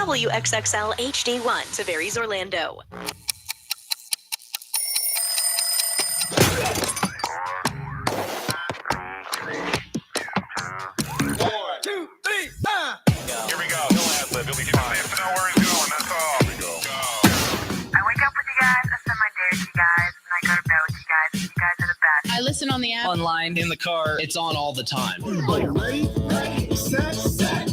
WXXL HD1, Tavares, Orlando. Here we go. No ad-lib. You'll be fine. You have to know where he's going. That's all. Here we go. I wake up with you guys. I spend my day with you guys. And I go to bed with you guys. You guys are the best. I listen on the app. Online, in the car. It's on all the time. Ready, set, set.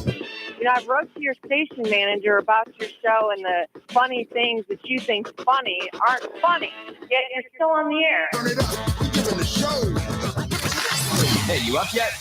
You know, I've wrote to your station manager about your show, and the funny things that you think funny aren't funny. Yet you're still on the air. Turn it up. We're giving the show. Hey, you up yet?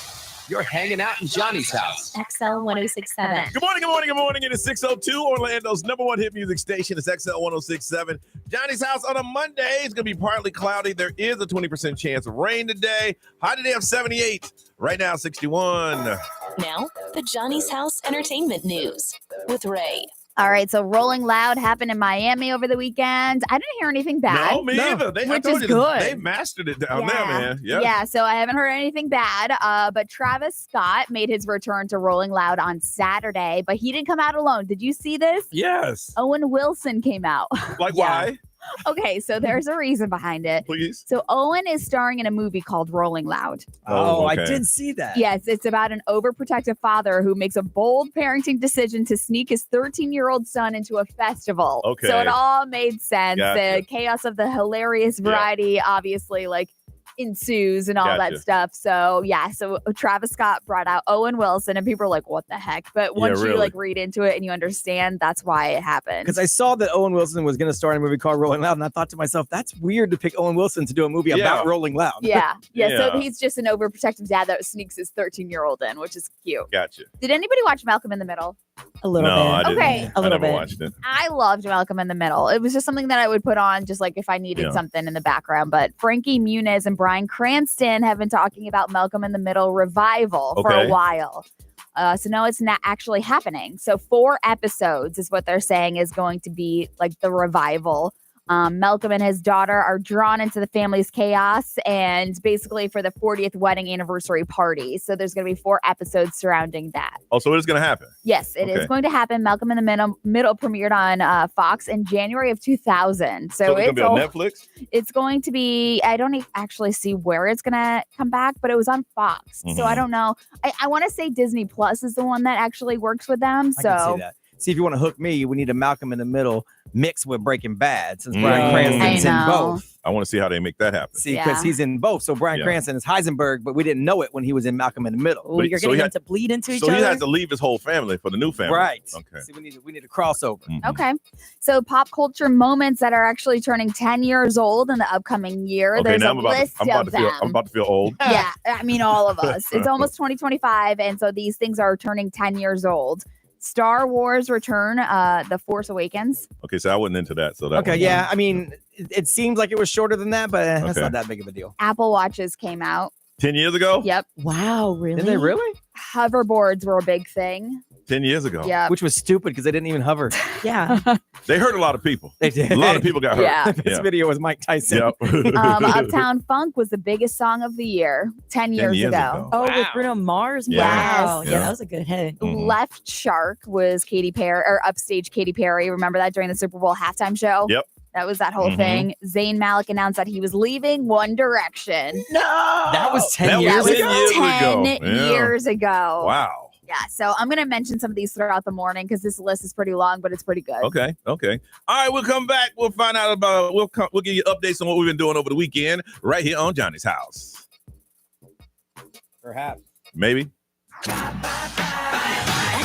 You're hanging out in Johnny's house. XL 1067. Good morning, good morning, good morning. It is 6:02, Orlando's number one hit music station. It's XL 1067. Johnny's house on a Monday. It's going to be partly cloudy. There is a 20% chance of rain today. High today of 78. Right now, 61. Now, the Johnny's House Entertainment News with Ray. All right, so Rolling Loud happened in Miami over the weekend. I didn't hear anything bad. No, me either. Which is good. They mastered it down there, man. Yep. Yeah, so I haven't heard anything bad. But Travis Scott made his return to Rolling Loud on Saturday, but he didn't come out alone. Did you see this? Yes. Owen Wilson came out. Like, why? Okay, so there's a reason behind it. Please. So Owen is starring in a movie called Rolling Loud. Oh, okay. I did see that. Yes, it's about an overprotective father who makes a bold parenting decision to sneak his 13-year-old son into a festival. Okay. So it all made sense. Gotcha. The chaos of the hilarious variety obviously ensues and all that stuff. So so Travis Scott brought out Owen Wilson and people are like, what the heck? But once you read into it and you understand, that's why it happened. Because I saw that Owen Wilson was going to star in a movie called Rolling Loud, and I thought to myself, that's weird to pick Owen Wilson to do a movie about Rolling Loud. Yeah. So he's just an overprotective dad that sneaks his 13-year-old in, which is cute. Gotcha. Did anybody watch Malcolm in the Middle? A little bit. I didn't. Okay. I never watched it. I loved Malcolm in the Middle. It was just something that I would put on just like if I needed something in the background. But Frankie Muniz and Bryan Cranston have been talking about Malcolm in the Middle revival for a while. So no, it's not actually happening. So 4 episodes is what they're saying is going to be like the revival. Malcolm and his daughter are drawn into the family's chaos and basically for the 40th wedding anniversary party. So there's going to be 4 episodes surrounding that. Oh, so it is going to happen? Yes, it is going to happen. Malcolm in the Middle premiered on Fox in January of 2000. So it's going to be on Netflix? It's going to be, I don't actually see where it's going to come back, but it was on Fox. So I don't know. I want to say Disney Plus is the one that actually works with them. I can see that. See, if you want to hook me, we need a Malcolm in the Middle mixed with Breaking Bad, since Bryan Cranston's in both. I want to see how they make that happen. See, because he's in both. So Bryan Cranston is Heisenberg, but we didn't know it when he was in Malcolm in the Middle. Ooh, you're getting them to bleed into each other? So he has to leave his whole family for the new family. Right. Okay. See, we need a crossover. Okay. So pop culture moments that are actually turning 10 years old in the upcoming year. Okay, There's now a list of them. I'm about to feel old. Yeah, I mean, all of us. It's almost 2025, and so these things are turning 10 years old. Star Wars Return, The Force Awakens. Okay, so I wasn't into that. So that I mean, it seems like it was shorter than that, but that's not that big of a deal. Apple Watches came out. 10 years ago? Yep. Wow, really? Did they really? Hoverboards were a big thing. 10 years ago. Yeah. Which was stupid because they didn't even hover. Yeah. They hurt a lot of people. They did. A lot of people got hurt. Yeah. This video was Mike Tyson. Yep. Uptown Funk was the biggest song of the year 10 years ago. Oh, with Bruno Mars? Yeah. Wow. Yes. Yeah, that was a good hit. Left Shark was Katy Perry, or Upstage Katy Perry. Remember that during the Super Bowl halftime show? Yep. That was that whole thing. Zayn Malik announced that he was leaving One Direction. No! That was 10 years That ago? was 10 years ago. Wow. Yeah, so I'm going to mention some of these throughout the morning because this list is pretty long, but it's pretty good. Okay. All right, we'll come back. We'll find out about, we'll give you updates on what we've been doing over the weekend right here on Johnny's House. Perhaps. Maybe.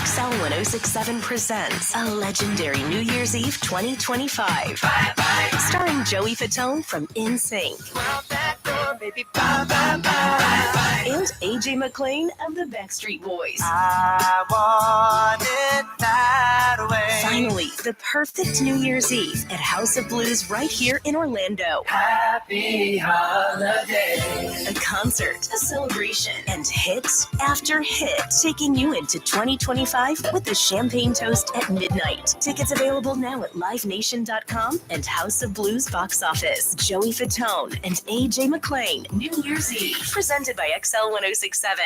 XL 1067 presents a legendary New Year's Eve 2025. Starring Joey Fatone from NSYNC. And AJ McLean of the Backstreet Boys. I want it that way. Finally, the perfect New Year's Eve at House of Blues right here in Orlando. Happy holiday. A concert, a celebration, and hit after hit, taking you into 2025 with the Champagne Toast at midnight. Tickets available now at livenation.com and House of Blues box office. Joey Fatone and AJ McLean, New Year's Eve, presented by XL 1067.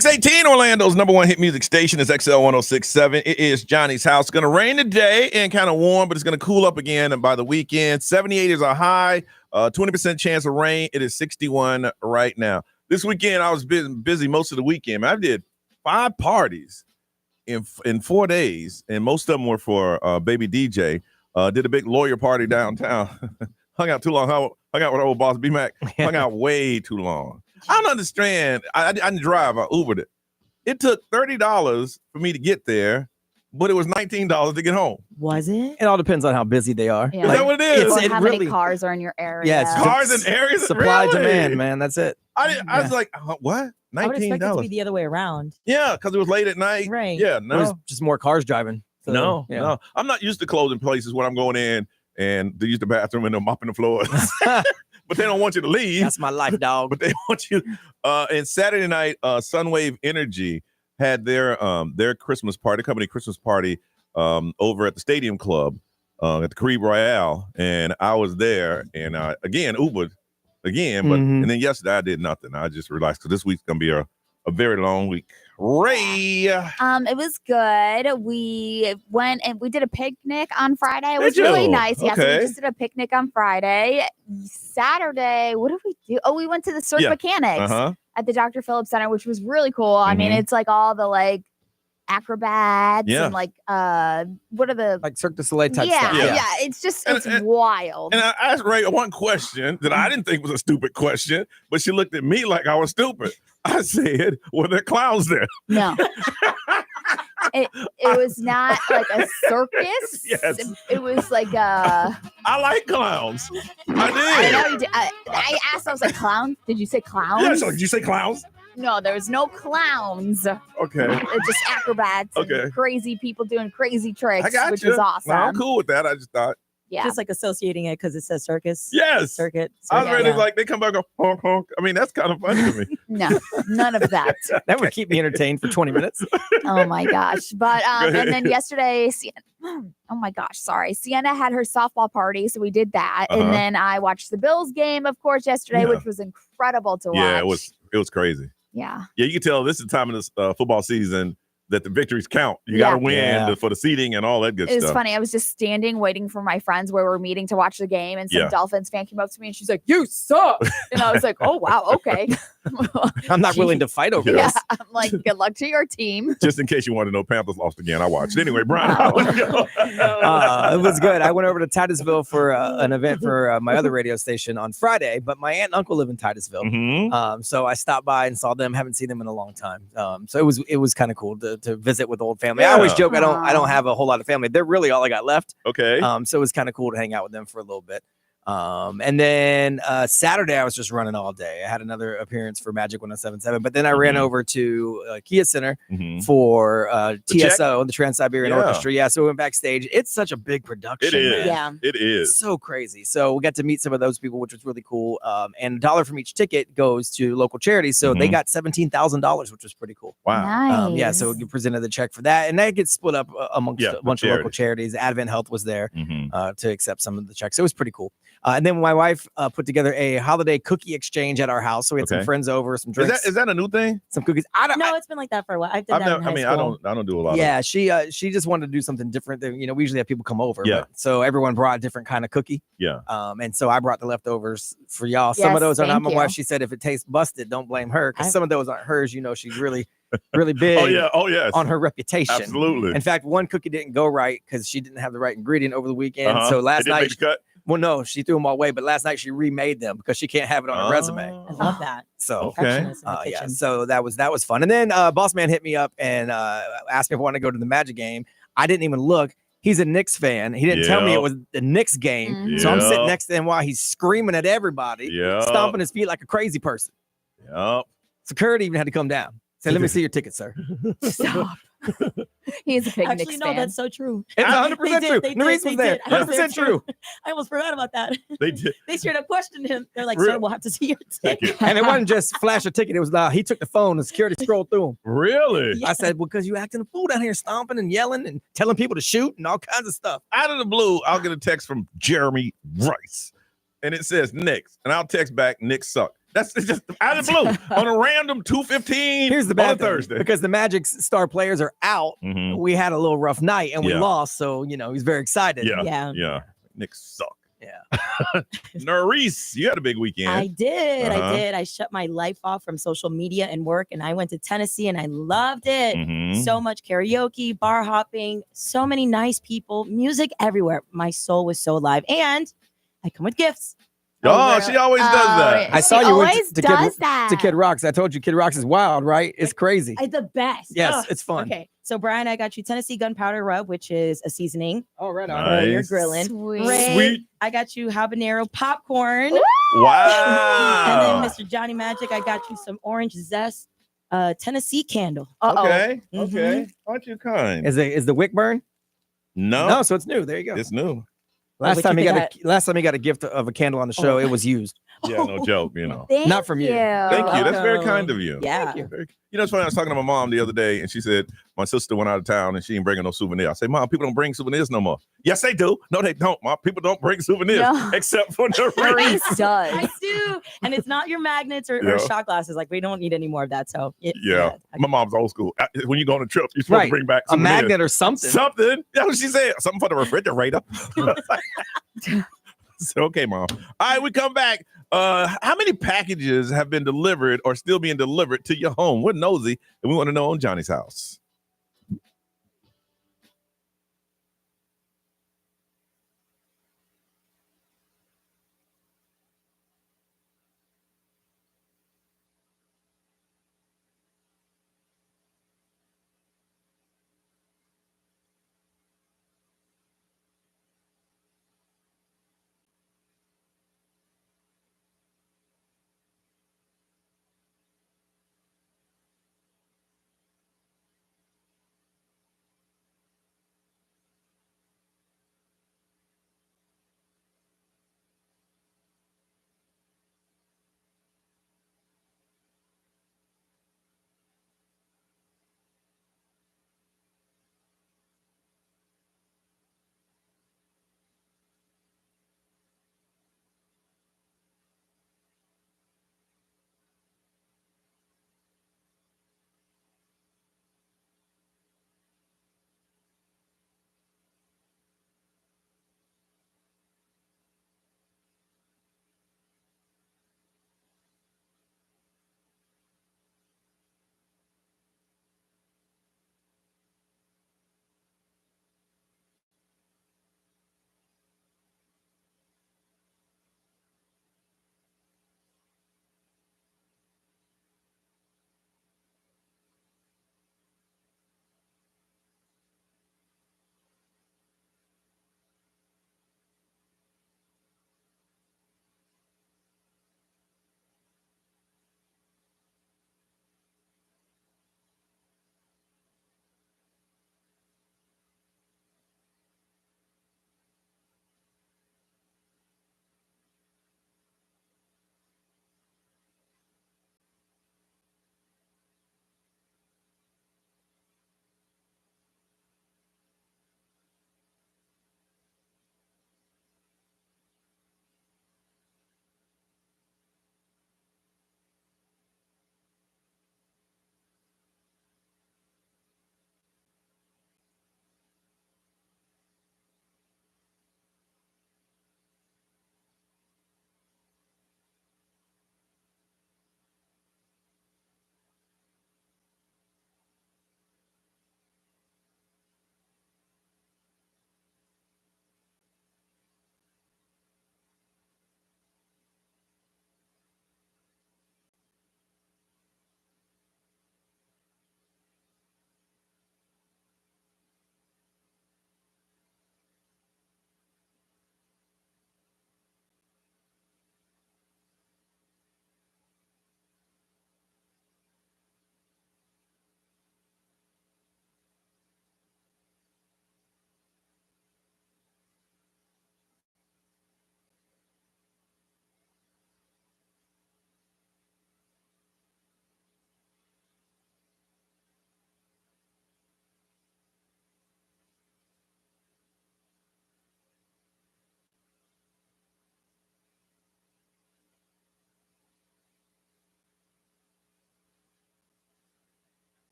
618 Orlando's number one hit music station is XL 1067. It is Johnny's house. It's going to rain today and kind of warm, but it's going to cool up again. And by the weekend, 78 is a high, 20% chance of rain. It is 61 right now. This weekend, I was busy most of the weekend. I did 5 parties in 4 days, and most of them were for Baby DJ. Did a big lawyer party downtown. Hung out too long. Hung out with old boss B-Mac. Hung out way too long. I don't understand. I didn't drive. I Ubered it. It took $30 for me to get there, but it was $19 to get home. Was it? It all depends on how busy they are. Yeah. Is that what it is? Or how many cars are in your area? Yeah, it's Cars in areas. supply really? demand, man. That's it. I was like, what? I would expect it to be $19? the other way around. Yeah, because it was late at night. Right. Yeah, There's no. just more cars driving. So, No, yeah. no. I'm not used to closing places when I'm going in and to use the bathroom and they're mopping the floors. But they don't want you to leave. That's my life, dog. But they want you. And Saturday night, Sunwave Energy had their Christmas party, company Christmas party, over at the Stadium Club at the Caribe Royale, and I was there. And again, Ubered again, but and then yesterday I did nothing. I just relaxed because this week's gonna be a very long week. Ray, it was good. We went and we did a picnic on Friday. It was Did really you? nice. Yeah, so Okay. we just did a picnic on Friday. Saturday, what did we do? Oh, we went to the Surf Yeah. Mechanics at the Dr. Phillips Center, which was really cool. I mean, it's like all the like acrobats Yeah. and like what are the Like Cirque du Soleil type yeah, stuff. yeah, it's just it's wild. And I asked Ray one question that I didn't think was a stupid question, but she looked at me like I was stupid. I said, "Were there clowns there?" No. It was not like a circus. Yes. It was like a. I like clowns. I did. I know you did. I asked. I was like, "Clowns? Did you say clowns?" Yeah, so did you say clowns? No, there was no clowns. Okay. It's just acrobats. Okay. And crazy people doing crazy tricks, I got which you. was awesome. No, I'm cool with that. I just thought. Yeah. Just like associating it because it says circus. Yes. Circuit. I was ready yeah. like they come back and go honk honk. I mean, that's kind of funny to me. No, none of that. That would keep me entertained for 20 minutes. Oh my gosh. But Go and then ahead. yesterday, oh my gosh, sorry. Sienna had her softball party, so we did that. Uh-huh. And then I watched the Bills game, of course, yesterday, Yeah. which was incredible to watch. Yeah, it was crazy. Yeah. Yeah, you can tell this is the time of this football season that the victories count. You got to win Yeah. for the seating and all that good It was stuff. funny. I was just standing waiting for my friends where we're meeting to watch the game, and some Yeah. Dolphins fan came up to me and she's like, "You suck," and I was like, "Oh wow, okay." I'm not willing to fight over Yeah, this. I'm like, "Good luck to your team." Just in case you want to know, Panthers lost again. I watched. Anyway, Brian, how was it go? It was good. I went over to Titusville for an event for my other radio station on Friday, but my aunt and uncle live in Titusville. Mhm. So I stopped by and saw them. Haven't seen them in a long time. So it was kind of cool to visit with old family. I always Yeah. joke I don't have a whole lot of family. They're really all I got left. Okay. So it was kind of cool to hang out with them for a little bit. And then Saturday I was just running all day. I had another appearance for Magic 1077, but then I ran over to Kia Center for The check? TSO, the Trans-Siberian Yeah. Orchestra. Yeah, so we went backstage. It's such a big production. It is. man. Yeah. It is. So crazy. So we got to meet some of those people, which was really cool. And $1 from each ticket goes to local charities. So they got $17,000, which was pretty cool. Wow. Nice. Yeah, so we presented the check for that, and that gets split up amongst Yeah, a bunch of local charities. charities. Advent Health was there Mhm. to accept some of the checks. So it was pretty cool. And then my wife put together a holiday cookie exchange at our house. So we had some Okay. friends over, some Is drinks, that a new thing? some cookies. I don't. No, it's been like that for a while. I've done I've that never, in high I mean, school. I don't do a lot Yeah, of she just wanted to do something different. Than, we usually have people come over. Yeah. but- so everyone brought a different kind of cookie. Yeah. And so I brought the leftovers for y'all. Some Yes, of those are not thank my you. wife. She said if it tastes busted, don't blame her because I- some of those aren't hers. She's really, really big. Oh yeah. Oh yes. On her reputation. Absolutely. In fact, one cookie didn't go right because she didn't have the right ingredient over the weekend. Uh-huh. So It last didn't night, make the cut. well, no, she threw them all away. But last night she remade them because she can't have it on her resume. I love that. So Okay. Perfectionist in the yeah, kitchen. so that was fun. And then Boss Man hit me up and asked me if I wanted to go to the Magic game. I didn't even look. He's a Knicks fan. He didn't tell me Yeah. it was the Knicks game. Mhm. So I'm sitting Yeah. next to him while he's screaming at everybody, Yeah. stomping his feet like a crazy person. Yep. Security even had to come down. Say, let me see your ticket, sir. Stop. He's a big Actually, Knicks no, fan. that's so true. It's 100% They true. did, Nerese they was there. did. I was there 100% true. I almost forgot about that. They did. They straight up questioned him. They're like, Real- "Sir, we'll have to see your Thank ticket." you. And it wasn't just flash a ticket. It was he took the phone and security scrolled through him. Really? Yeah. I said, well, because you acting a fool down here, stomping and yelling and telling people to shoot and all kinds of stuff. Out of the blue, I'll get a text from Jeremy Rice, and it says Knicks, and I'll text back Knicks suck. That's just out of the blue on a random 2:15. Here's the on bad a thing, Thursday. because the Magic star players are out. Mhm. We had a little rough night and we Yeah. lost, so he's very excited. Yeah. Knicks suck. Yeah. Nerese, you had a big weekend. I did. Uh-huh. I did. I shut my life off from social media and work, and I went to Tennessee and I loved it. Mhm. So much karaoke, bar hopping, so many nice people, music everywhere. My soul was so alive. And I come with gifts. Oh, she always does that. I saw She you went always to does that. to Kid Rocks. I told you Kid Rocks is wild, right? It's crazy. It's the best. Yes, Ugh. it's fun. Okay. So, Brian, I got you Tennessee gunpowder rub, which is a seasoning. Oh, right on. For your Nice. grilling. Sweet. Ray, Sweet. I got you habanero popcorn. Wow. And then, Mr. Johnny Magic, I got you some orange zest Tennessee candle. Okay. Mhm. Okay. Aren't you kind? Is the wick burn? No. No, so it's new. There you go. It's new. Last What time you you think got a gift of a candle on the show, it was used. Yeah, no joke, you know. Thank Not from you. Thank you. That's very welcome. kind of you. Yeah. Thank you. You know, it's funny. I was talking to my mom the other day, and she said my sister went out of town and she ain't bringing no souvenir. I say, Mom, people don't bring souvenirs no more. Yes, they do. No, they don't. Mom, people don't bring souvenirs No. except for the Maurice I does. do. And it's not your magnets or Yeah. shot glasses. Like, we don't need any more of that. So, Yeah. My mom's old school. When you go on a trip, you're supposed Right. to bring back A souvenirs. magnet or something. Something. That's what she said. Something for the refrigerator. So, okay, Mom. All right, we come back. How many packages have been delivered or still being delivered to your home? We're nosy, and we want to know on Johnny's house.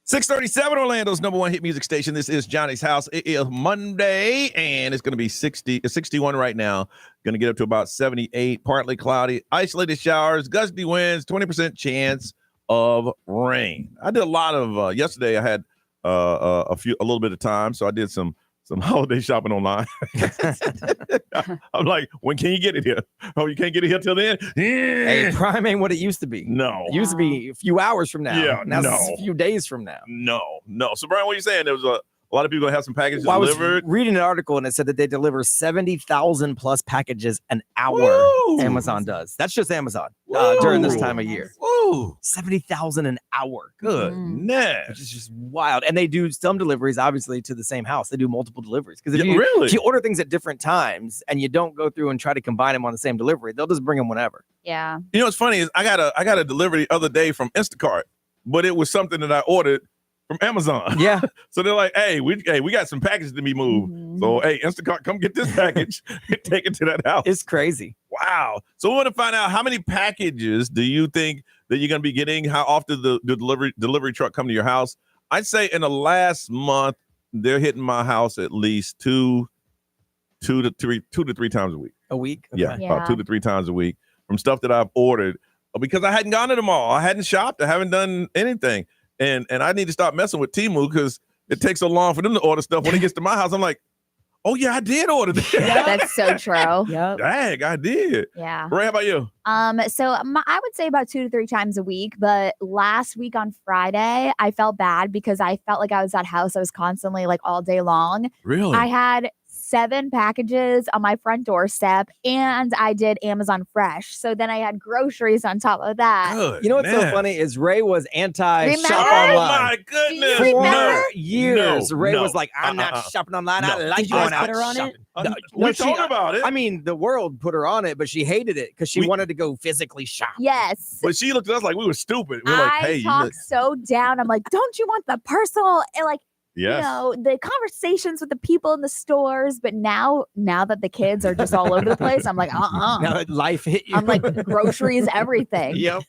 637 Orlando's number one hit music station. This is Johnny's House. It is Monday, and it's going to be 61 right now. Going to get up to about 78, partly cloudy, isolated showers, gusty winds, 20% chance of rain. I did a lot of, yesterday I had a little bit of time, so I did some holiday shopping online. I'm like, when can you get it here? Oh, you can't get it here till then? Hey, Prime ain't what it used to be. No. It used to be a few hours from now. Yeah, now no. it's a few days from now. No. So, Brian, what are you saying? There was a lot of people that have some packages Well, delivered. I was reading an article, and it said that they deliver 70,000 plus packages an hour. Woo! Amazon does. That's just Amazon Woo! during this time of year. Woo! 70,000 an hour. Goodness. Which is just wild. And they do some deliveries, obviously, to the same house. They do multiple deliveries. Because if you order things at different times and you don't go through and try to combine them on the same delivery, they'll just bring them whenever. Yeah. You know what's funny is I got a delivery the other day from Instacart, but it was something that I ordered from Amazon. Yeah. So they're like, hey, we got some packages to be moved. So hey, Instacart, come get this package and take it to that house. It's crazy. Wow. So we want to find out, how many packages do you think that you're going to be getting? How often the delivery truck come to your house? I'd say in the last month, they're hitting my house at least two to three times a week. A week? Okay. Yeah, about 2 to 3 times a week from stuff that I've ordered because I hadn't gone to the mall. I hadn't shopped. I haven't done anything. And I need to stop messing with Temu because it takes so long for them to order stuff. When it gets to my house, I'm like, oh, yeah, I did order that. That's so true. Yep. Dang, I did. Yeah. Ray, how about you? So I would say about 2 to 3 times a week. But last week on Friday, I felt bad because I felt like I was at house. I was constantly like all day long. Really? I had 7 packages on my front doorstep, and I did Amazon Fresh. So then I had groceries on top of that. Good. You know what's so funny is Ray was anti-shop Remember? Oh, online. my goodness. For years, No, Ray no. was like, I'm not shopping online. I No. like Did you going guys out put her on it? shopping. No, No, we talked about it. I mean, the world put her on it, but she hated it because she wanted to go physically shop. Yes. But she looked at us like we were stupid. We were like, hey, I you talk look. so down. I'm like, don't you want the personal and like, Yes. you know, the conversations with the people in the stores? But now that the kids are just all over the place, I'm like, Now that life hit you. I'm like, groceries, everything. Yep.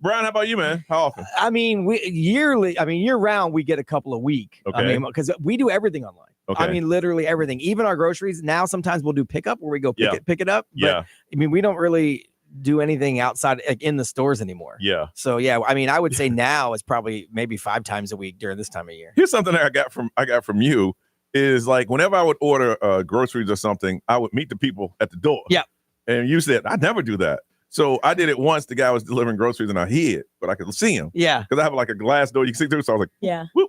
Brian, how about you, man? How often? I mean, year round, we get a couple a week. Okay. I mean, because we do everything online. Okay. I mean, literally everything. Even our groceries. Now, sometimes we'll do pickup where we go pick it up. But, Yeah. I mean, we don't really do anything outside like in the stores anymore. Yeah. So yeah, I mean, I would say now it's probably maybe 5 times a week during this time of year. Here's something that I got from you is like whenever I would order groceries or something, I would meet the people at the door. Yeah. And you said, I never do that. So I did it once. The guy was delivering groceries and I hid, but I could see him. Yeah. Because I have like a glass door you can see through. So I was like, Yeah. whoop,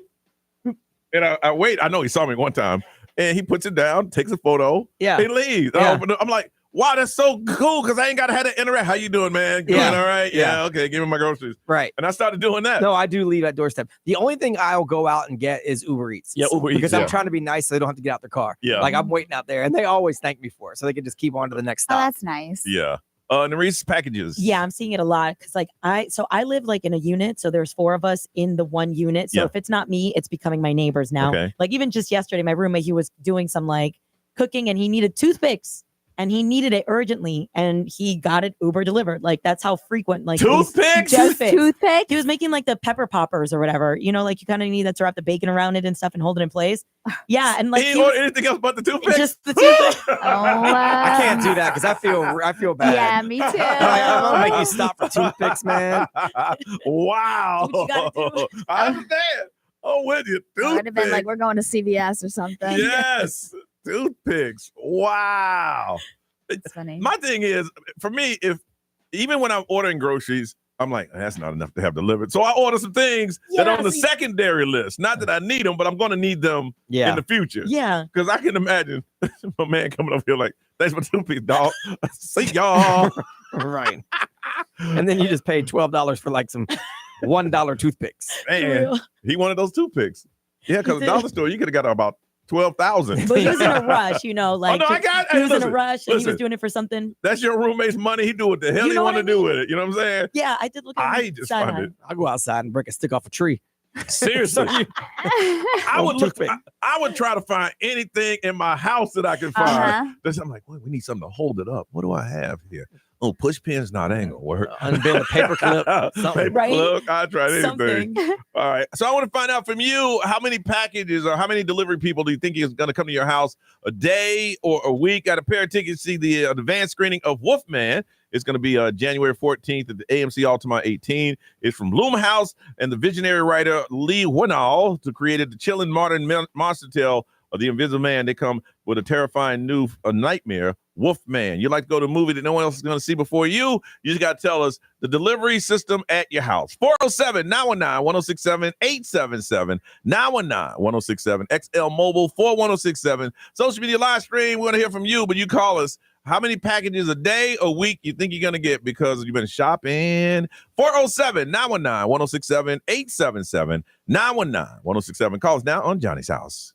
whoop. And I wait. I know he saw me one time. And he puts it down, takes a photo. Yeah. He leaves. Yeah. I'm like, wow, that's so cool because I ain't got to have to interact. How you doing, man? Good, Yeah. all right? Yeah. Yeah, okay. Give me my groceries. Right. And I started doing that. No, I do leave at doorstep. The only thing I'll go out and get is Uber Eats. Yeah, Uber Eats, Because yeah. I'm trying to be nice so they don't have to get out their car. Yeah. Like I'm waiting out there and they always thank me for it. So they can just keep on to the next Oh, stop. that's nice. Yeah. Nerese, packages. Yeah, I'm seeing it a lot because like I live like in a unit, so there's 4 of us in the one unit. So Yeah. if it's not me, it's becoming my neighbors now. Okay. Like even just yesterday, my roommate, he was doing some like cooking and he needed toothpicks and he needed it urgently and he got it Uber delivered. Like that's how frequent like these Toothpicks? Toothpick? He was making like the pepper poppers or whatever, you know, like you kind of need that to wrap the bacon around it and stuff and hold it in place. Yeah, and like He he didn't was- order anything else but the toothpick? just the toothpick. I can't do that because I feel bad. Yeah, me too. I'm gonna make you stop for toothpicks, man. Wow. What you gotta do. I understand. Oh, with you. I would have been like, Toothpicks. we're going to CVS or something. Yes. Toothpicks. Wow. That's funny. My thing is, for me, even when I'm ordering groceries, I'm like, that's not enough to have delivered. So I order some things that are on the secondary list. Not that I need them, but I'm going to need them in the future. Yeah. Because I can imagine my man coming up here like, thanks for toothpicks, dog. See y'all. Right. And then you just paid $12 for like some $1 toothpicks. Man, he wanted those toothpicks. Yeah, because the dollar store, you could have got about 12,000. But he was in a rush, you know, like no, I got it. he was in a Listen, rush and he was listen. doing it for something. That's your roommate's money. He do what the hell You he know want what to I do mean? with it. You know what I'm saying? Yeah, I did look at I him just side find eye. it. I'll go outside and break a stick off a tree. Seriously. I would look. I would try to find anything in my house that I could find. Uh-huh. I'm like, well, we need something to hold it up. What do I have here? Oh, push pin's not ain't gonna work. Unbend a paper clip, something. Paper Right? clip, I tried anything. Something. All right. So I want to find out from you, how many packages or how many delivery people do you think is going to come to your house a day or a week? Got a pair of tickets to see the advanced screening of Wolfman. It's going to be January 14th at the AMC Altamont 18. It's from Blumhouse and the visionary writer Lee Winnall, who created the chilling modern monster tale of the Invisible Man. They come with a terrifying new nightmare, Wolfman. You like to go to a movie that no one else is going to see before you? You just got to tell us the delivery system at your house. 407-919-1067, 877-919-1067, XL Mobile 41067. Social media live stream. We want to hear from you, but you call us. How many packages a day or week you think you're going to get because you've been shopping? 407-919-1067, 877-919-1067. Calls now on Johnny's House.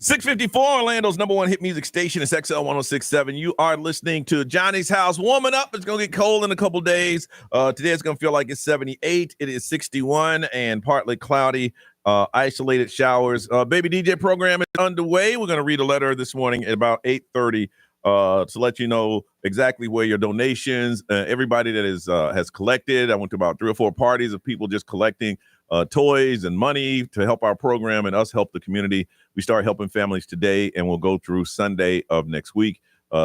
654, Orlando's number one hit music station. It's XL 1067. You are listening to Johnny's House. Warming up. It's going to get cold in a couple days. Today it's going to feel like it's 78. It is 61 and partly cloudy. Isolated showers. Baby DJ program is underway. We're going to read a letter this morning at about 8:30 to let you know exactly where your donations, everybody that has collected. I went to about 3 or 4 parties of people just collecting toys and money to help our program and us help the community. We start helping families today, and we'll go through Sunday of next week.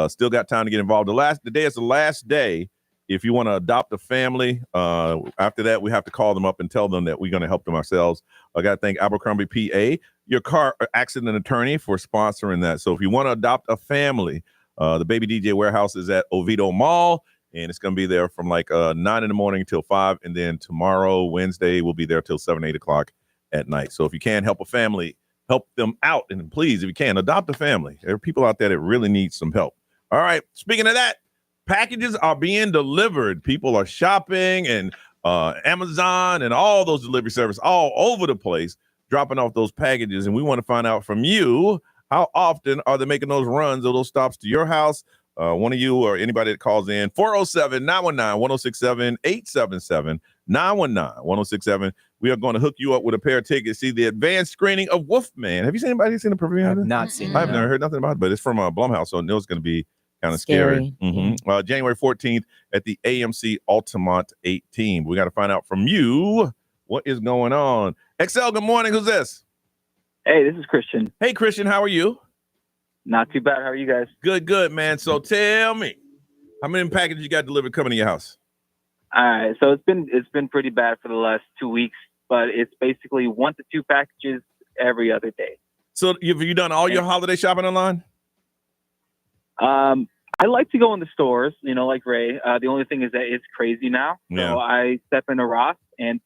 Still got time to get involved. The day is the last day. If you want to adopt a family, after that, we have to call them up and tell them that we're going to help them ourselves. I got to thank Abercrombie, PA, your car accident attorney, for sponsoring that. So if you want to adopt a family, the Baby DJ warehouse is at Oviedo Mall, and it's going to be there from like 9 in the morning till 5. And then tomorrow, Wednesday, we'll be there till 7, 8 o'clock at night. So if you can help a family, help them out. And please, if you can, adopt a family. There are people out there that really need some help. All right. Speaking of that, packages are being delivered. People are shopping, and Amazon and all those delivery services all over the place, dropping off those packages. And we want to find out from you, how often are they making those runs or those stops to your house? One of you or anybody that calls in, 407-919-1067, 877-919-1067. We are going to hook you up with a pair of tickets. See the advanced screening of Wolfman. Have you seen anybody seen the preview? I have not seen it. I've never heard nothing about it, but it's from Blumhouse, so I know it's going to be kind of scary. January 14th at the AMC Altamont 18. We got to find out from you what is going on. XL, good morning. Who's this? Hey, this is Christian. Hey, Christian, how are you? Not too bad. How are you guys? Good, man. So tell me, how many packages you got delivered coming to your house? All right. So it's been pretty bad for the last 2 weeks, but it's basically 1 to 2 packages every other day. So have you done all your holiday shopping online? I like to go in the stores, like Ray. The only thing is that it's crazy now. Yeah. So I step into Ross, and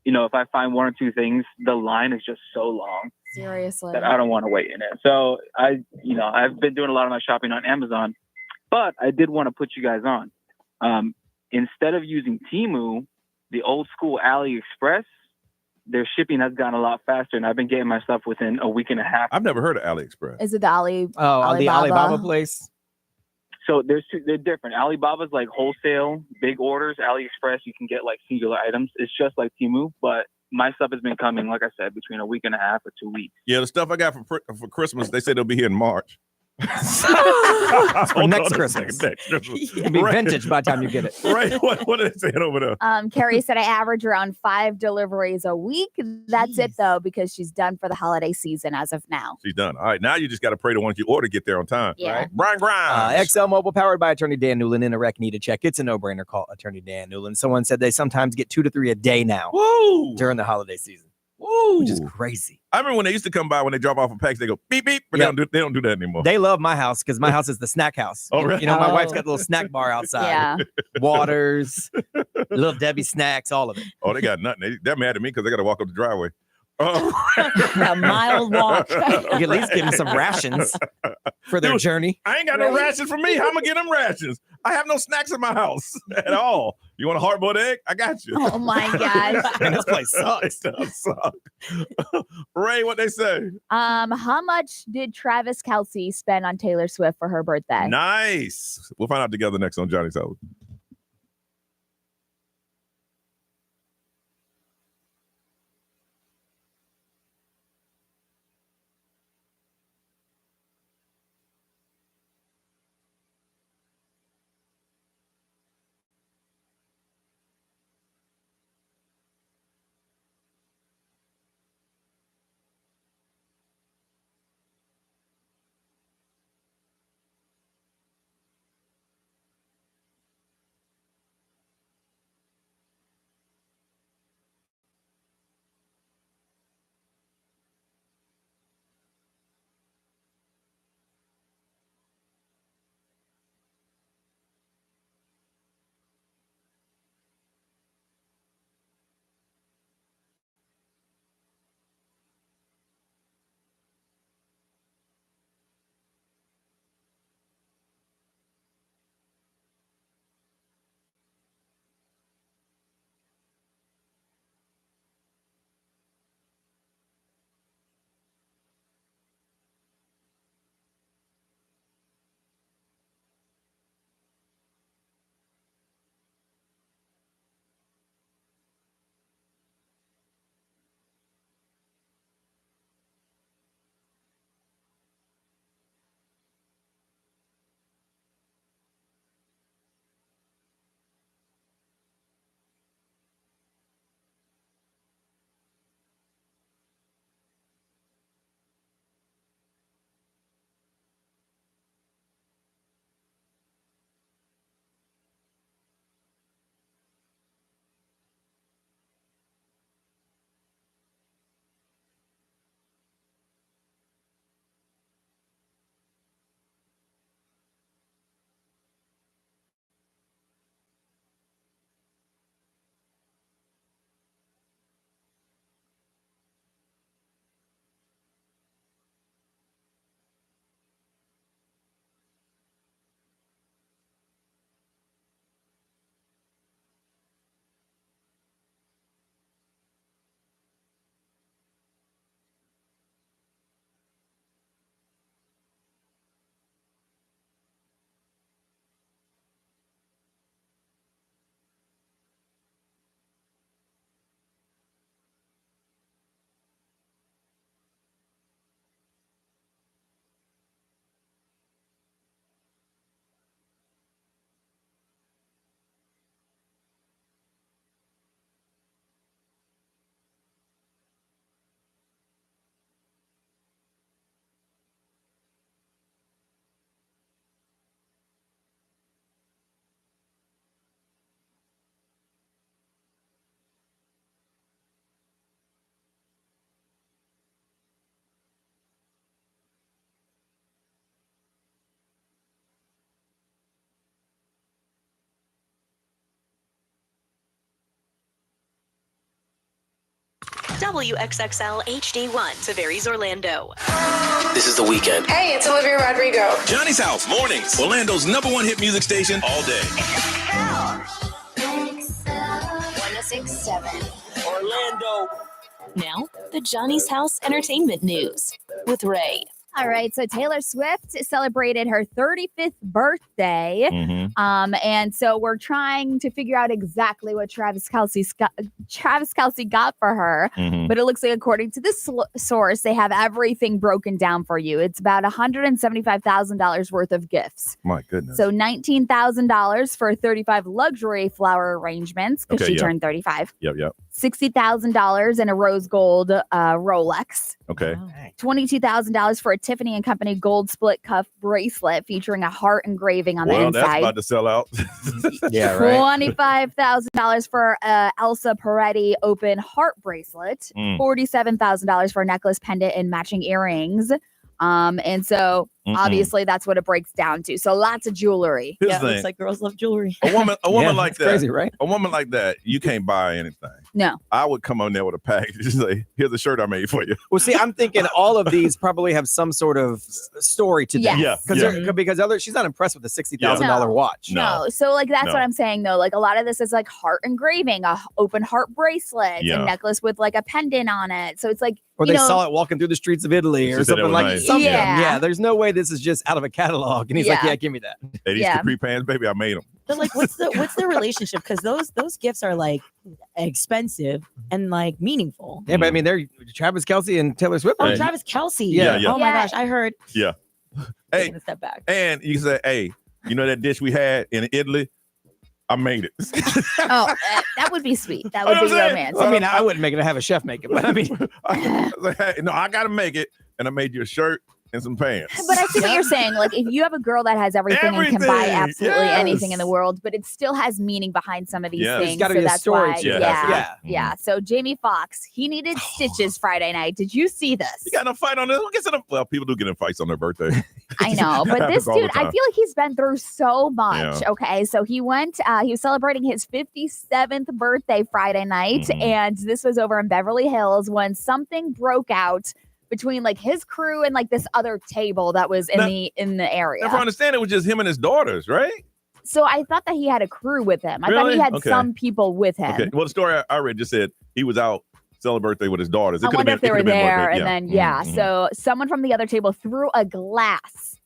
if I find 1 or 2 things, the line is just so long. Seriously. That I don't want to wait in it. So I've been doing a lot of my shopping on Amazon, but I did want to put you guys on. Instead of using Temu, the old school AliExpress, their shipping has gone a lot faster, and I've been getting my stuff within a week and a half. I've never heard of AliExpress. Is it the the Alibaba? Alibaba place? So they're different. Alibaba's like wholesale, big orders. AliExpress, you can get like singular items. It's just like Temu, but my stuff has been coming, like I said, between a week and a half or 2 weeks. Yeah, the stuff I got for Christmas, they said they'll be here in March. For next Christmas. It'll be vintage by the time you get it. Right. What are they saying over there? Carrie said I average around 5 deliveries a week. That's it though, because she's done for the holiday season as of now. She's done. All right. Now you just got to pray the ones you order get there on time. Yeah. Right? Brian. XL Mobile, powered by Attorney Dan Newland. In a wreck, need a check. It's a no-brainer. Call Attorney Dan Newland. Someone said they sometimes get 2 to 3 a day now. Woo! During the holiday season. Woo! Which is crazy. I remember when they used to come by when they drop off a package, they go beep beep, but Yep. they don't do that anymore. They love my house because my house is the snack house. Oh, really? My wife's got a little snack bar outside. Yeah. Waters, little Debbie snacks, all of it. Oh, they got nothing. They're mad at me because they got to walk up the driveway. A mild walk. You at least give them some rations for their journey. I ain't got no rations for me. How am I get them rations? I have no snacks in my house at all. You want a hard-boiled egg? I got you. Oh my gosh. Man, this place sucks. It does suck. Ray, what they say? How much did Travis Kelce spend on Taylor Swift for her birthday? Nice. We'll find out together next on Johnny's House. WXXL HD1, Tavares, Orlando. This is The Weekend. Hey, it's Olivia Rodrigo. Johnny's House, mornings. Orlando's #1 hit music station all day. 1067. Orlando. Now, the Johnny's House Entertainment News with Ray. All right, so Taylor Swift celebrated her 35th birthday, and so we're trying to figure out exactly what Travis Kelce got for her. But it looks like, according to this source, they have everything broken down for you. It's about $175,000 worth of gifts. My goodness. So $19,000 for 35 luxury flower arrangements because she turned 35. Yep. $60,000 in a rose gold Rolex. Okay. $22,000 for a Tiffany & Company gold split cuff bracelet featuring a heart engraving on the Well, inside. that's about to sell out. Yeah, right. $25,000 for Elsa Peretti open heart bracelet. $47,000 for a necklace, pendant, and matching earrings. And so obviously that's what it breaks down to. So lots of jewelry. Here's Yeah, the it looks thing. like girls love jewelry. A woman like that. Crazy, right? A woman like that, you can't buy anything. No. I would come on there with a package and say, here's a shirt I made for you. Well, see, I'm thinking all of these probably have some sort of story to them. Yes. Because she's not impressed with the $60,000 watch. No. So like that's what I'm saying though. Like a lot of this is like heart engraving, a open heart bracelet, a necklace with like a pendant on it. So it's like, or they saw it walking through the streets of Italy or something like nice. something. Yeah. There's no way this is just out of a catalog. And he's like, yeah, give me that. Hey, these capri pants, baby, I made them. But like, what's the relationship? Because those gifts are like expensive and like meaningful. Yeah, but I mean, they're Travis Kelce and Taylor Swift. Oh, Travis Kelce. Yeah. Oh my gosh, I heard. Yeah. Hey, Taking a step back. and you say, hey, you know that dish we had in Italy? I made it. That would be sweet. That would be romantic. I mean, I wouldn't make it. I have a chef make it, but I mean, I was like, hey, no, I got to make it. And I made you a shirt and some pants. But I see what you're saying. Like, if you have a girl that has everything and can buy absolutely anything in the world, but it still has meaning behind some of these things. There's gotta so be a that's story why, to it. yeah. So Jamie Foxx, he needed stitches Friday night. Did you see this? You got no fight on this? Well, people do get in fights on their birthday. I know, but this Happens all the dude, I time. feel like he's been through so much. Yeah. Okay, so he went, he was celebrating his 57th birthday Friday night, and this was over in Beverly Hills when something broke out between like his crew and like this other table that was in the area. If I understand, it was just him and his daughters, right? So I thought that he had a crew with him. I thought he had some people with him. Okay. Well, the story I read just said he was out celebrating birthday with his daughters. It I could have wonder been, if they were there, it could have and been more, then so someone from the other table threw a glass.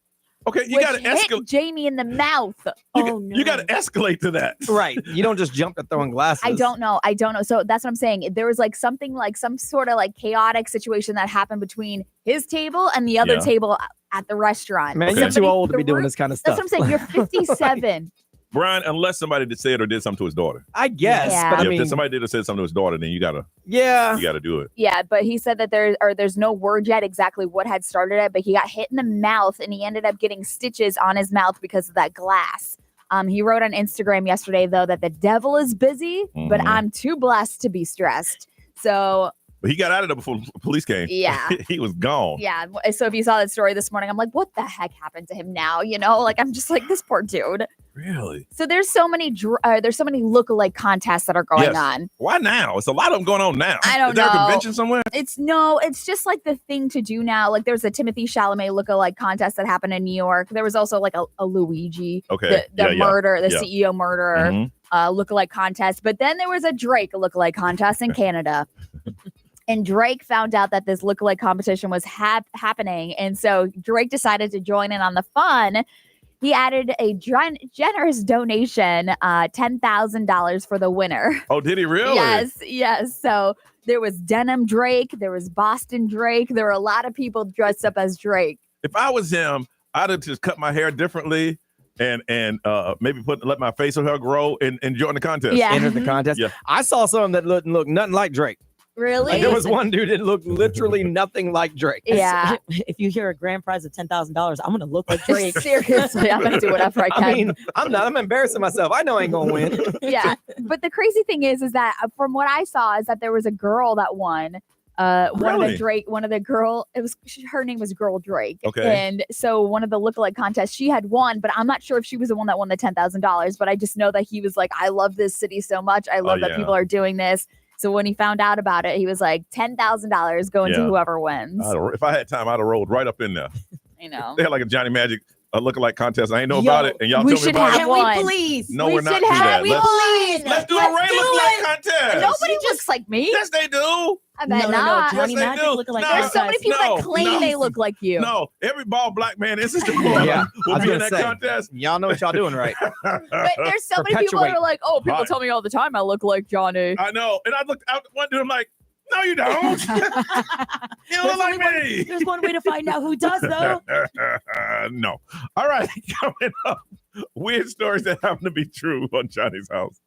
Okay, you which got to hit escalate. Jamie in the mouth. You got to escalate to that, right? You don't just jump to throwing glasses. I don't know. So that's what I'm saying. There was like something like some sort of like chaotic situation that happened between his table and the other table at the restaurant. Man, you're too old to be doing this kind of stuff. That's what I'm saying. You're 57. Brian, unless somebody said or did something to his daughter. I guess, but I mean, if somebody did or said something to his daughter, then you gotta do it. Yeah, but he said that there's no word yet exactly what had started it, but he got hit in the mouth and he ended up getting stitches on his mouth because of that glass. He wrote on Instagram yesterday though that the devil is busy, but I'm too blessed to be stressed. So. But he got out of there before the police came. Yeah. He was gone. Yeah. So if you saw that story this morning, I'm like, what the heck happened to him now? You know, like I'm just like this poor dude. Really? So there's so many lookalike contests that are going on. Why now? It's a lot of them going on now. I don't Is there know. a convention somewhere? It's just like the thing to do now. Like there's a Timothy Chalamet lookalike contest that happened in New York. There was also like a Luigi, the CEO murderer lookalike contest. But then there was a Drake lookalike contest in Canada. And Drake found out that this lookalike competition was happening. And so Drake decided to join in on the fun. He added a generous donation, $10,000 for the winner. Oh, did he really? Yes. So there was Denim Drake. There was Boston Drake. There were a lot of people dressed up as Drake. If I was him, I'd have just cut my hair differently and maybe let my facial hair grow and join the contest. Yeah. Enter the contest. Yeah. I saw some that looked nothing like Drake. Really? Like, there was one dude that looked literally nothing like Drake. Yeah. If you hear a grand prize of $10,000, I'm gonna look like Drake. Seriously, I'm gonna do whatever I can. I mean, I'm embarrassing myself. I know I ain't gonna win. Yeah, but the crazy thing is that from what I saw is that there was a girl that won. One of the girl, her name was Girl Drake. Okay. And so one of the lookalike contests, she had won, but I'm not sure if she was the one that won the $10,000. But I just know that he was like, I love this city so much. I love that people are doing this. So when he found out about it, he was like, $10,000 going to Yeah. whoever wins. If I had time, I'd have rolled right up in there. I know. They had like a Johnny Magic lookalike contest. I ain't know about it, and y'all we told me should about have it. one. We please? No, we we're not should do have that. one. Let's do a Ray lookalike contest. Nobody looks like me. Yes, they do. I bet not. Johnny Yes, they Magic do. look like There's so many people that claim they look like you. No, every bald black man in Sister Florida Yeah, I will was be in gonna that say, contest. Y'all know what y'all doing right. But there's so many people that are like, oh, people Right. tell me all the time I look like Johnny. I know. And I looked out one dude, I'm like, no, you don't. You don't look like me. There's one way to find out who does, though. No. All right. Coming up, weird stories that happen to be true on Johnny's house.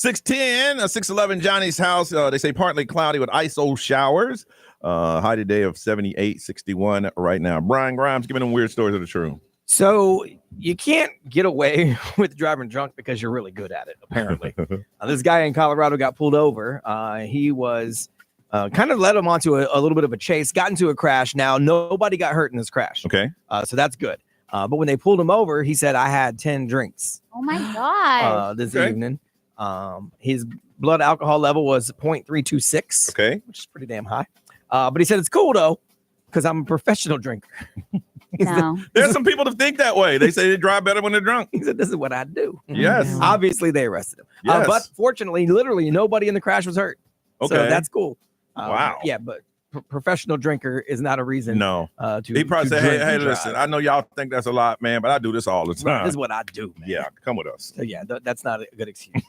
$610, 611 Johnny's house. They say partly cloudy with ISO showers. High today of 78, 61 right now. Brian Grimes giving them weird stories of the true. So you can't get away with driving drunk because you're really good at it, apparently. This guy in Colorado got pulled over. He was kind of led him onto a little bit of a chase, got into a crash. Now, nobody got hurt in this crash. Okay. So that's good. But when they pulled him over, he said, I had 10 drinks. Oh, my God. This evening. His blood alcohol level was 0.326. Okay. Which is pretty damn high. But he said, it's cool, though, because I'm a professional drinker. No. There's some people that think that way. They say they drive better when they're drunk. He said, this is what I do. Yes. Obviously, they arrested him. Yes. But fortunately, literally nobody in the crash was hurt. Okay. So that's cool. Wow. Yeah, but professional drinker is not a reason. No. To He probably to said, drink hey, and listen, drive. I know y'all think that's a lot, man, but I do this all the time. This is what I do, man. Yeah, come with us. So yeah, that's not a good excuse.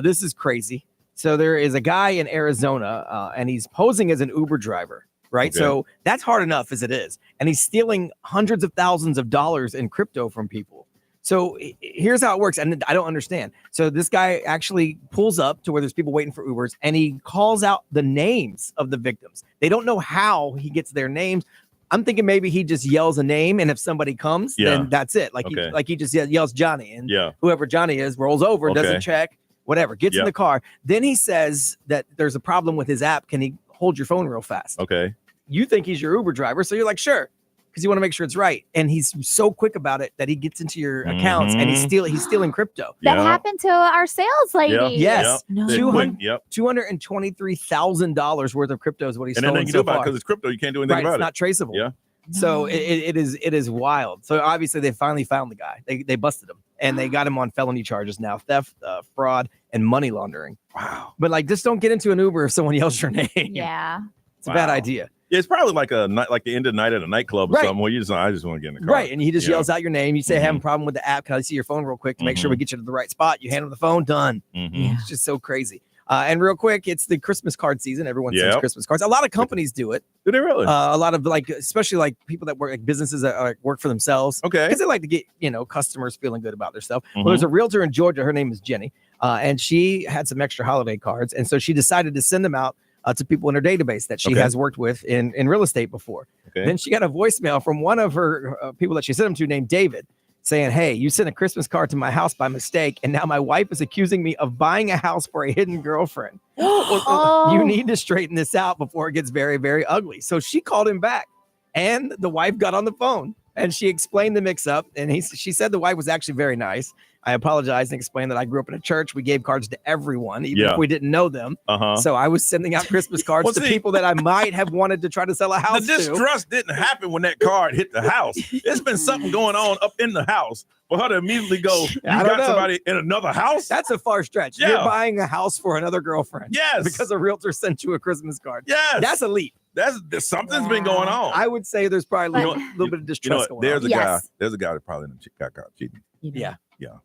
This is crazy. So there is a guy in Arizona, and he's posing as an Uber driver, right? Okay. So that's hard enough as it is, and he's stealing hundreds of thousands of dollars in crypto from people. So here's how it works, and I don't understand. So this guy actually pulls up to where there's people waiting for Ubers, and he calls out the names of the victims. They don't know how he gets their names. I'm thinking maybe he just yells a name, and if somebody comes, then that's it. Like he just yells Johnny, and whoever Johnny is rolls over, doesn't check, whatever, gets in the car. Then he says that there's a problem with his app. Can he hold your phone real fast? Okay. You think he's your Uber driver, so you're like, sure, because you want to make sure it's right. And he's so quick about it that he gets into your accounts and he's stealing crypto. That happened to our sales lady. Yes. No. $223,000 worth of crypto is what he's And then stolen they can so do about it far. because it's crypto. You can't do anything Right, about it's not traceable. Yeah. So it is wild. So obviously they finally found the guy. They busted him and they got him on felony charges now: theft, fraud, and money laundering. Wow. But like, just don't get into an Uber if someone yells your name. Yeah. It's a bad idea. Yeah, it's probably like a night, like the end of the night at a nightclub or Right. something where you just, I just want to get in the car. Right. And he just yells out your name. You say, I have a problem with the app. Can I see your phone real quick to make sure we get you to the right spot? You hand him the phone, done. It's just so crazy. And real quick, it's the Christmas card season. Everyone sends Christmas cards. A lot of companies do it. Do they really? A lot of like, especially like people that work, like businesses that work for themselves. Okay. Because they like to get, customers feeling good about their stuff. Well, there's a realtor in Georgia. Her name is Jenny. And she had some extra holiday cards. And so she decided to send them out to people in her database that she has worked with in real estate before. Okay. Then she got a voicemail from one of her people that she sent them to named David saying, hey, you sent a Christmas card to my house by mistake. And now my wife is accusing me of buying a house for a hidden girlfriend. You need to straighten this out before it gets very, very ugly. So she called him back and the wife got on the phone and she explained the mix up. And she said the wife was actually very nice. I apologized and explained that I grew up in a church. We gave cards to everyone, even if we didn't know them. So I was sending out Christmas cards to people that I might have wanted to try to sell a house The distrust didn't happen when that card hit the house. There's been something going on up in the house for her to immediately go, you got somebody in another house? That's a far stretch. Yeah. You're buying a house for another girlfriend. Yes. Because a realtor sent you a Christmas card. Yes. That's a leap. Something's been going on. I would say there's probably a little bit of distrust going there's on. There's a guy that probably got caught cheating. Yeah. Yeah.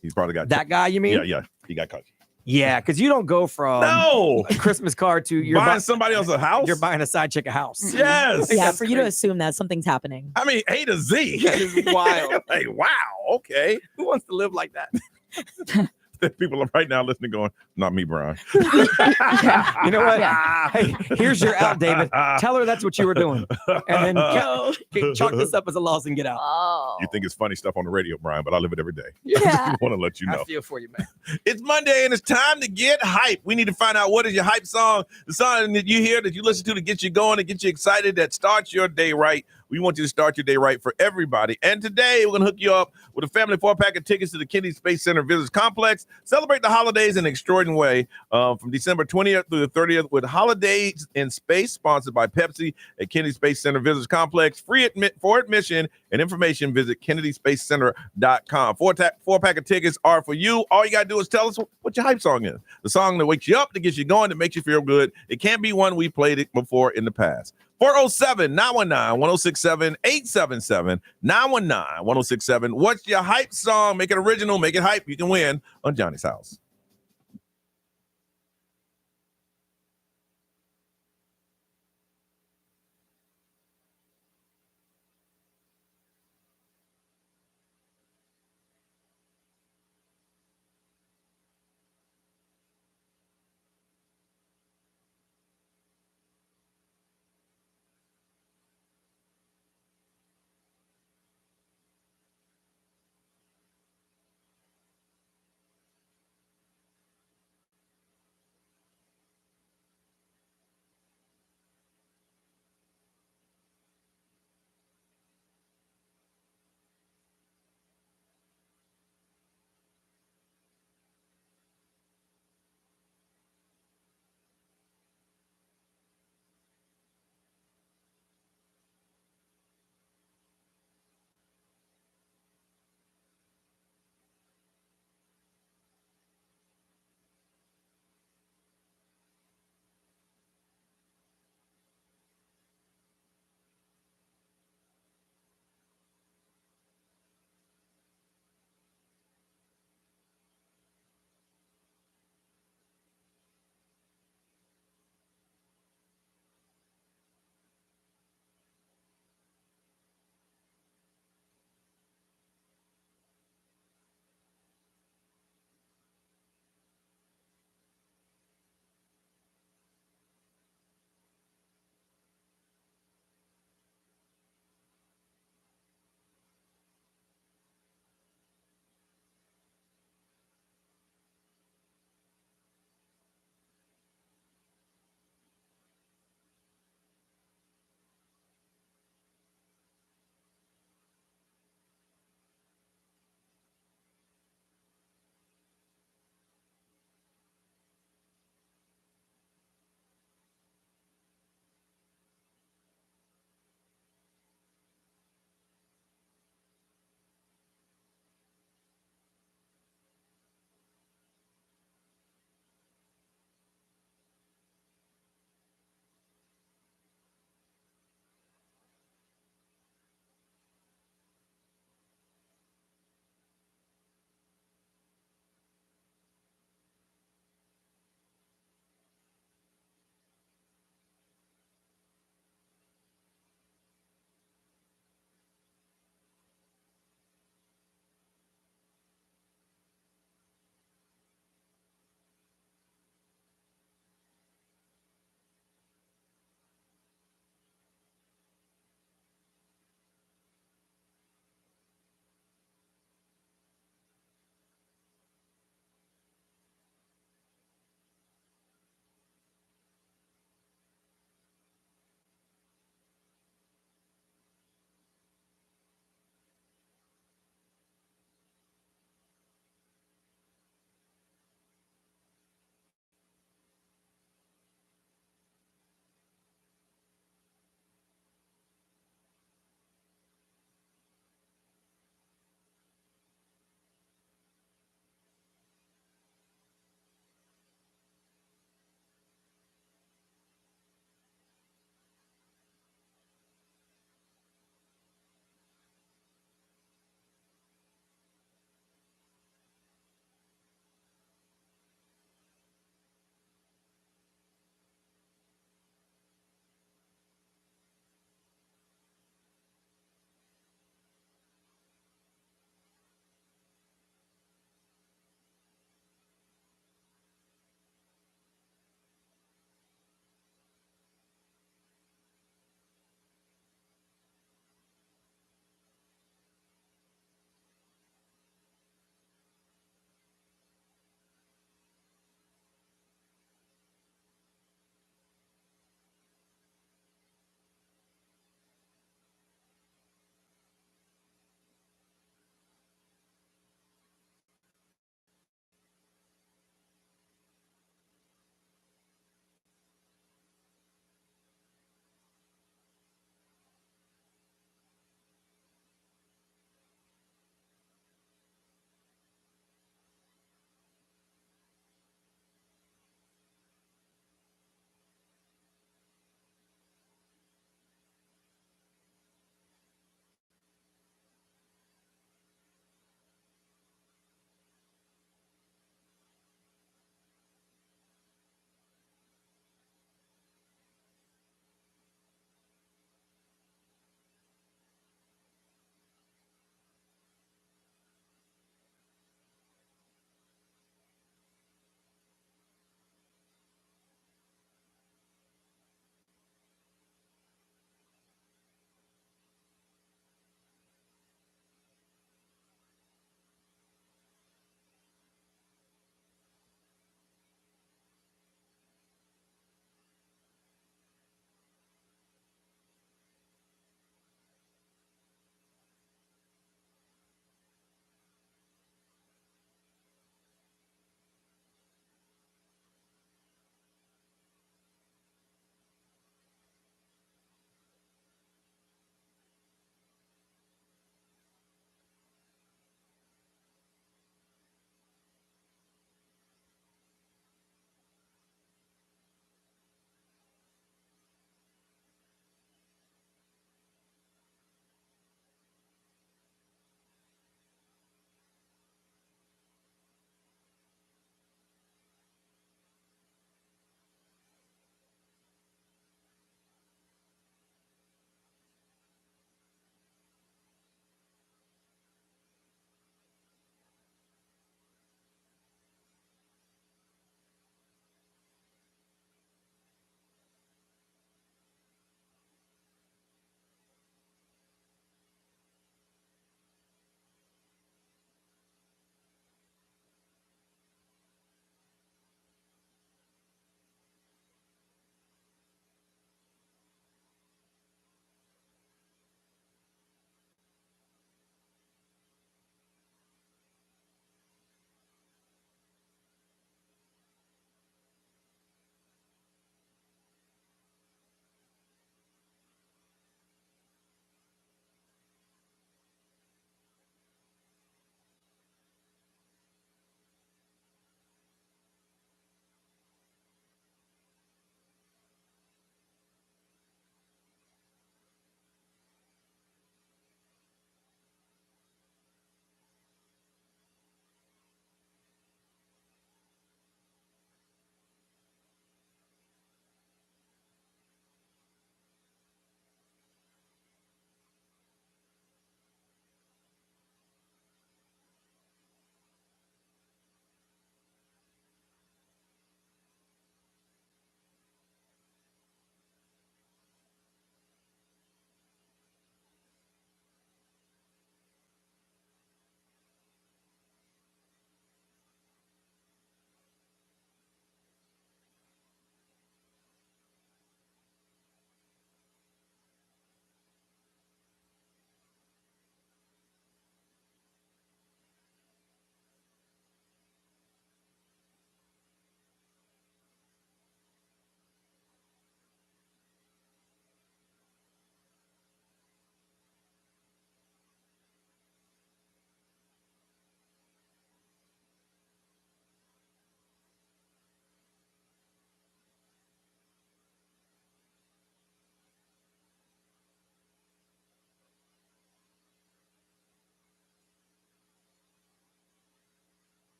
He's probably got that guy, you mean? Yeah. He got caught. Yeah, because you don't go from a Christmas card to you're buying somebody else's house. You're buying a side chick a house. Yes. Yeah, for you to assume that something's happening. I mean, A to Z. That is wild. Like, wow. Okay. Who wants to live like that? People are right now listening, going, "Not me, Brian." You know what? Hey, here's your out, David. Tell her that's what you were doing, and then chalk this up as a loss and get out. You think it's funny stuff on the radio, Brian, but I live it every day. Yeah. I want to let you know. I feel for you, man. It's Monday and it's time to get hype. We need to find out what is your hype song, the song that you hear, that you listen to get you going, and get you excited, that starts your day right. We want you to start your day right for everybody. And today we're going to hook you up with a family 4-pack of tickets to the Kennedy Space Center Visitors Complex. Celebrate the holidays in an extraordinary way from December 20th through the 30th with Holidays in Space, sponsored by Pepsi at Kennedy Space Center Visitors Complex. Free for admission and information, visit kennedyspacecenter.com. 4-pack of tickets are for you. All you got to do is tell us what your hype song is. The song that wakes you up, that gets you going, that makes you feel good. It can't be one we played it before in the past. 407-919-1067, 877-919-1067. What's your hype song? Make it original, make it hype. You can win on Johnny's House.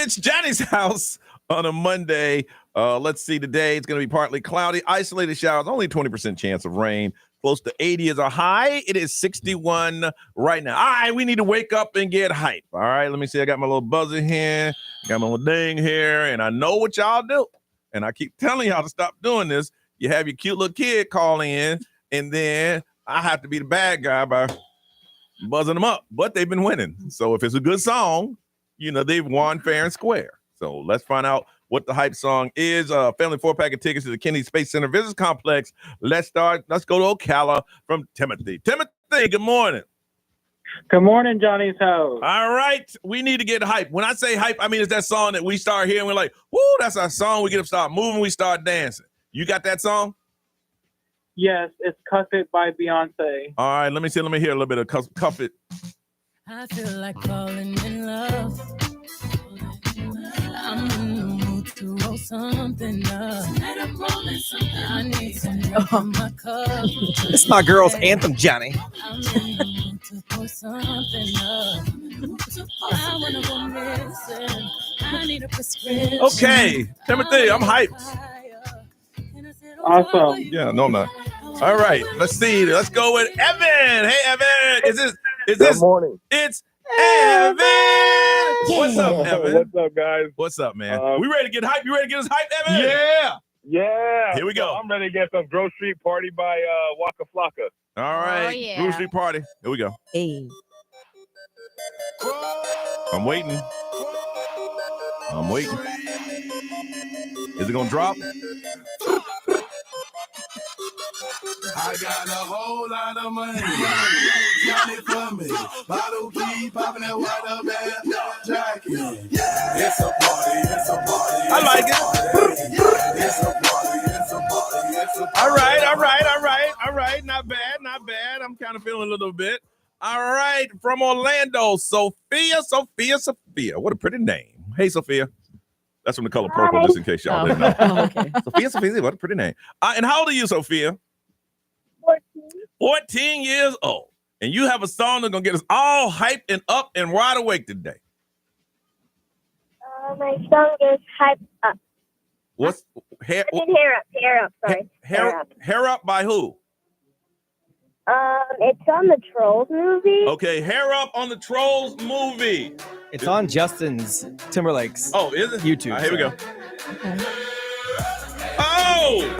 It's Johnny's house on a Monday. Let's see. Today it's going to be partly cloudy, isolated showers, only 20% chance of rain. Close to 80 is a high. It is 61 right now. All right, we need to wake up and get hype. All right, let me see. I got my little buzzer here. Got my little ding here, and I know what y'all do. And I keep telling y'all to stop doing this. You have your cute little kid call in, and then I have to be the bad guy by buzzing them up. But they've been winning. So if it's a good song, you know, they've won fair and square. So let's find out what the hype song is. Family 4-pack of tickets to the Kennedy Space Center Visitors Complex. Let's go to Ocala from Timothy. Timothy, good morning. Good morning, Johnny's house. All right. We need to get hype. When I say hype, I mean it's that song that we start hearing. We're like, whoo, that's our song. We get up, start moving, we start dancing. You got that song? Yes, it's Cuff It by Beyonce. All right, let me hear a little bit of Cuff It. I feel like falling in love. I'm in the mood to roll something up. I need some milk in my cup. This is my girl's anthem, Johnny. I'm in the mood to pour something up. I wanna go missing. I need a prescription. Okay, Timothy, I'm hyped. Awesome. Yeah, no, I'm not. All right, let's see. Let's go with Evan. Hey, Evan. Is this? Good morning. It's Evan. What's up, Evan? What's up, guys? What's up, man? We ready to get hyped? You ready to get us hyped, Evan? Yeah. Here we go. So I'm ready to get some Grove Street Party by Waka Flocka. All right. Oh, yeah. Grove Street Party. Here we go. Hey. I'm waiting. Is it going to drop? I got a whole lot of money. Got it for me. Bottle keep popping that water bag jacket. It's a party. I like it. It's a party. All right. Not bad. I'm kind of feeling a little bit. All right. From Orlando, Sophia. What a pretty name. Hey, Sophia. That's from The Color Purple, just in case y'all didn't know. Okay. Sophia, what a pretty name. And how old are you, Sophia? 14 years old. And you have a song that's going to get us all hyped and up and wide awake today. My song is Hype Up. What's Hair Up, sorry. Hair Up by who? It's on the Trolls movie. Okay, Hair Up on the Trolls movie. It's on Justin's Timberlake's is it? YouTube. Here we go. Okay. Oh!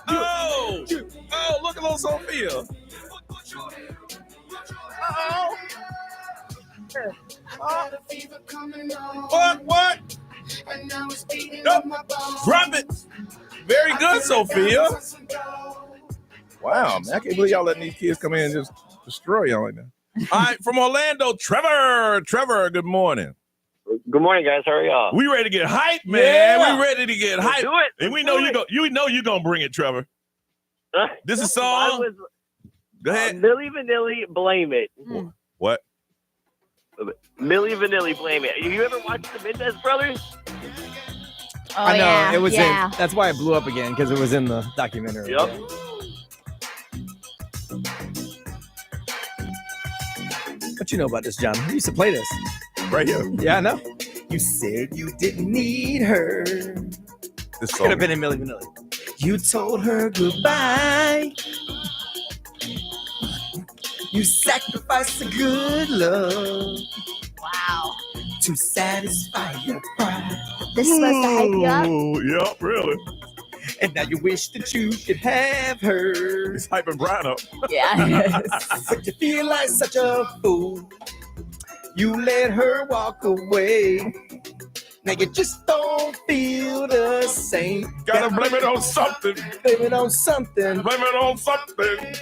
Good. Oh, look at little Sophia. What? Drop it. Very good, Sophia. Wow, man. I can't believe y'all letting these kids come in and just destroy y'all right now. All right, from Orlando, Trevor. Trevor, good morning. Good morning, guys. How are y'all? We ready to get hyped, man. Yeah. We ready to get hyped. Do it. And we know you're gonna bring it, Trevor. This is song. Go ahead. Milli Vanilli, Blame It. What? Milli Vanilli, Blame It. You ever watched the Mendez Brothers? Oh, I know yeah. it was yeah. in. That's why it blew up again, because it was in the documentary. Yep. What you know about this, John? We used to play this right here. Yeah, I know. You said you didn't need her. This could have been in Milli Vanilli. You told her goodbye. You sacrificed a good love. Wow. To satisfy your pride. This is supposed to hype you up? Yeah, really. And now you wish that you could have her. It's hyping Brian up. Yeah. But you feel like such a fool. You let her walk away. Now you just don't feel the same. Gotta blame it on something. Blame it on something. Blame it on something.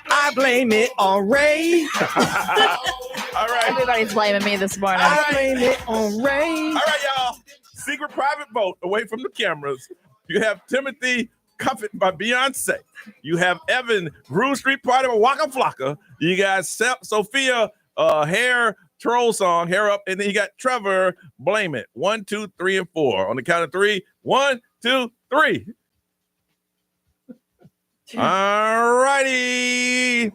I blame it on Ray. All right. Everybody's blaming me this morning. I blame it on Ray. All right, y'all. Secret private vote away from the cameras. You have Timothy, Cuff It by Beyonce. You have Evan, Grove Street Party by Waka Flocka. You got Sophia, Hair Troll Song, Hair Up. And then you got Trevor, Blame It. 1, 2, 3, and 4. On the count of 3. 1, 2, 3. All righty.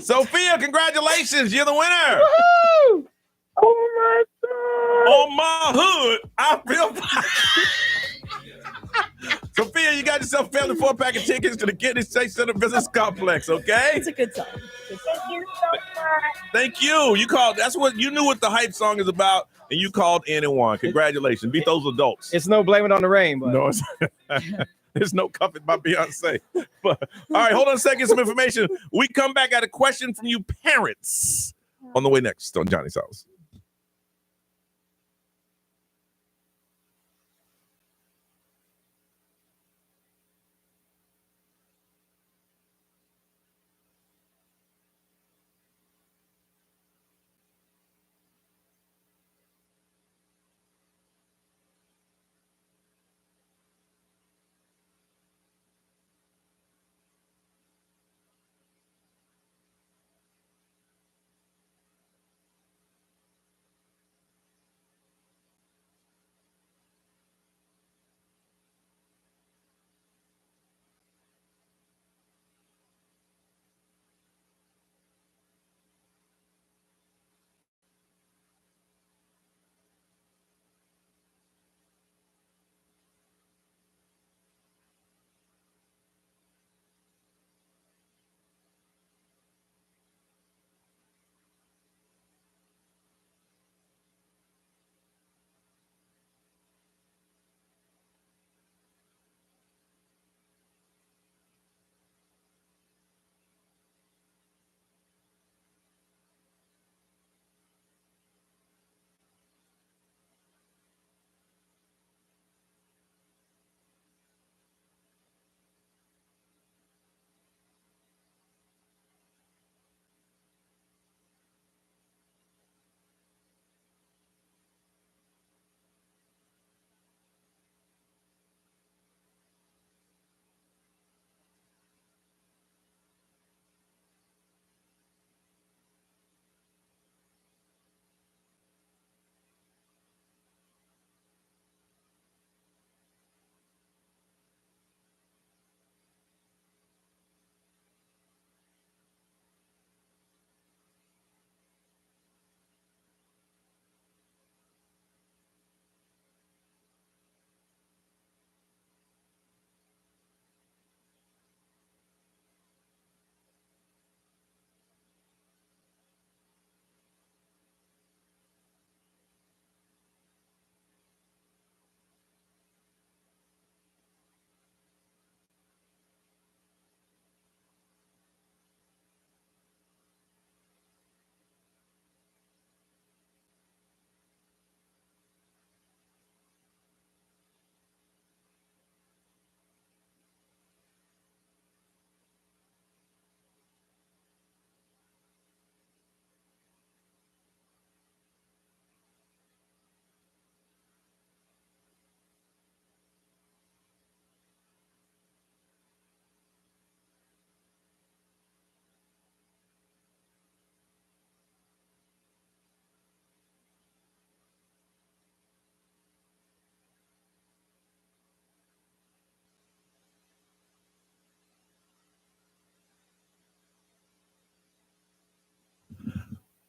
Sophia, congratulations. You're the winner. Woohoo! Oh my God! On my hood, I feel Sophia, you got yourself a family 4-pack of tickets to the Kidney State Center Business Complex, okay? It's a good song. Thank you so much. Thank you. You called. That's what you knew what the hype song is about, and you called in and won. Congratulations. Beat those adults. It's no Blame It on the Rain, but No, it's there's no Cuff It by Beyonce. But, all right, hold on a second. Some information. We come back at a question from you parents on the way next on Johnny's House.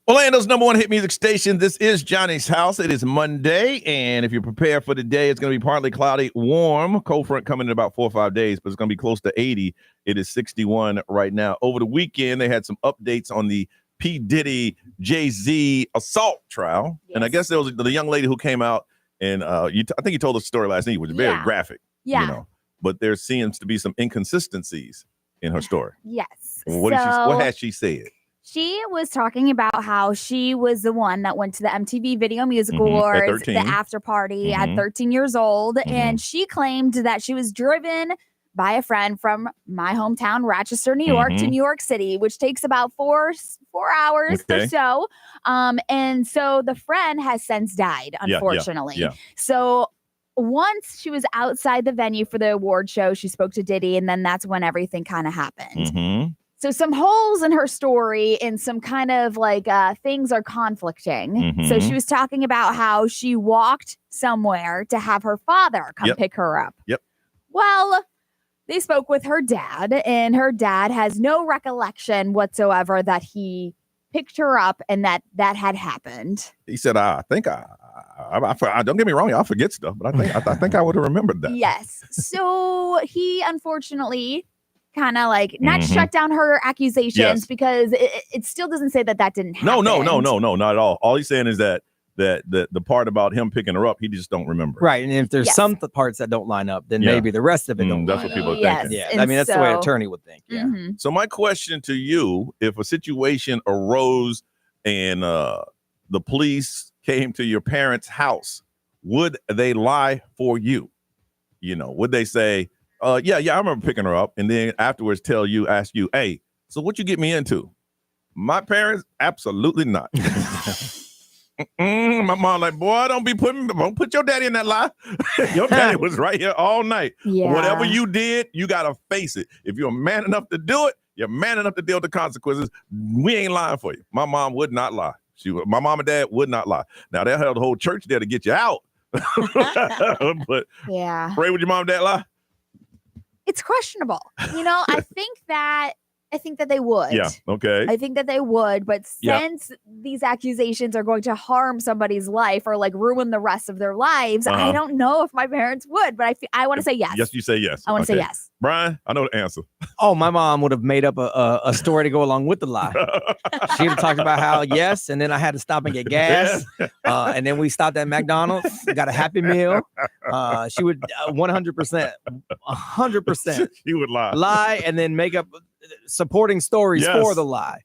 Orlando's number one hit music station. This is Johnny's House. It is Monday, and if you're prepared for the day, it's going to be partly cloudy, warm. Cold front coming in about 4 or 5 days, but it's going to be close to 80. It is 61 right now. Over the weekend, they had some updates on the P. Diddy, Jay-Z assault trial, and I guess there was the young lady who came out, and I think you told the story last night, which was very graphic. Yeah. You know, but there seems to be some inconsistencies in her story. Yes. What has she said? She was talking about how she was the one that went to the MTV Video Music Awards, the after party at 13 years old. And she claimed that she was driven by a friend from my hometown, Rochester, New York, to New York City, which takes about four hours or so. And so the friend has since died, unfortunately. So once she was outside the venue for the award show, she spoke to Diddy, and then that's when everything kind of happened. So some holes in her story and some kind of like things are conflicting. So she was talking about how she walked somewhere to have her father come pick her up. Well, they spoke with her dad, and her dad has no recollection whatsoever that he picked her up and that had happened. He said, I think I don't get me wrong, I forget stuff, but I think I would have remembered that. Yes. So he unfortunately kind of like not shut down her accusations because it still doesn't say that didn't happen. No, not at all. All he's saying is that the part about him picking her up, he just don't remember. Right. And if there's some parts that don't line up, then maybe the rest of it don't That's line what people up. are thinking. Yeah. I mean, that's the way an attorney would think. Yeah. So my question to you, if a situation arose and the police came to your parents' house, would they lie for you? Would they say, yeah, I remember picking her up, and then afterwards ask you, hey, so what you get me into? My parents, absolutely not. My mom like, boy, don't put your daddy in that lie. Your daddy was right here all night. Yeah. Whatever you did, you gotta face it. If you're man enough to do it, you're man enough to deal with the consequences. We ain't lying for you. My mom would not lie. My mom and dad would not lie. Now they held the whole church there to get you out. But yeah, Ray, would your mom and dad lie? It's questionable. I think that they would. Yeah. Okay. I think that they would, but since these accusations are going to harm somebody's life or like ruin the rest of their lives, I don't know if my parents would, but I want to say yes. Yes, you say yes. I want to say yes. Brian, I know the answer. Oh, my mom would have made up a story to go along with the lie. She'd have talked about how yes, and then I had to stop and get gas, and then we stopped at McDonald's, got a Happy Meal. She would 100%. She would lie, and then make up supporting stories for the lie.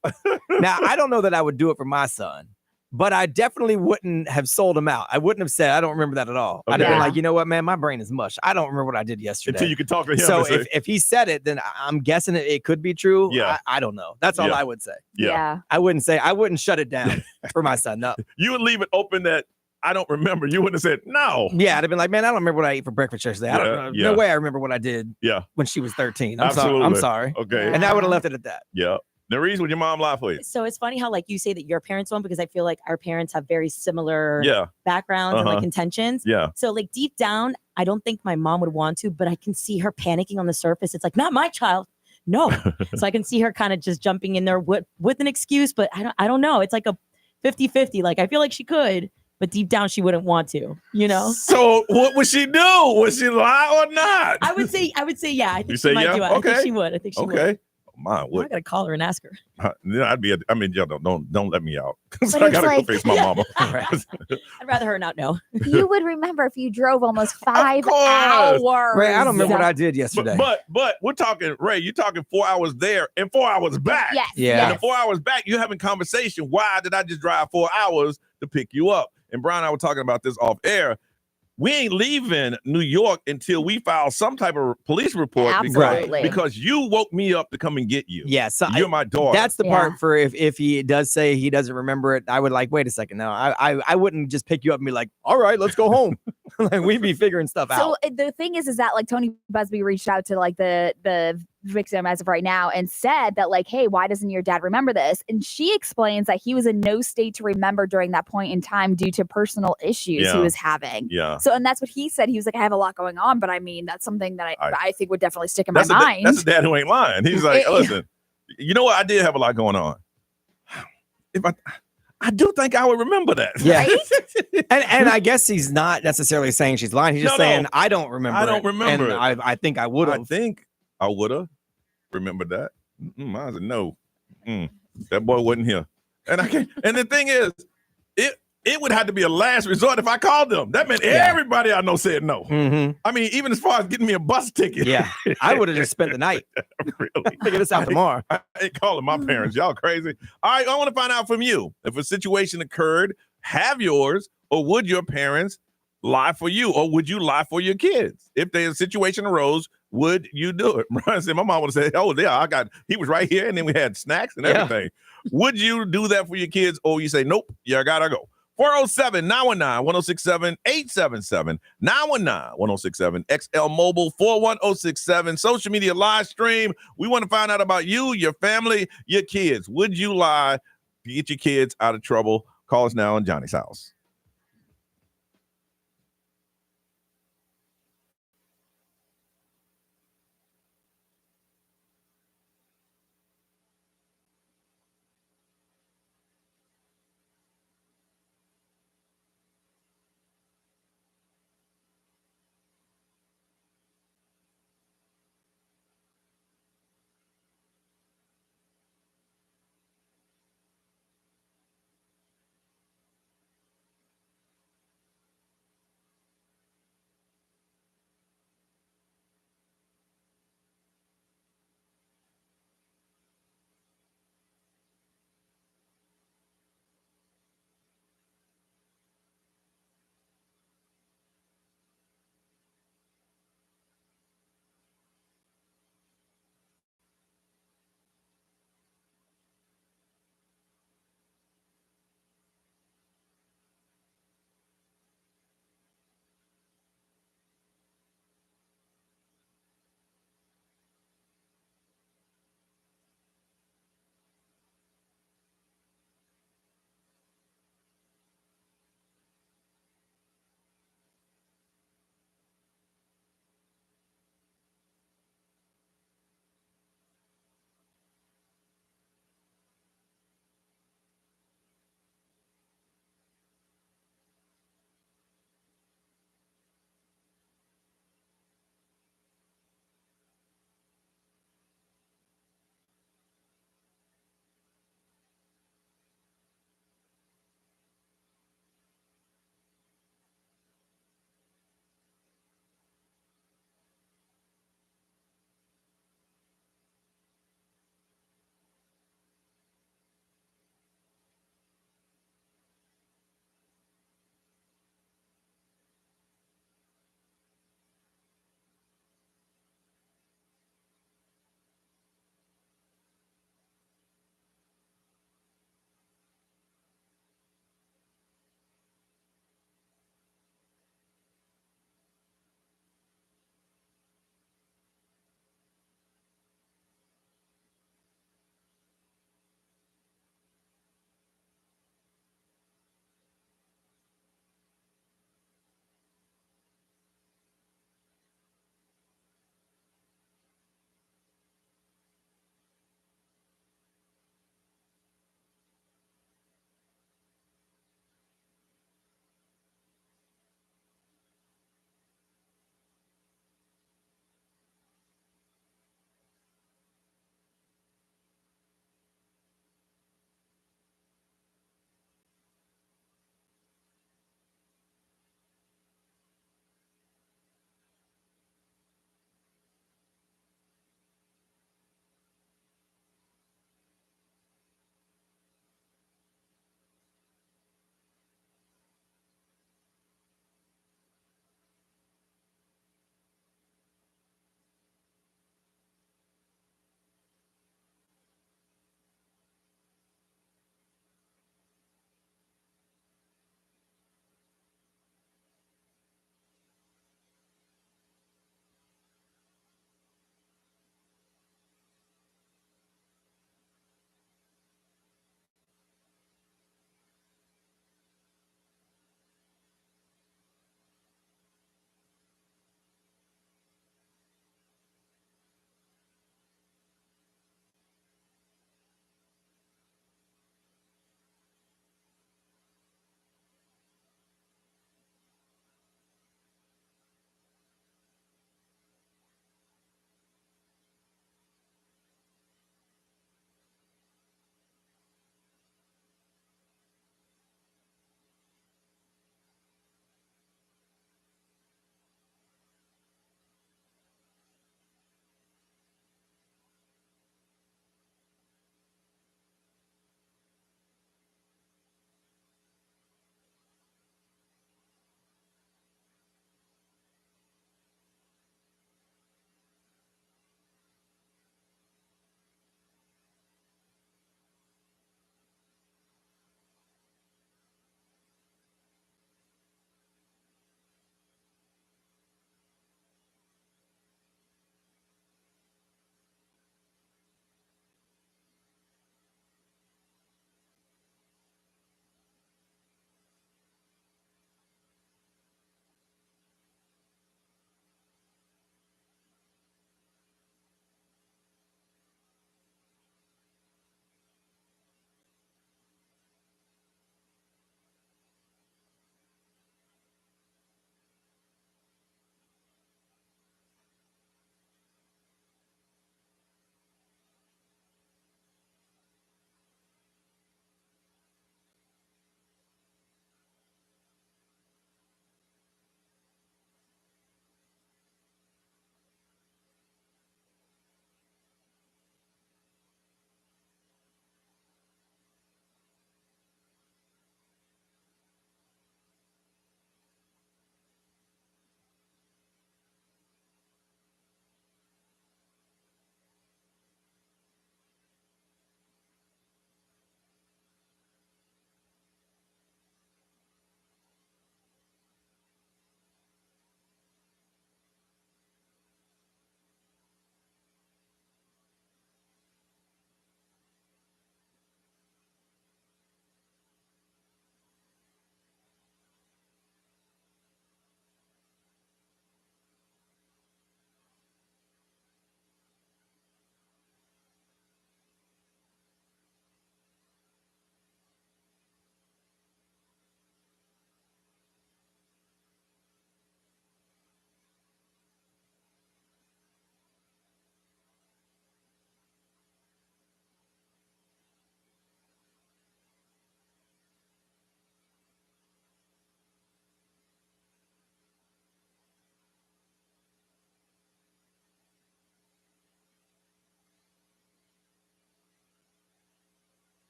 Now, I don't know that I would do it for my son, but I definitely wouldn't have sold him out. I wouldn't have said, I don't remember that at all. Okay. I'd have been like, you know what, man, my brain is mush. I don't remember what I did yesterday. Until you can talk to him. So if he said it, then I'm guessing it could be true. Yeah. I don't know. That's all I would say. Yeah. I wouldn't shut it down for my son. No. You would leave it open that I don't remember. You wouldn't have said no. Yeah, I'd have been like, man, I don't remember what I ate for breakfast yesterday. I don't know. No way I remember what I did when she was 13. I'm sorry. Okay. And I would have left it at that. Yeah. Nerese, would your mom lie for you? So it's funny how like you say that your parents won't, because I feel like our parents have very similar backgrounds and like intentions. Yeah. So like deep down, I don't think my mom would want to, but I can see her panicking on the surface. It's like, not my child. No. So I can see her kind of just jumping in there with an excuse, but I don't know. It's like a 50-50. Like I feel like she could, but deep down she wouldn't want to, So what would she do? Would she lie or not? I would say yeah. I think You she say might yeah? do it. Okay. I think she would. I think she would. Okay. Mine I would. gotta call her and ask her. Don't let me out. But I gotta it's go face my mama. I'd rather her not know. You would remember if you drove almost 5 hours. Ray, I don't remember what I did yesterday. But we're talking, Ray, you're talking 4 hours there and 4 hours back. Yes. Yeah. And the 4 hours back, you're having conversation. Why did I just drive 4 hours to pick you up? And Brian and I were talking about this off air. We ain't leaving New York until we file some type of police report because you woke me up to come and get you. Yeah, so you're my daughter. That's the part for if he does say he doesn't remember it, I would like, wait a second. No, I wouldn't just pick you up and be like, all right, let's go home. Like we'd be figuring stuff out. So the thing is that like Tony Busby reached out to like the victim as of right now and said that like, hey, why doesn't your dad remember this? And she explains that he was in no state to remember during that point in time due to personal issues he was having. Yeah. So, and that's what he said. He was like, I have a lot going on, but I mean, that's something that I think would definitely stick in my mind. That's a dad who ain't lying. He's like, listen, you know what? I did have a lot going on. If I do think I would remember that. Yeah. and I guess he's not necessarily saying she's lying. He's just saying, I don't remember. I don't remember. And I think I would have. I think I would have remembered that. Mine's a no. That boy wasn't here. And I can't. And the thing is, it would have to be a last resort if I called them. That meant everybody I know said no. Mm-hmm. I mean, even as far as getting me a bus ticket. Yeah. I would have just spent the night. Really? Figure this out tomorrow. I ain't calling my parents. Y'all crazy. All right, I want to find out from you. If a situation occurred, have yours, or would your parents lie for you, or would you lie for your kids? If there's a situation arose, would you do it? Brian said, my mom would say, oh, yeah, he was right here, and then we had snacks and everything. Would you do that for your kids, or you say, nope, you gotta go? 407-919-1067-877, 919-1067, XL Mobile 41067, social media live stream. We want to find out about you, your family, your kids. Would you lie to get your kids out of trouble? Call us now on Johnny's House.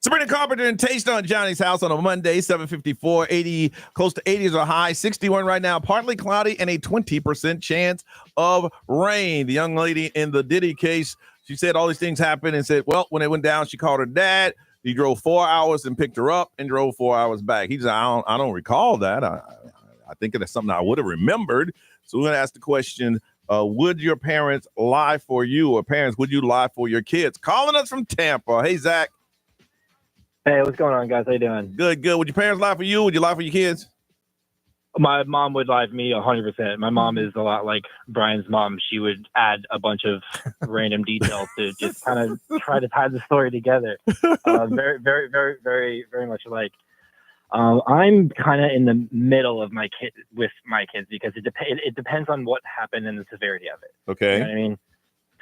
Sabrina Carpenter and Taste on Johnny's house on a Monday, 7:54, 80, close to 80s are high, 61 right now, partly cloudy, and a 20% chance of rain. The young lady in the Diddy case, she said all these things happened and said, well, when it went down, she called her dad. He drove 4 hours and picked her up and drove 4 hours back. He said, I don't recall that. I think that's something I would have remembered. So we're going to ask the question, would your parents lie for you, or parents, would you lie for your kids? Calling us from Tampa. Hey, Zach. Hey, what's going on, guys? How you doing? Good, good. Would your parents lie for you? Would you lie for your kids? My mom would lie for me 100%. My mom is a lot like Brian's mom. She would add a bunch of random details to just kind of try to tie the story together. Very, very, very, very, very much alike. I'm kind of in the middle of with my kids because it depends on what happened and the severity of it. Okay. You know what I mean?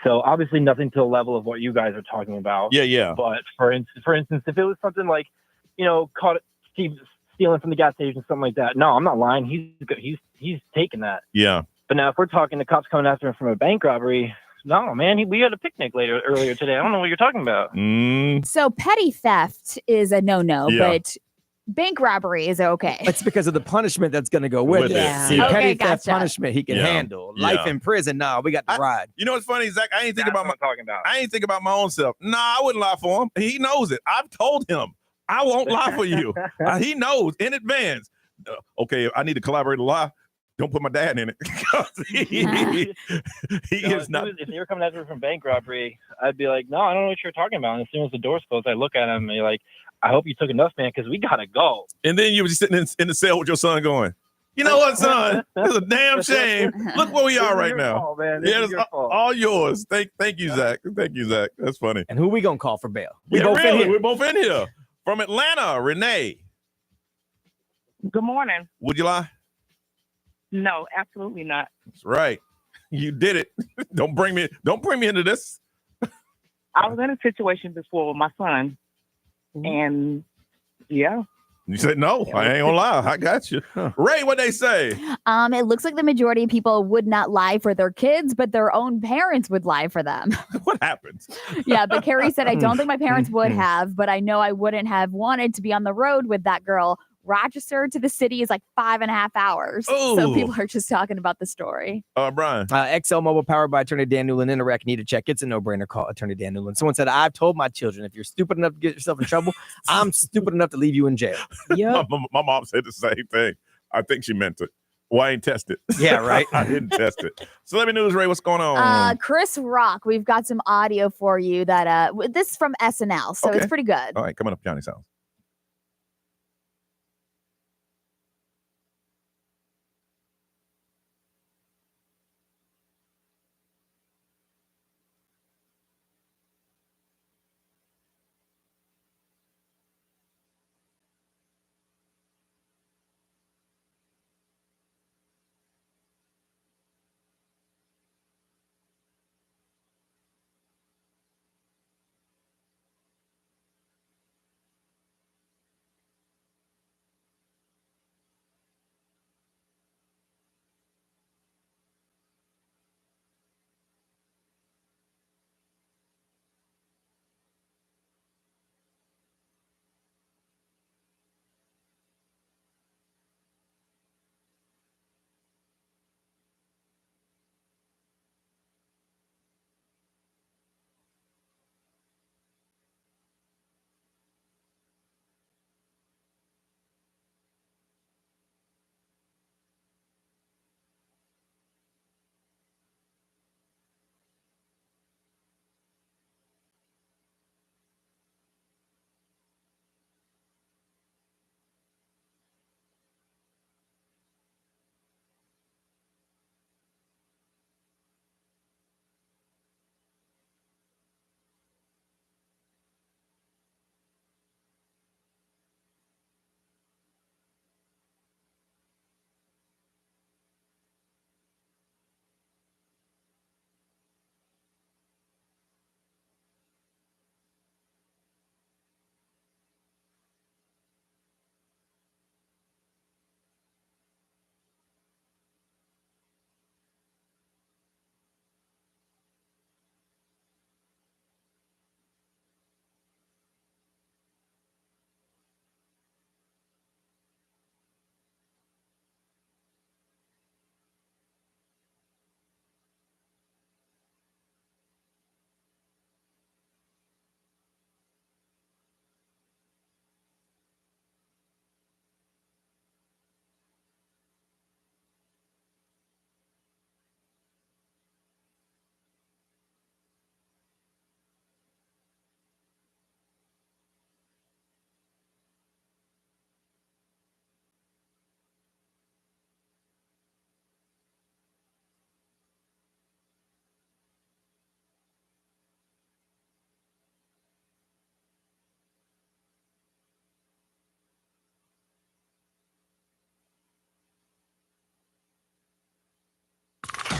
So obviously nothing to the level of what you guys are talking about. Yeah. But for instance, if it was something like, caught stealing from the gas station, something like that. No, I'm not lying. He's taking that. Yeah. But now if we're talking the cops coming after him from a bank robbery, no, man, we had a picnic earlier today. I don't know what you're talking about. So petty theft is a no-no, but bank robbery is okay. It's because of the punishment that's going to go with it. Yeah. See, Okay, petty theft gotcha. punishment he can handle. Yeah. Life in prison, no, we got the ride. You know what's funny, Zach? I ain't think about what I'm talking about. I ain't think about my own self. Nah, I wouldn't lie for him. He knows it. I've told him I won't lie for you. He knows in advance. Okay, I need to collaborate a lie. Don't put my dad in it. he is not. If they were coming after me from bank robbery, I'd be like, no, I don't know what you're talking about. And as soon as the door's closed, I look at him and be like, I hope you took enough, man, because we gotta go. And then you were sitting in the cell with your son going, you know what, son? That's a damn shame. Look where we are right now. Fault, man. Yeah, it's all yours. Thank you, Zach. Thank you, Zach. That's funny. And who we gonna call for bail? We're both in here. From Atlanta, Renee. Good morning. Would you lie? No, absolutely not. That's right. You did it. Don't bring me into this. I was in a situation before with my son, and yeah. You said no. I ain't gonna lie. I got you. Ray, what they say? It looks like the majority of people would not lie for their kids, but their own parents would lie for them. What happens? Yeah, but Carrie said, I don't think my parents would have, but I know I wouldn't have wanted to be on the road with that girl. Rochester to the city is like 5.5 hours. So Ooh. people are just talking about the story. Brian. XL Mobile powered by Attorney Dan Newland. Interact, need a check. It's a no-brainer. Call Attorney Dan Newland. Someone said, I've told my children, if you're stupid enough to get yourself in trouble, I'm stupid enough to leave you in jail. My mom said the same thing. I think she meant it. Well, I ain't tested. Yeah, right. I didn't test it. Celebrity News, Ray, what's going on? Chris Rock, we've got some audio for you that this is from SNL, so it's pretty good. All right, coming up, Johnny's house.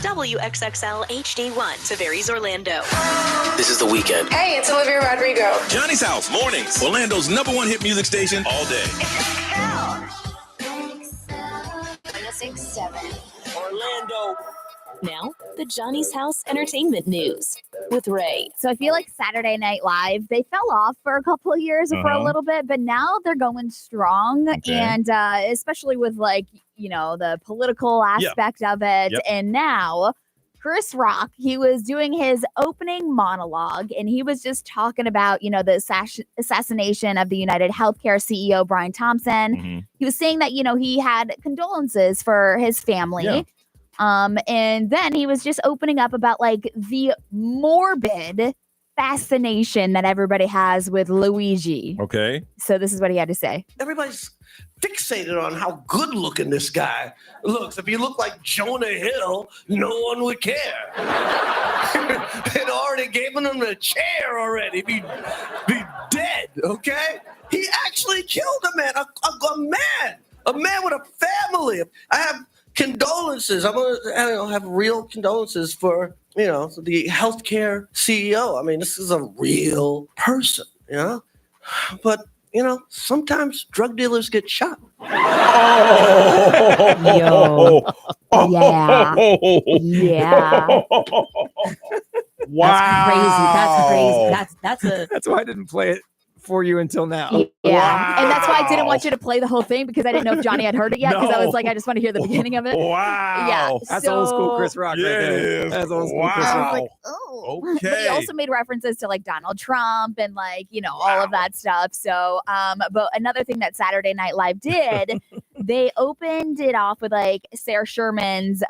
WXXL HD1, Tavares, Orlando. This is The Weekend. Hey, it's Olivia Rodrigo. Johnny's House, mornings. Orlando's #1 hit music station all day. 106.7. Orlando. Now, the Johnny's House Entertainment News with Ray. So I feel like Saturday Night Live, they fell off for a couple of years for a little bit, but now they're going strong. Okay. And especially with like, the political aspect of it. Yep. And now Chris Rock, he was doing his opening monologue and he was just talking about, the assassination of the United Healthcare CEO, Brian Thompson. He was saying that, he had condolences for his family. Yeah. And then he was just opening up about like the morbid fascination that everybody has with Luigi. Okay. So this is what he had to say. Everybody's fixated on how good looking this guy looks. If he looked like Jonah Hill, no one would care. They'd already given him the chair already. Be dead, okay? He actually killed a man, a man with a family. I have condolences. I'm gonna have real condolences for the healthcare CEO. I mean, this is a real person, But sometimes drug dealers get shot. Yo. Yeah. Wow. That's crazy. That's why I didn't play it for you until now. Yeah. Wow. And that's why I didn't want you to play the whole thing because I didn't know if Johnny had heard it yet because I No. was like, I just want to hear the beginning of it. Wow. Yeah. That's old school Chris Rock right there. Yes. That's old school Chris I Rock. was like, oh. But he Okay. also made references to like Donald Trump and like, all of that stuff. So, but another thing that Saturday Night Live did, they opened it off with like Sarah Sherman's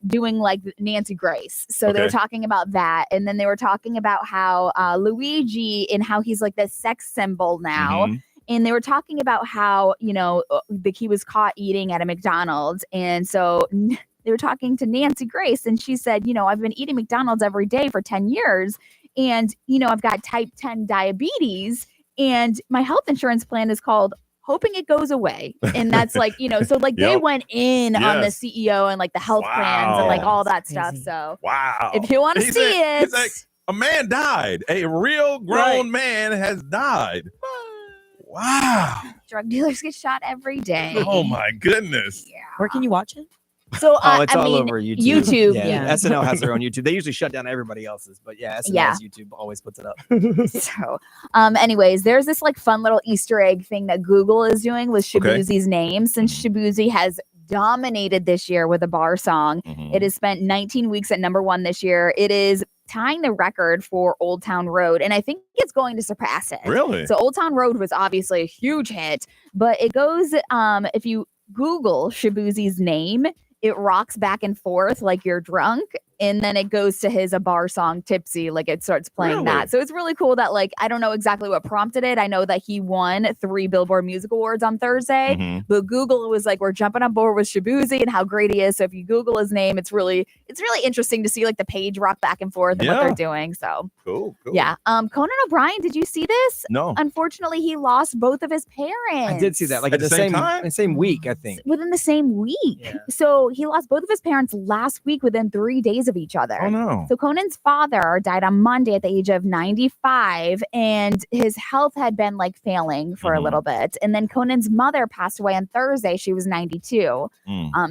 doing like Nancy Grace. So they were Okay. talking about that. And then they were talking about how Luigi and how he's like the sex symbol now. And they were talking about how, he was caught eating at a McDonald's. And so they were talking to Nancy Grace and she said, I've been eating McDonald's every day for 10 years. And, I've got type 10 diabetes and my health insurance plan is called Hoping It Goes Away. And that's like, so like they Yep. went in on the Yes. CEO and like the health plans and like all that stuff. So Wow. if you want to He see said- it, he's like, a man died. A real grown man has died. Wow. drug dealers get shot every day. Oh my goodness. Where can you watch it? So It's I all mean, over YouTube. YouTube. Yeah. SNL has their own YouTube. They usually shut down everybody else's, but yeah, SNL's YouTube always puts it up. So, anyways, there's this like fun little Easter egg thing that Google is doing with Shabuzi's name. Since Shabuzi has dominated this year with a bar song, it has spent 19 weeks at #1 this year. It is tying the record for Old Town Road, and I think it's going to surpass it. Really? So Old Town Road was obviously a huge hit, but it goes if you Google Shabuzi's name, it rocks back and forth like you're drunk. And then it goes to his A Bar song, Tipsy, like it starts playing that. So it's really cool that like, I don't know exactly what prompted it. I know that he won 3 Billboard Music Awards on Thursday, but Google was like, we're jumping on board with Shabuzi and how great he is. So if you Google his name, it's really interesting to see like the page rock back and forth and what they're doing. So cool. yeah. Conan O'Brien, did you see this? No. Unfortunately, he lost both of his parents. I did see that, like at the same week, I think. Within the same week. So he lost both of his parents last week within 3 days of each other. Oh, no. So Conan's father died on Monday at the age of 95, and his health had been like failing for a little bit. And then Conan's mother passed away on Thursday. She was 92.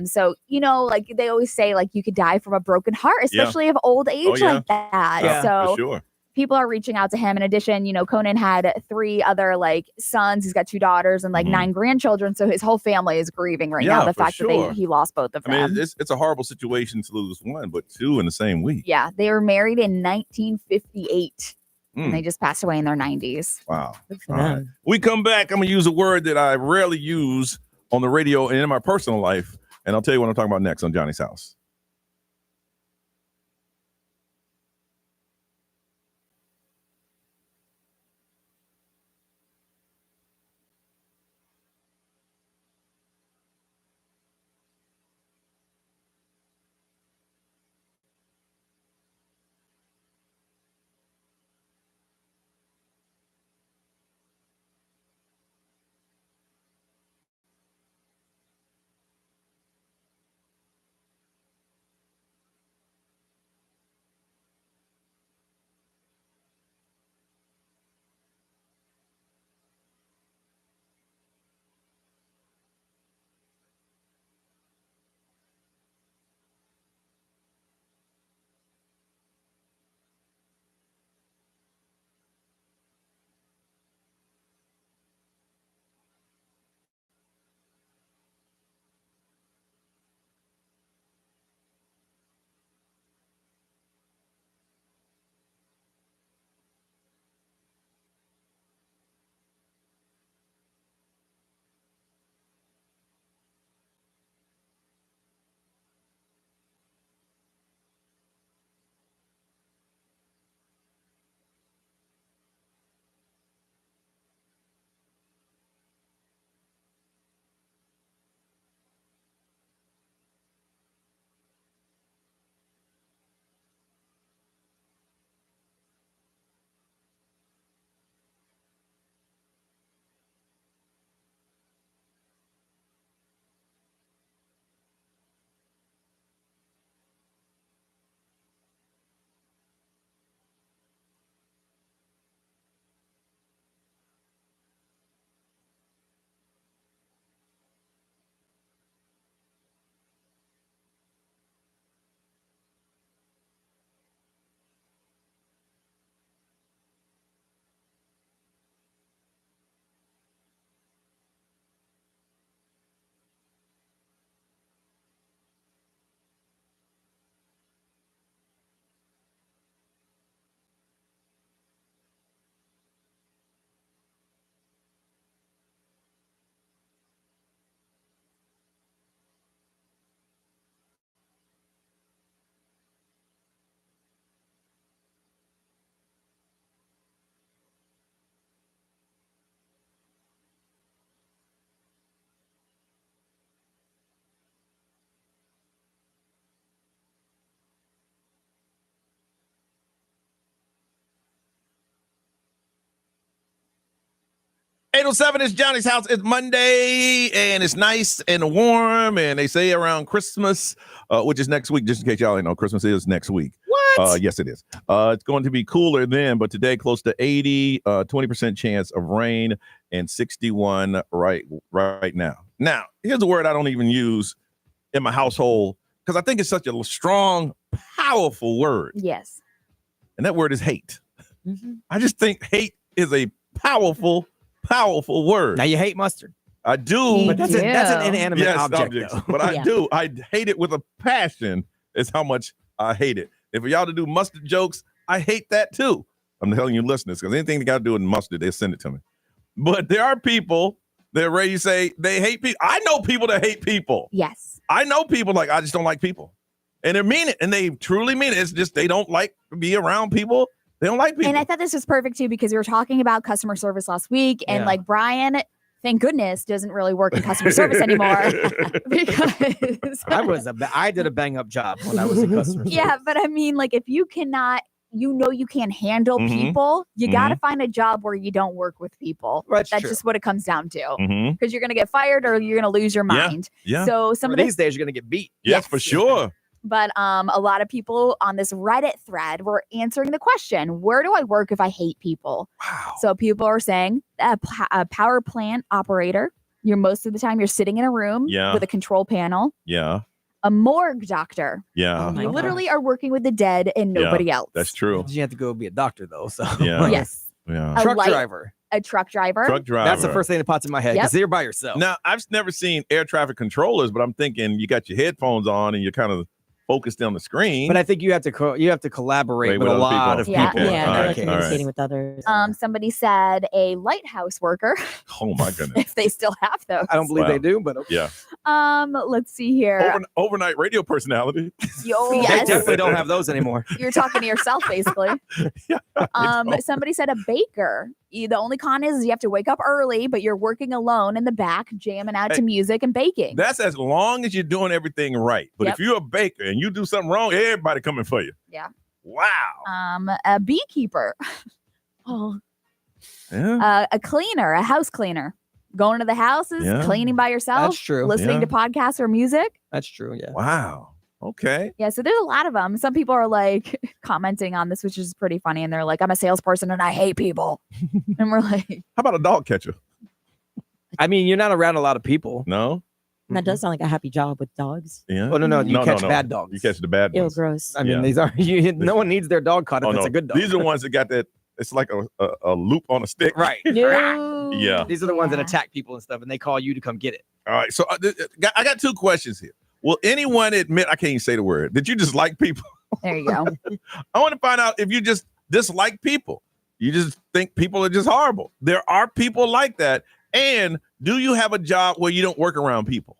So, like they always say, like you could die from a broken heart, especially of old age like that. Yeah, So for sure. people are reaching out to him. In addition, Conan had 3 other like sons. He's got 2 daughters and like 9 grandchildren. So his whole family is grieving right now. The for fact that he lost both of them. I mean, it's a horrible situation to lose one, but 2 in the same week. Yeah, they were married in 1958. And they just passed away in their 90s. Wow. for All right. them. We come back. I'm going to use a word that I rarely use on the radio and in my personal life. And I'll tell you what I'm talking about next on Johnny's House. 807 is Johnny's house. It's Monday, and it's nice and warm, and they say around Christmas, which is next week, just in case y'all didn't know, Christmas is next week. What? Yes, it is. It's going to be cooler then, but today close to 80, 20% chance of rain, and 61 right now. Now, here's a word I don't even use in my household because I think it's such a strong, powerful word. Yes. And that word is hate. Mm-hmm. I just think hate is a powerful word. Now you hate mustard. I do. But that's an inanimate object, though. But I do. I hate it with a passion is how much I hate it. If y'all to do mustard jokes, I hate that too. I'm telling you listeners, because anything they got to do with mustard, they send it to me. But there are people that ready to say they hate people. I know people that hate people. Yes. I know people like, I just don't like people. And they mean it. And they truly mean it. It's just they don't like to be around people. They don't like people. And I thought this was perfect too because we were talking about customer service last week, and like Brian, thank goodness, doesn't really work in customer service anymore because I did a bang up job when I was in customer service. Yeah, but I mean, like if you cannot, you can't handle people, you got to find a job where you don't work with people. That's true. just what it comes down to. Because you're going to get fired or you're going to lose your mind. Yeah. So these days you're going to get beat. Yes, for sure. But a lot of people on this Reddit thread were answering the question, where do I work if I hate people? Wow. So people are saying a power plant operator. Most of the time you're sitting in a room with a control panel. Yeah. A morgue doctor. Yeah. You literally are working with the dead and nobody else. That's true. You have to go be a doctor, though. So Yeah. Yes. Yeah. A Truck driver. A truck driver. Truck driver. That's the first thing that pops in my head because you're by yourself. Now, I've never seen air traffic controllers, but I'm thinking you got your headphones on and you're kind of focused on the screen. But I think you have to collaborate with a lot of people. Yeah, communicating with others. Somebody said a lighthouse worker. Oh my goodness. If they still have those. I don't believe they do, but okay. Yeah. Let's see here. Overnight radio personality. Yes. They definitely don't have those anymore. You're talking to yourself, basically. Somebody said a baker. The only con is you have to wake up early, but you're working alone in the back, jamming out to music and baking. That's as long as you're doing everything right. But if you're a baker and you do something wrong, everybody coming for you. Yeah. Wow. A beekeeper. A cleaner, a house cleaner. Going to the houses, cleaning by yourself. That's true. Listening to podcasts or music. That's true. Yeah. Wow. Okay. Yeah, so there's a lot of them. Some people are like commenting on this, which is pretty funny. And they're like, I'm a salesperson and I hate people. And we're like, how about a dog catcher? I mean, you're not around a lot of people. No. And that does sound like a happy job with dogs. Yeah. Oh, no. You catch bad dogs. You catch the bad Ew, ones. gross. I mean, these are no one needs their dog caught if it's a good dog. These are the ones that got that. It's like a loop on a stick. Right. Yeah. These are the ones that attack people and stuff, and they call you to come get it. All right. So I got two questions here. Will anyone admit, I can't even say the word, that you just like people? There you go. I want to find out if you just dislike people. You just think people are just horrible. There are people like that. And do you have a job where you don't work around people?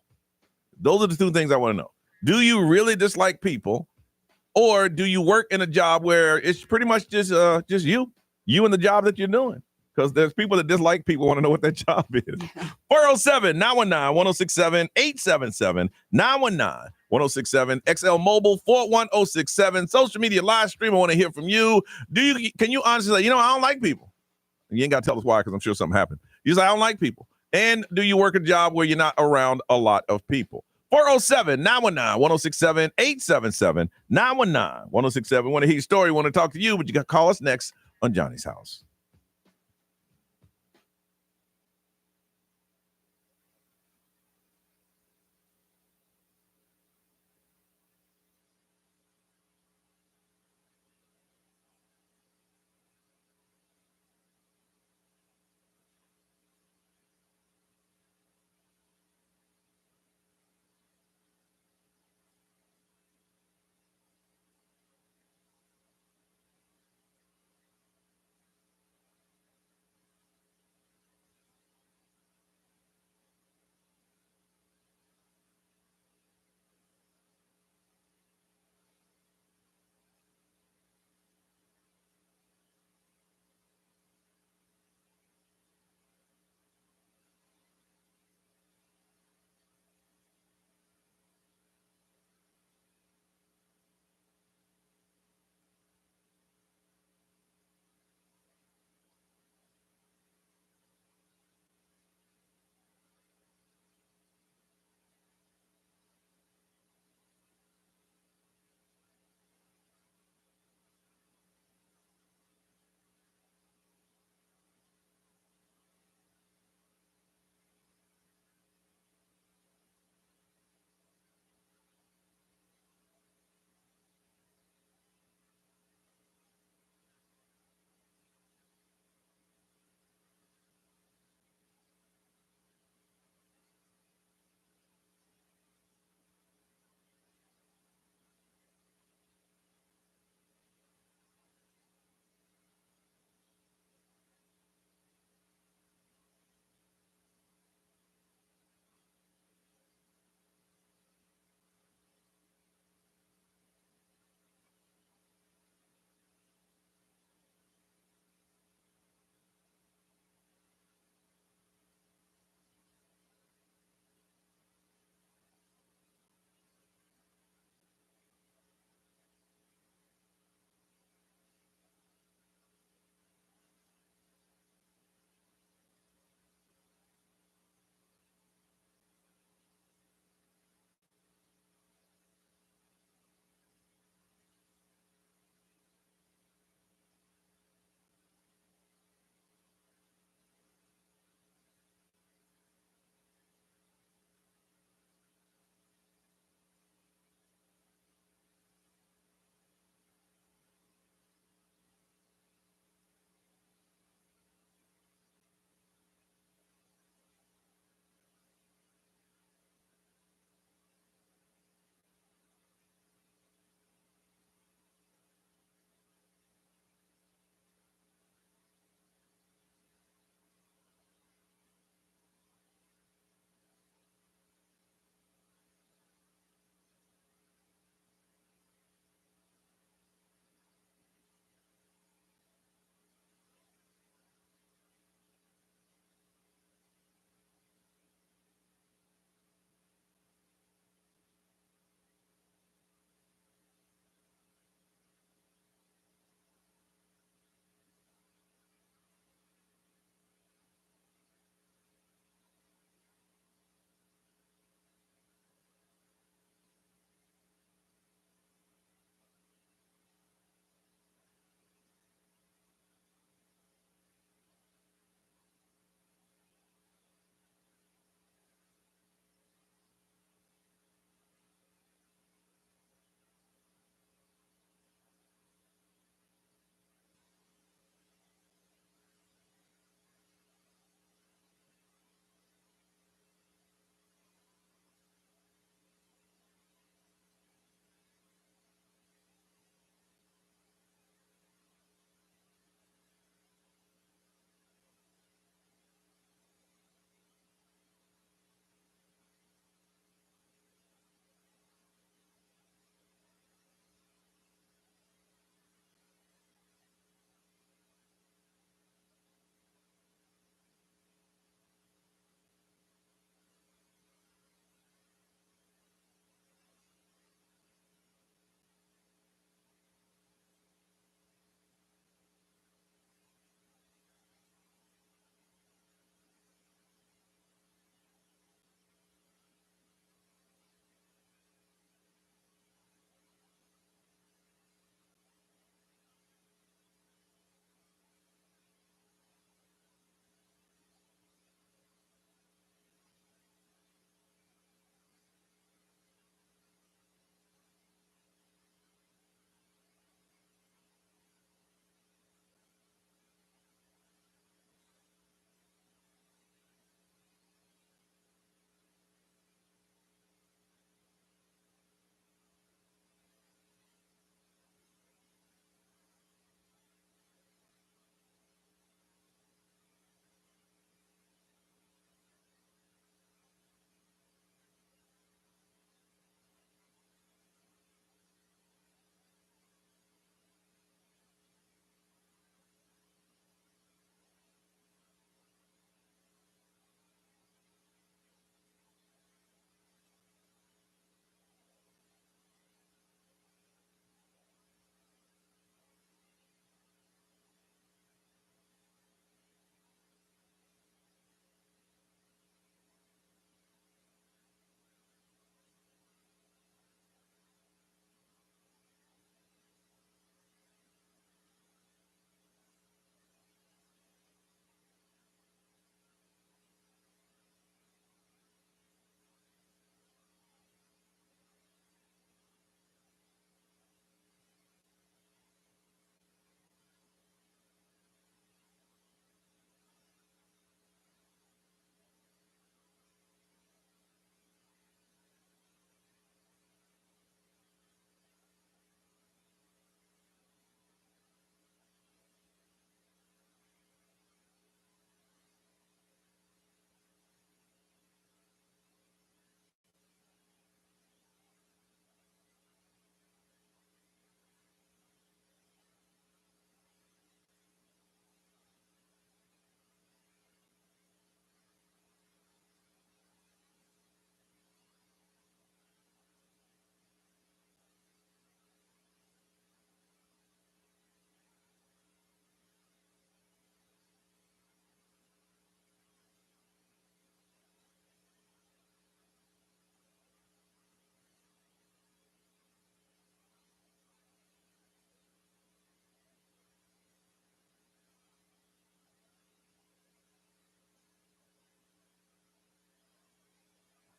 Those are the two things I want to know. Do you really dislike people? Or do you work in a job where it's pretty much just you and the job that you're doing? Because there's people that dislike people, want to know what that job is. 407-919-1067, 877-919-1067, XL Mobile 41067, social media live stream. I want to hear from you. Can you honestly say, I don't like people? And you ain't got to tell us why, because I'm sure something happened. You say, I don't like people. And do you work a job where you're not around a lot of people? 407-919-1067, 877-919-1067. Want to hear your story, want to talk to you, but you got to call us next on Johnny's House.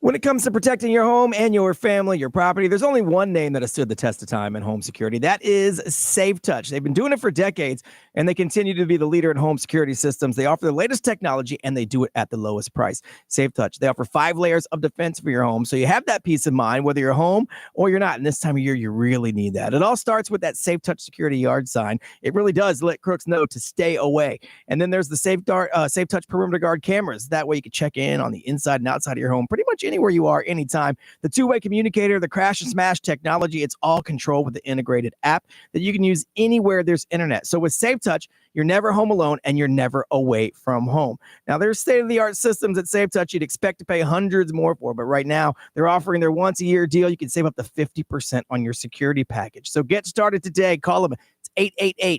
When it comes to protecting your home and your family, your property, there's only one name that has stood the test of time in home security. That is SafeTouch. They've been doing it for decades, and they continue to be the leader in home security systems. They offer the latest technology, and they do it at the lowest price. SafeTouch. They offer 5 layers of defense for your home, so you have that peace of mind, whether you're home or you're not. And this time of year, you really need that. It all starts with that SafeTouch security yard sign. It really does let crooks know to stay away. And then there's the SafeTouch perimeter guard cameras. That way you can check in on the inside and outside of your home, pretty much anywhere you are, anytime. The two-way communicator, the crash and smash technology, it's all controlled with the integrated app that you can use anywhere there's internet. So with SafeTouch, you're never home alone and you're never away from home. Now, there's state-of-the-art systems at SafeTouch you'd expect to pay hundreds more for, but right now they're offering their once-a-year deal. You can save up to 50% on your security package. So get started today. Call them. It's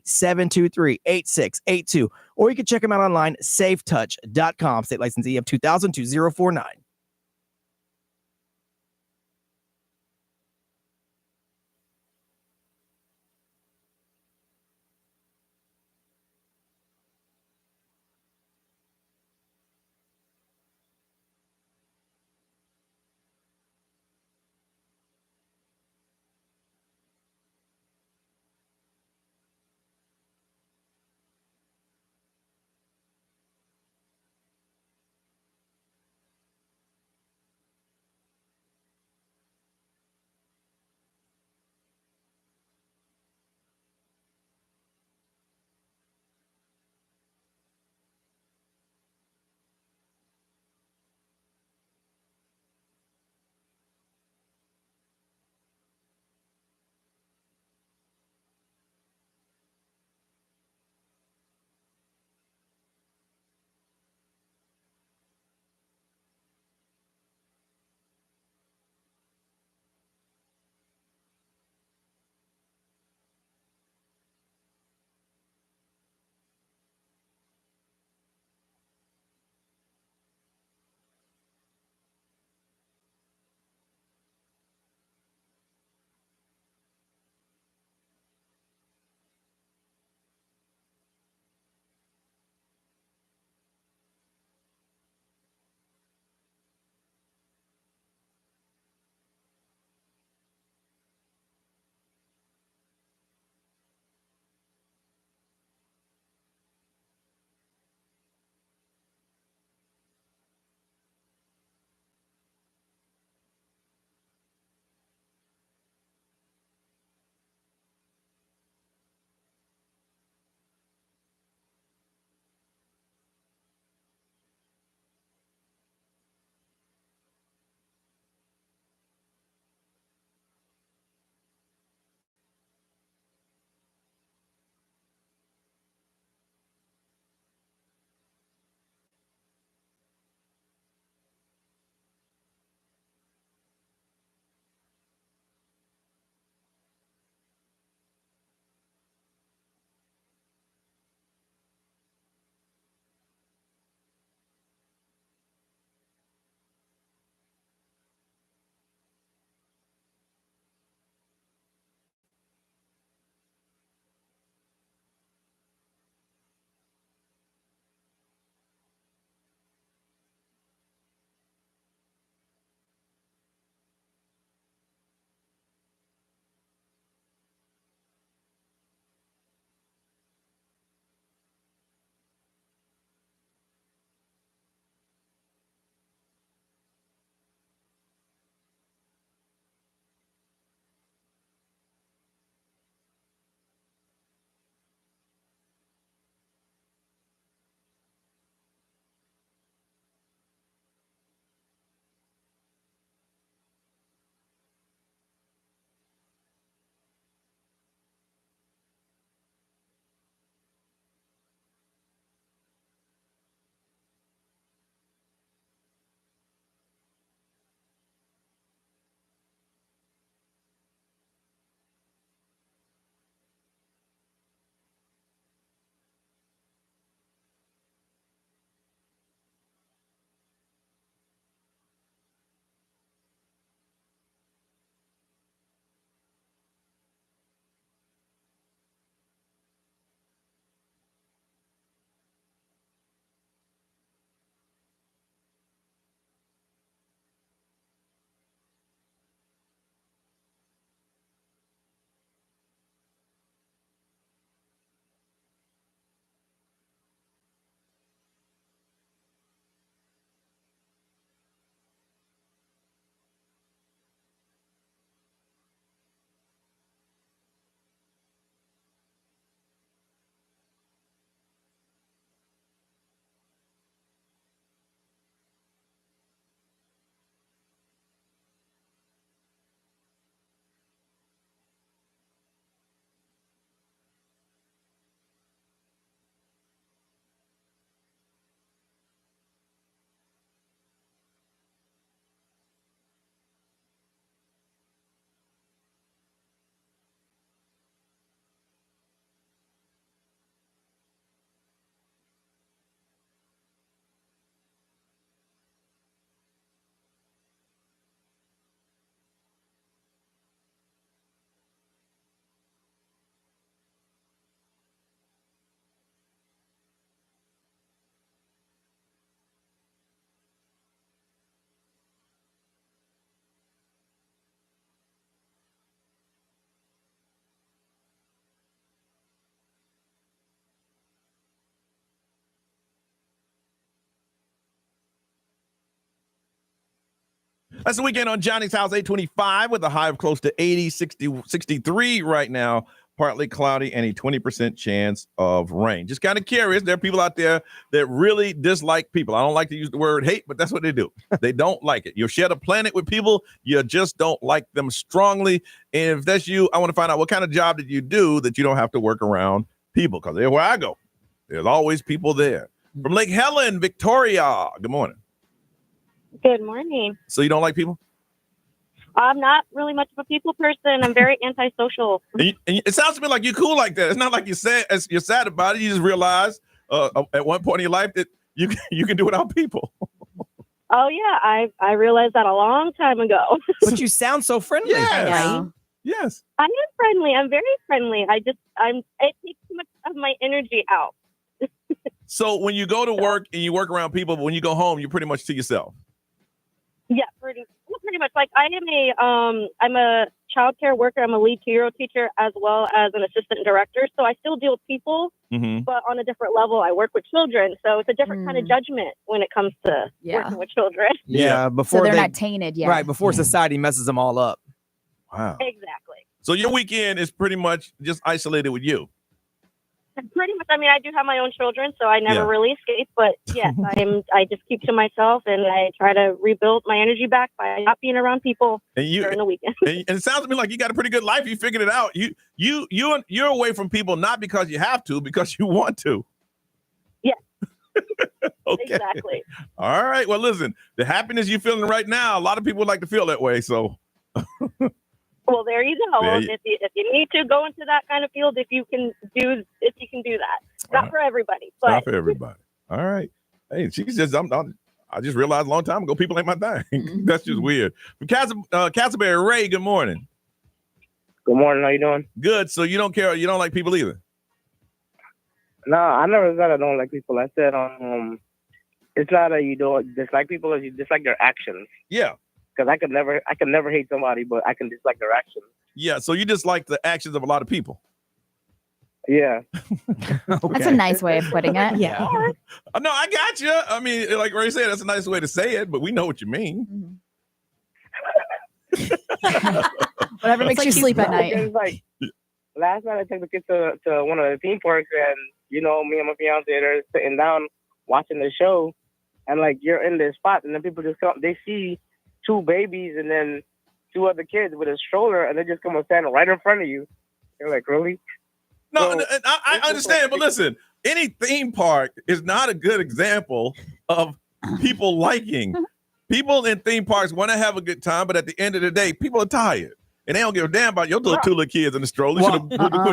888-723-8682. Or you can check them out online, safetouch.com. State licensee of 2000-2049. That's the weekend on Johnny's House, 825 with a high of close to 80, 60, 63 right now. Partly cloudy and a 20% chance of rain. Just kind of curious. There are people out there that really dislike people. I don't like to use the word hate, but that's what they do. They don't like it. You'll share the planet with people. You just don't like them strongly. And if that's you, I want to find out what kind of job did you do that you don't have to work around people? Because where I go, there's always people there. From Lake Helen, Victoria. Good morning. Good morning. So you don't like people? I'm not really much of a people person. I'm very antisocial. And it sounds to me like you're cool like that. It's not like you're sad about it. You just realize at one point in your life that you can do without people. Oh yeah, I realized that a long time ago. But you sound so friendly. Yes. Yeah. Yes. I am friendly. I'm very friendly. It takes too much of my energy out. So when you go to work and you work around people, but when you go home, you're pretty much to yourself. Yeah, pretty much. Like I'm a childcare worker. I'm a lead 2-year-old teacher as well as an assistant director. So I still deal with people, but on a different level. I work with children, so it's a different kind of judgment when it comes to working with children. Yeah, before So they're not tainted yet. Right, before society messes them all up. Wow. Exactly. So your weekend is pretty much just isolated with you. Pretty much. I mean, I do have my own children, so I never really escape. But yes, I just keep to myself, and I try to rebuild my energy back by not being around people during the weekend. And it sounds to me like you got a pretty good life. You figured it out. You're away from people not because you have to, because you want to. Yes. Okay. Exactly. All right. Well, listen, the happiness you're feeling right now, a lot of people would like to feel that way. So. Well, there you go. There If you need to go into that kind of field, if you can do that, not for everybody, but Not for everybody. All right. Hey, she's just I just realized a long time ago people ain't my thing. That's just weird. From Castleberry, Ray, good morning. Good morning. How you doing? Good. So you don't care, you don't like people either? No, I never said I don't like people. I said it's not that you don't dislike people, it's you dislike their actions. Yeah. Because I could never hate somebody, but I can dislike their actions. Yeah, so you just like the actions of a lot of people. Yeah. That's a nice way of putting it. Yeah. No, I got you. I mean, like Ray said, that's a nice way to say it, but we know what you mean. Whatever makes you sleep at night. It's like last night I took the kids to one of the theme parks, and me and my fiance are sitting down watching the show, and like you're in this spot, and then people just come, they see 2 babies and then 2 other kids with a stroller, and they just come and stand right in front of you. You're like, really? No, I understand, but listen, any theme park is not a good example of people liking. People in theme parks want to have a good time, but at the end of the day, people are tired. And they don't give a damn about your little 2 little kids in the stroller. Well,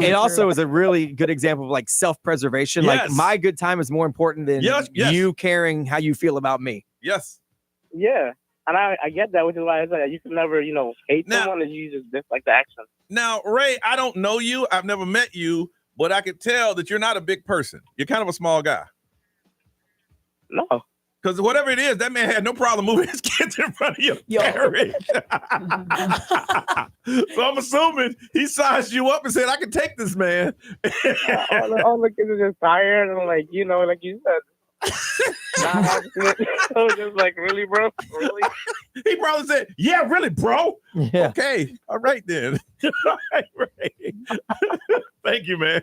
it also is a really good example of like self-preservation. Yes. Like my good time is more important than you caring how you feel about me. Yes. Yeah. And I get that, which is why I said you can never, hate someone, and you just dislike the action. Now, Ray, I don't know you. I've never met you, but I can tell that you're not a big person. You're kind of a small guy. No. Because whatever it is, that man had no problem moving his kids in front of your carriage. So I'm assuming he sized you up and said, I can take this man. all the kids are just tired, and like you said. I was just like, really, bro? Really? He probably said, yeah, really, bro. Yeah. Okay. All right, then. All right, Ray. Thank you, man.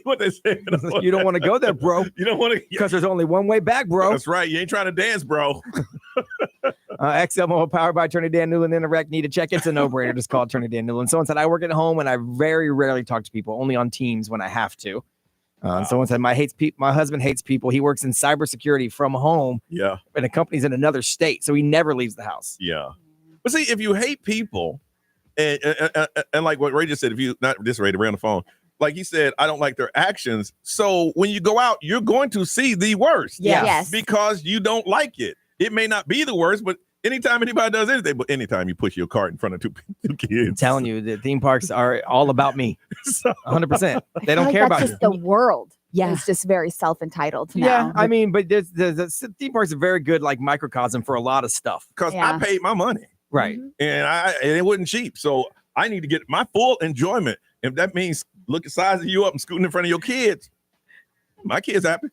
What they say. You don't want to go there, bro. You don't want to. Because there's only one way back, bro. That's right. You ain't trying to dance, bro. XL Mobile powered by Attorney Dan Newland. Interact, need to check. It's a no-brainer. Just call Attorney Dan Newland. Someone said, I work at home and I very rarely talk to people, only on Teams when I have to. Someone said, my husband hates people. He works in cybersecurity from home. Yeah. And the company's in another state, so he never leaves the house. Yeah. But see, if you hate people, and like what Ray just said, if you not this Ray, around the phone, like he said, I don't like their actions. So when you go out, you're going to see the worst. Yes. Because you don't like it. It may not be the worst, but anytime anybody does anything, but anytime you push your cart in front of two kids. I'm telling you, the theme parks are all about me. 100%. They don't I feel care like about that's you. just the world. Yeah, it's just very self-entitled now. Yeah, I mean, but the theme parks are very good, like microcosm for a lot of stuff. Because I paid my money, right? And it wasn't cheap, so I need to get my full enjoyment. If that means sizing you up and scooting in front of your kids, my kids happy.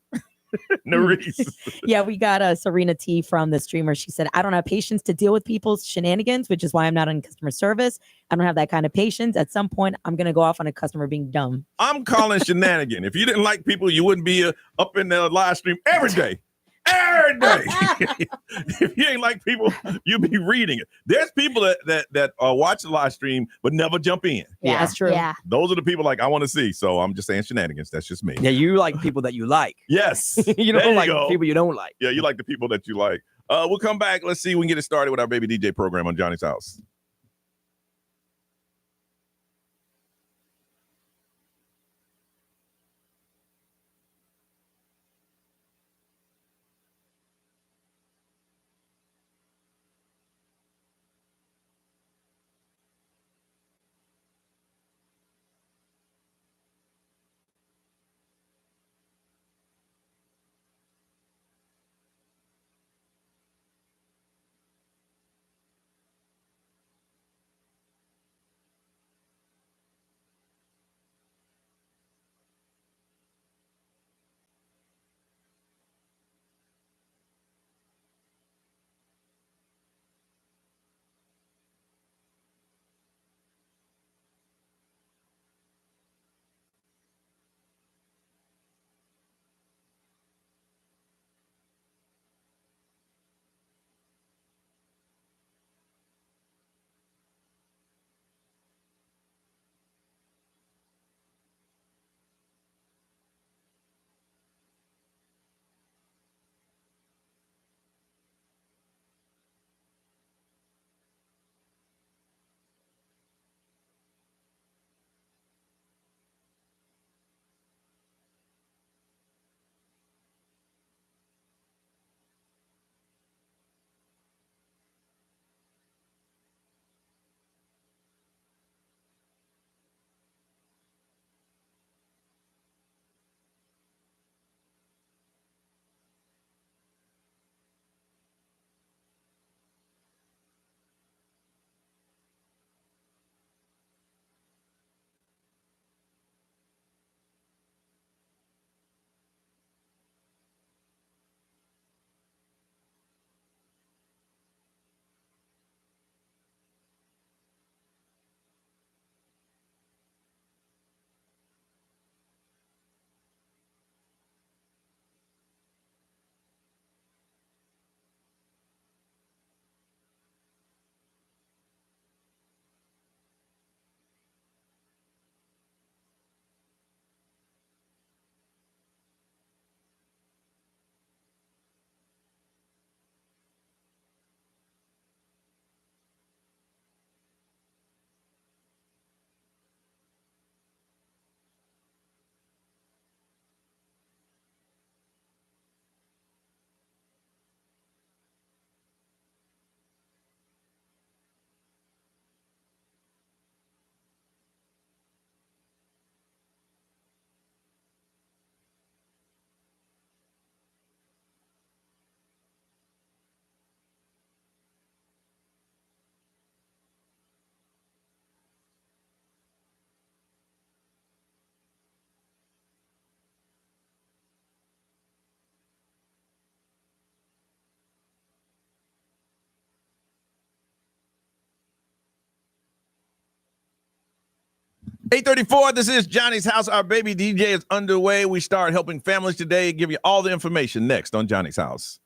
Nerese. Yeah, we got Serena T from the streamer. She said, I don't have patience to deal with people's shenanigans, which is why I'm not in customer service. I don't have that kind of patience. At some point, I'm going to go off on a customer being dumb. I'm calling shenanigan. If you didn't like people, you wouldn't be up in the live stream every day. Every day. If you ain't like people, you'll be reading it. There's people that watch the live stream but never jump in. Yeah, that's true. Yeah. Those are the people like I want to see. So I'm just saying shenanigans. That's just me. Yeah, you like people that you like. Yes. You There don't like go. people you don't like. Yeah, you like the people that you like. We'll come back. Let's see if we can get it started with our Baby DJ program on Johnny's House. .834, this is Johnny's House. Our Baby DJ is underway. We start helping families today. Give you all the information next on Johnny's House.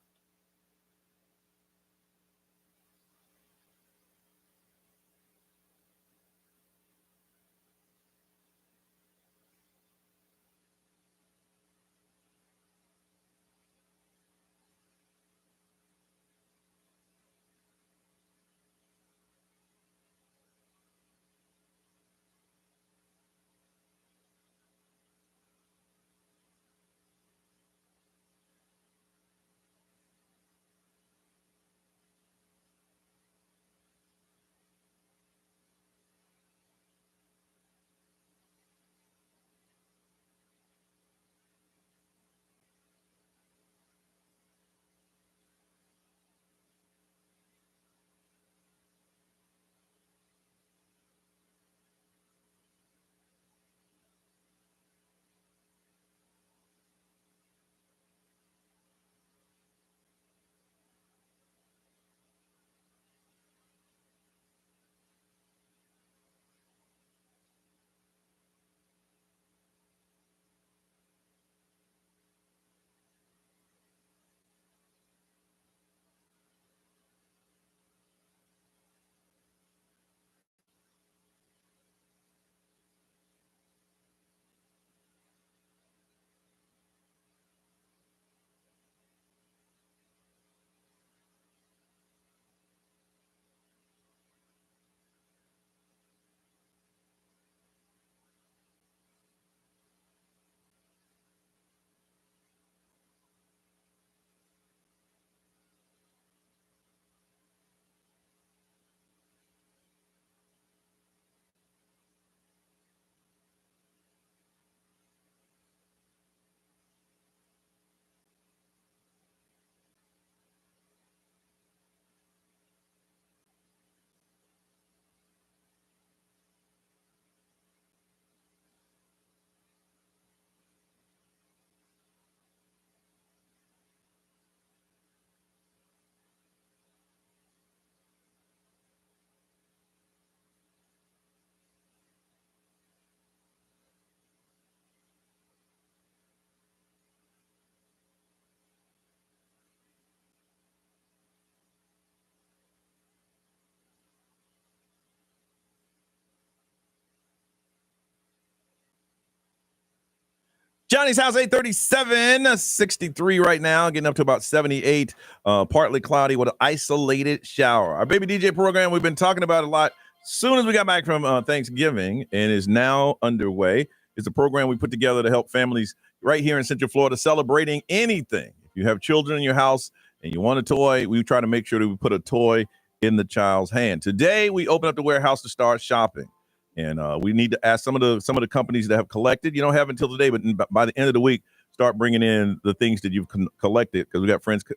Johnny's house, 837, 63 right now, getting up to about 78, partly cloudy with an isolated shower. Our Baby DJ program, we've been talking about a lot soon as we got back from Thanksgiving, and is now underway. It's a program we put together to help families right here in Central Florida celebrating anything. If you have children in your house and you want a toy, we try to make sure that we put a toy in the child's hand. Today, we open up the warehouse to start shopping. And we need to ask some of the companies that have collected. You don't have until today, but by the end of the week, start bringing in the things that you've collected, because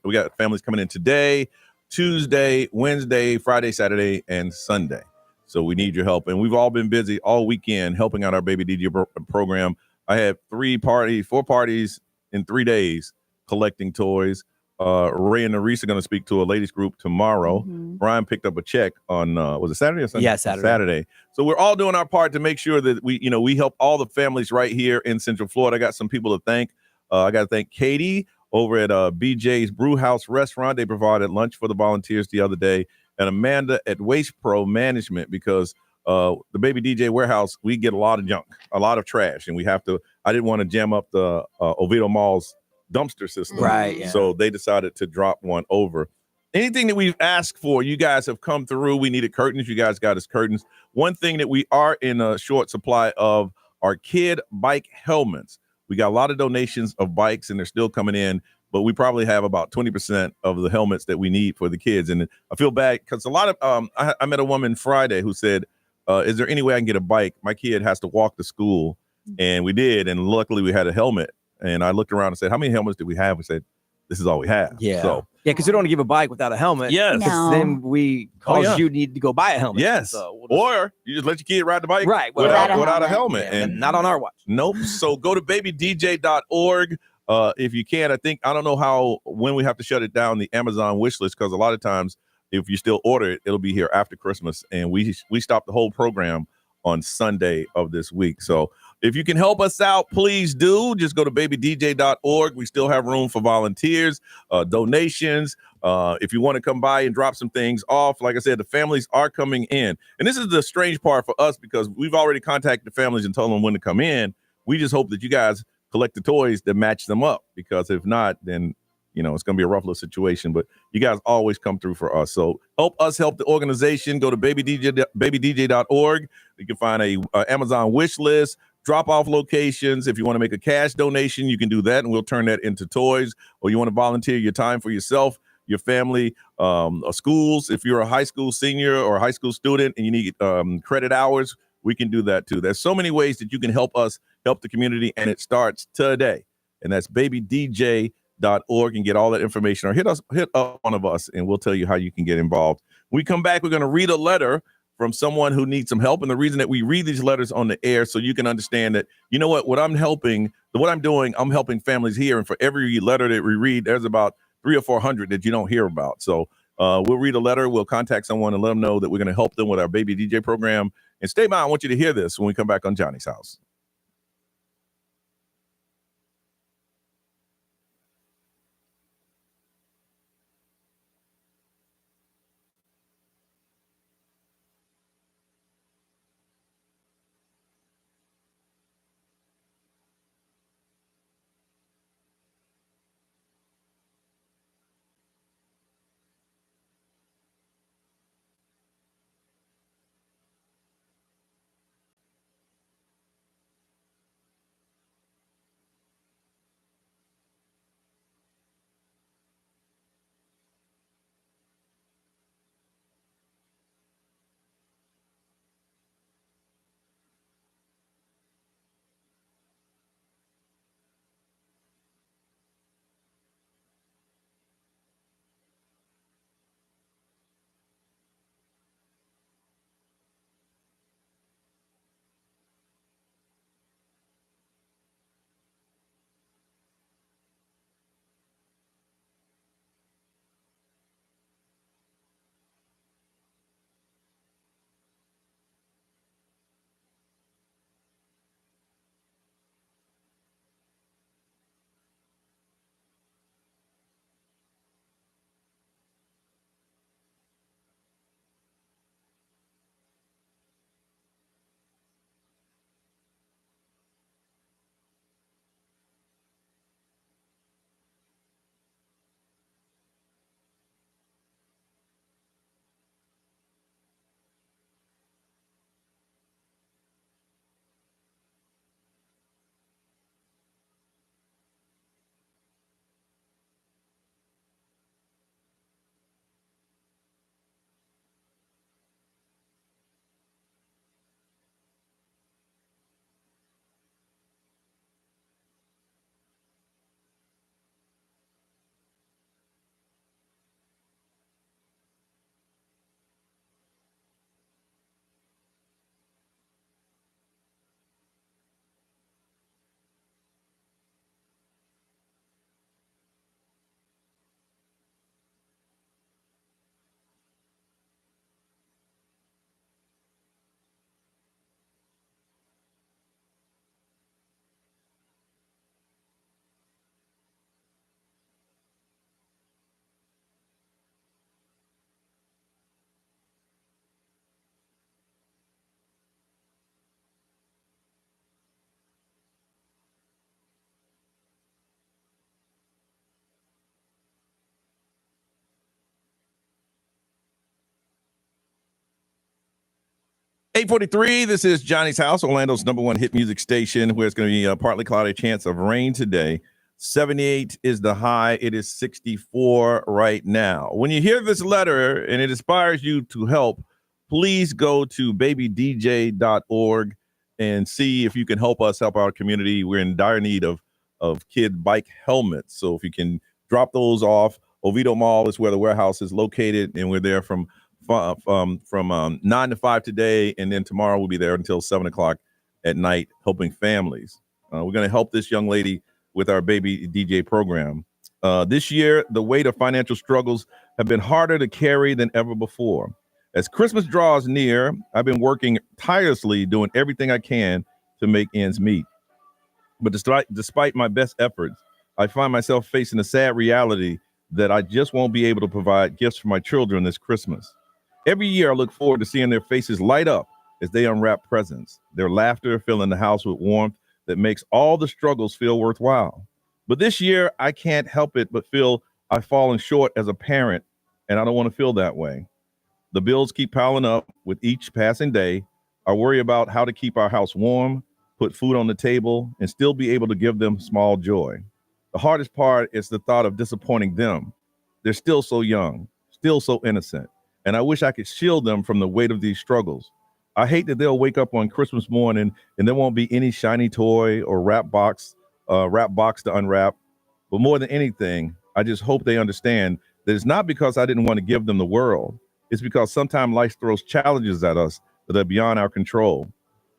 we got families coming in today, Tuesday, Wednesday, Friday, Saturday, and Sunday. So we need your help. And we've all been busy all weekend helping out our Baby DJ program. I had 4 parties in 3 days collecting toys. Ray and Nerissa are going to speak to a ladies group tomorrow. Brian picked up a check on was it Saturday or Sunday? Yeah, Saturday. So we're all doing our part to make sure that we help all the families right here in Central Florida. I got some people to thank. I got to thank Katie over at BJ's Brew House Restaurant. They provided lunch for the volunteers the other day, and Amanda at Waste Pro Management, because the Baby DJ warehouse, we get a lot of junk, a lot of trash, and we have to. I didn't want to jam up the Oviedo Mall's dumpster system. Right. Yeah. So they decided to drop one over. Anything that we've asked for, you guys have come through. We needed curtains. You guys got us curtains. One thing that we are in a short supply of are kid bike helmets. We got a lot of donations of bikes, and they're still coming in, but we probably have about 20% of the helmets that we need for the kids. And I feel bad because a lot of I met a woman Friday who said, is there any way I can get a bike? My kid has to walk to school. And we did. And luckily we had a helmet. And I looked around and said, how many helmets do we have? We said, this is all we have. Yeah. So because we don't want to give a bike without a helmet. Yes. No. Then we cause you need to go buy a helmet. yes. So Or you just let your kid ride the bike without a helmet. Yeah, and not on our watch. Nope. So go to babydj.org. If you can. I don't know when we have to shut it down, the Amazon wish list, because a lot of times if you still order it, it'll be here after Christmas. And we stopped the whole program on Sunday of this week. So if you can help us out, please do. Just go to babydj.org. We still have room for volunteers, donations. If you want to come by and drop some things off, like I said, the families are coming in. And this is the strange part for us, because we've already contacted the families and told them when to come in. We just hope that you guys collect the toys that match them up, because if not, then it's going to be a rough little situation. But you guys always come through for us. So help us help the organization. Go to babydj.org. You can find a Amazon wish list, drop-off locations. If you want to make a cash donation, you can do that, and we'll turn that into toys. Or you want to volunteer your time for yourself, your family, schools. If you're a high school senior or a high school student and you need credit hours, we can do that too. There's so many ways that you can help us help the community, and it starts today. And that's babydj.org, and get all that information, or hit up one of us, and we'll tell you how you can get involved. When we come back, we're going to read a letter from someone who needs some help. And the reason that we read these letters on the air, so you can understand that, what I'm doing, I'm helping families here. And for every letter that we read, there's about 300 or 400 that you don't hear about. So we'll read a letter. We'll contact someone and let them know that we're going to help them with our Baby DJ program. And stay by. I want you to hear this when we come back on Johnny's House. 8:43. This is Johnny's House, Orlando's #1 hit music station, where it's going to be a partly cloudy, chance of rain today. 78 is the high. It is 64 right now. When you hear this letter and it inspires you to help, please go to babydj.org and see if you can help us help our community. We're in dire need of kid bike helmets. So if you can drop those off, Oviedo Mall is where the warehouse is located, and we're there from 9 to 5 today, and then tomorrow we'll be there until 7 o'clock at night helping families. We're going to help this young lady with our Baby DJ program. This year, the weight of financial struggles have been harder to carry than ever before. As Christmas draws near, I've been working tirelessly, doing everything I can to make ends meet. But despite my best efforts, I find myself facing a sad reality that I just won't be able to provide gifts for my children this Christmas. Every year, I look forward to seeing their faces light up as they unwrap presents, their laughter filling the house with warmth that makes all the struggles feel worthwhile. But this year, I can't help it but feel I've fallen short as a parent, and I don't want to feel that way. The bills keep piling up with each passing day. I worry about how to keep our house warm, put food on the table, and still be able to give them small joy. The hardest part is the thought of disappointing them. They're still so young, still so innocent, and I wish I could shield them from the weight of these struggles. I hate that they'll wake up on Christmas morning and there won't be any shiny toy or wrap box to unwrap. But more than anything, I just hope they understand that it's not because I didn't want to give them the world. It's because sometimes life throws challenges at us that are beyond our control.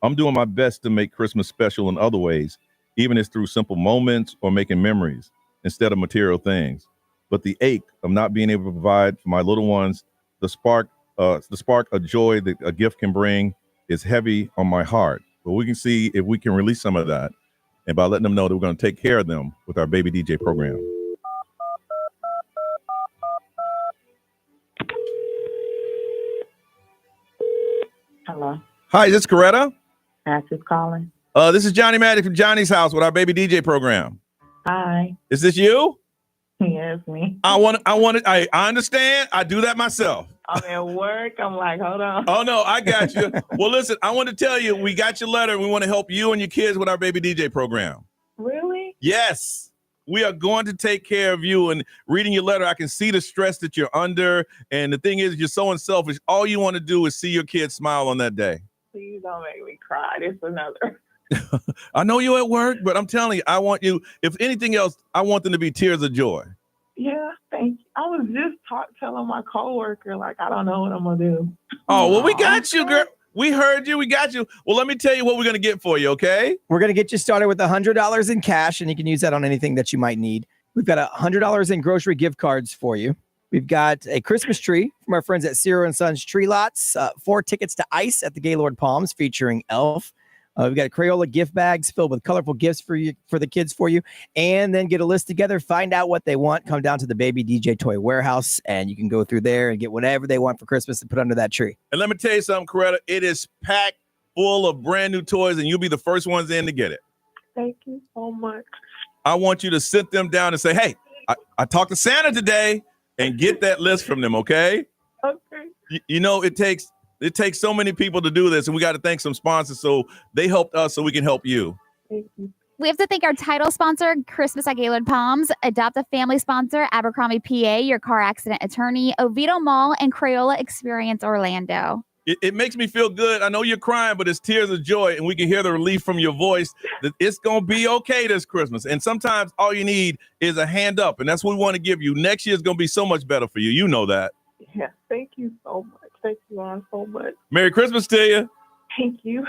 I'm doing my best to make Christmas special in other ways, even if it's through simple moments or making memories instead of material things. But the ache of not being able to provide for my little ones, the spark of joy that a gift can bring is heavy on my heart. But we can see if we can release some of that, and by letting them know that we're going to take care of them with our Baby DJ program. Hello. Hi, is this Coretta? That's who's calling. This is Johnny Maddox from Johnny's House with our Baby DJ program. Hi. Is this you? Yeah, it's me. I understand. I do that myself. I'm at work. I'm like, hold on. Oh, no, I got you. Well, listen, I want to tell you, we got your letter and we want to help you and your kids with our Baby DJ program. Really? Yes. We are going to take care of you. And reading your letter, I can see the stress that you're under. And the thing is, you're so unselfish. All you want to do is see your kids smile on that day. Please don't make me cry. This is another. I know you're at work, but I'm telling you, I want you, if anything else, I want them to be tears of joy. Yeah, thank you. I was just telling my coworker, like, I don't know what I'm going to do. Oh, well, we got you, girl. We heard you. We got you. Well, let me tell you what we're going to get for you, okay? We're going to get you started with $100 in cash, and you can use that on anything that you might need. We've got $100 in grocery gift cards for you. We've got a Christmas tree from our friends at Ciro & Sons Tree Lots, 4 tickets to Ice at the Gaylord Palms featuring Elf. We've got Crayola gift bags filled with colorful gifts for you, for the kids for you, and then get a list together, find out what they want, come down to the Baby DJ Toy Warehouse, and you can go through there and get whatever they want for Christmas and put under that tree. And let me tell you something, Coretta, it is packed full of brand new toys, and you'll be the first ones in to get it. Thank you so much. I want you to sit them down and say, hey, I talked to Santa today, and get that list from them, okay? Okay. You know, it takes so many people to do this, and we got to thank some sponsors so they helped us so we can help you. Thank you. We have to thank our title sponsor, Christmas at Gaylord Palms, Adopt a Family sponsor, Abercrombie PA, your car accident attorney, Oviedo Mall, and Crayola Experience Orlando. It makes me feel good. I know you're crying, but it's tears of joy, and we can hear the relief from your voice that it's going to be okay this Christmas. And sometimes all you need is a hand up, and that's what we want to give you. Next year is going to be so much better for you. You know that. Yeah, thank you so much. Thank you all so much. Merry Christmas to you. Thank you.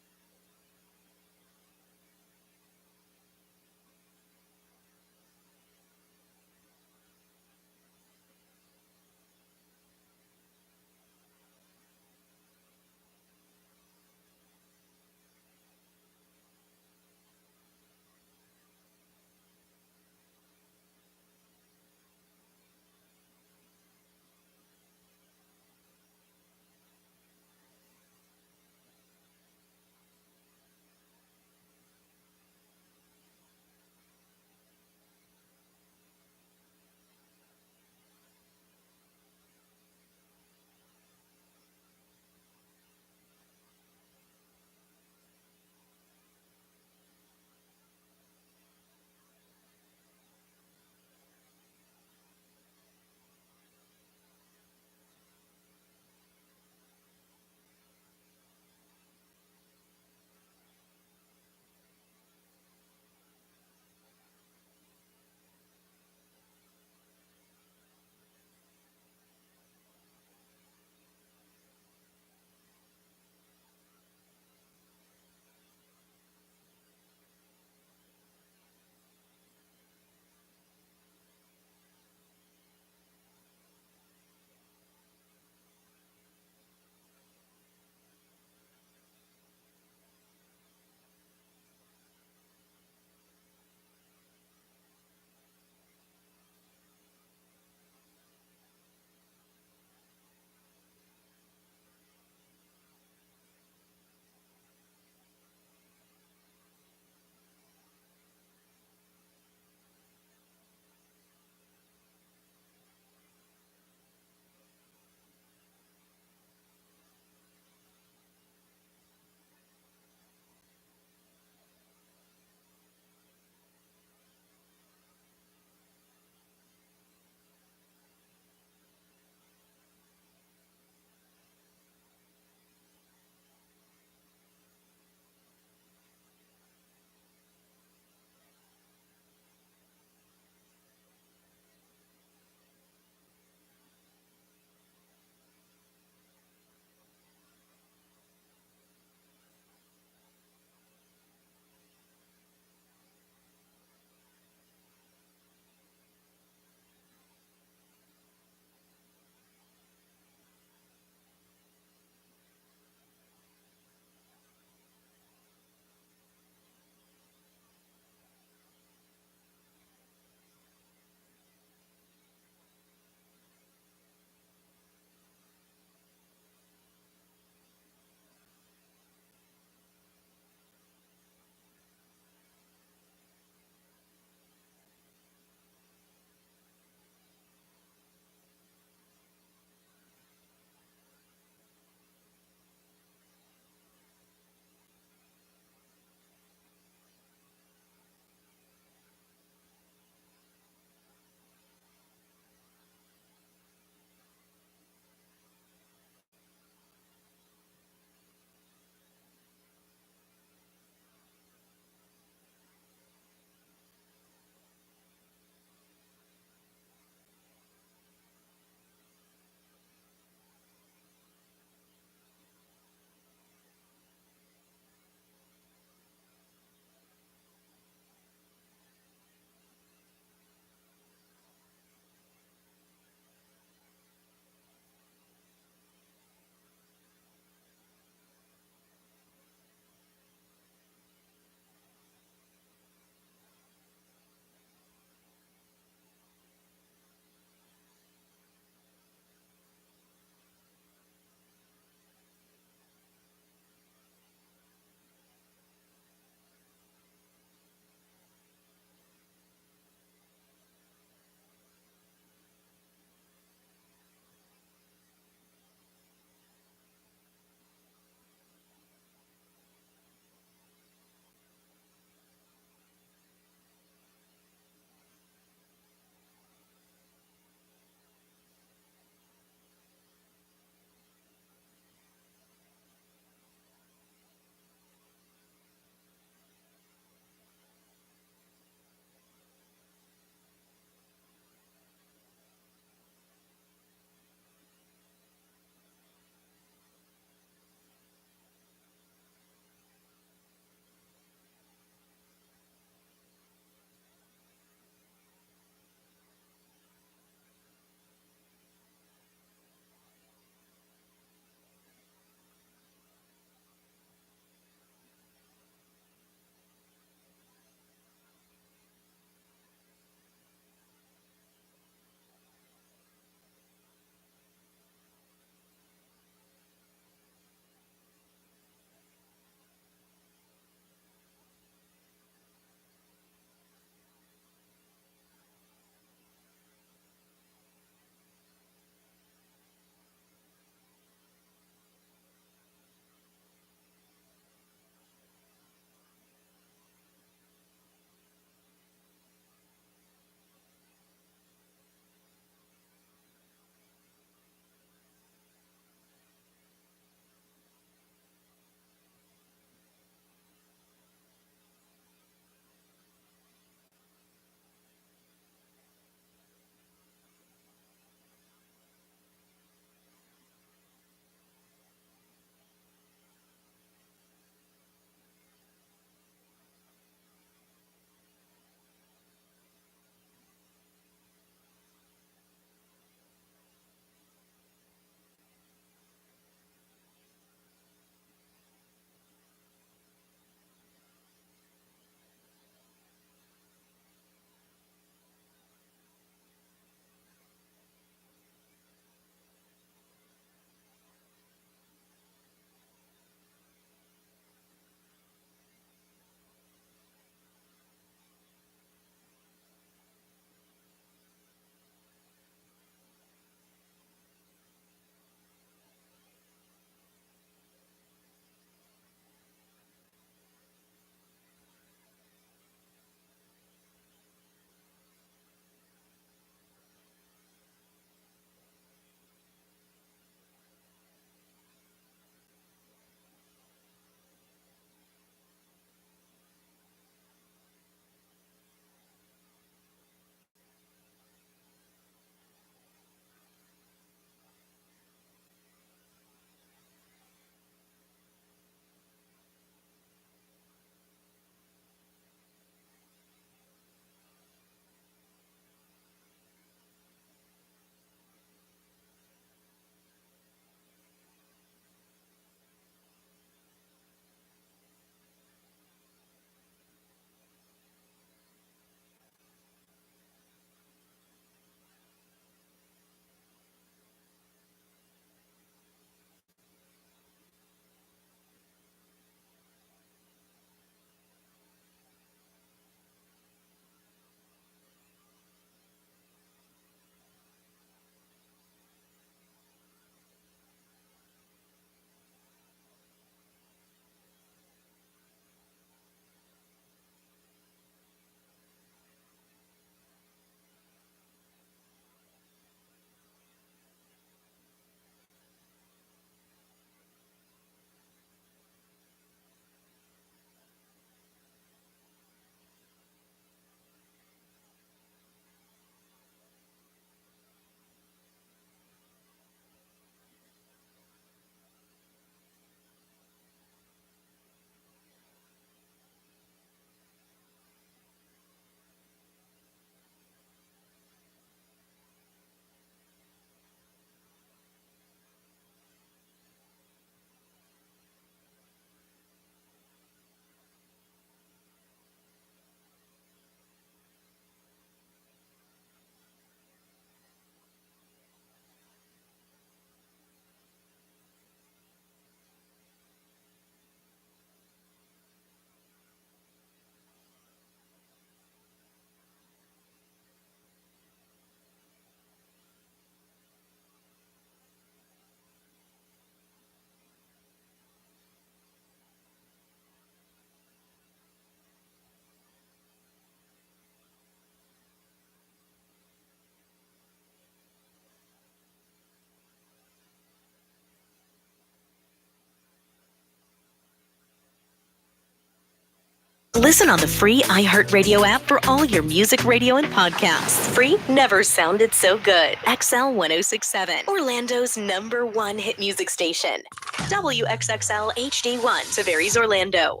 Listen on the free iHeartRadio app for all your music, radio, and podcasts. Free never sounded so good. XL 1067, Orlando's #1 hit music station. WXXL HD1, Tavares, Orlando.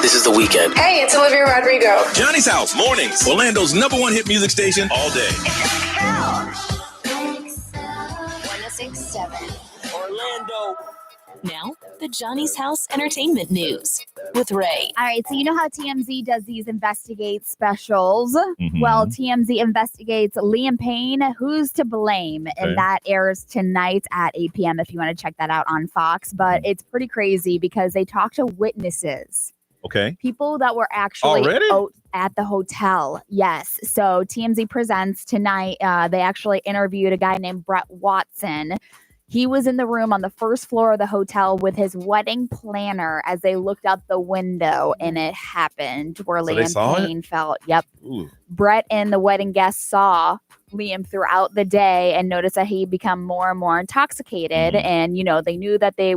This is The Weekend. Hey, it's Olivia Rodrigo. Johnny's House, mornings. Orlando's #1 hit music station all day. 1067, Orlando. Now, the Johnny's House Entertainment News with Ray. All right, so you know how TMZ does these investigate specials? Mm-hmm. Well, TMZ investigates Liam Payne, Who's to Blame? Okay. And that airs tonight at 8 p.m. if you want to check that out on Fox. But it's pretty crazy because they talk to witnesses. Okay. People that were actually Already? at the hotel. Yes. So TMZ presents tonight. They actually interviewed a guy named Brett Watson. He was in the room on the first floor of the hotel with his wedding planner as they looked out the window, and it happened where So they saw Liam it? Payne felt. Yep. Ooh. Brett and the wedding guests saw Liam throughout the day and noticed that he become more and more intoxicated. And, they knew that he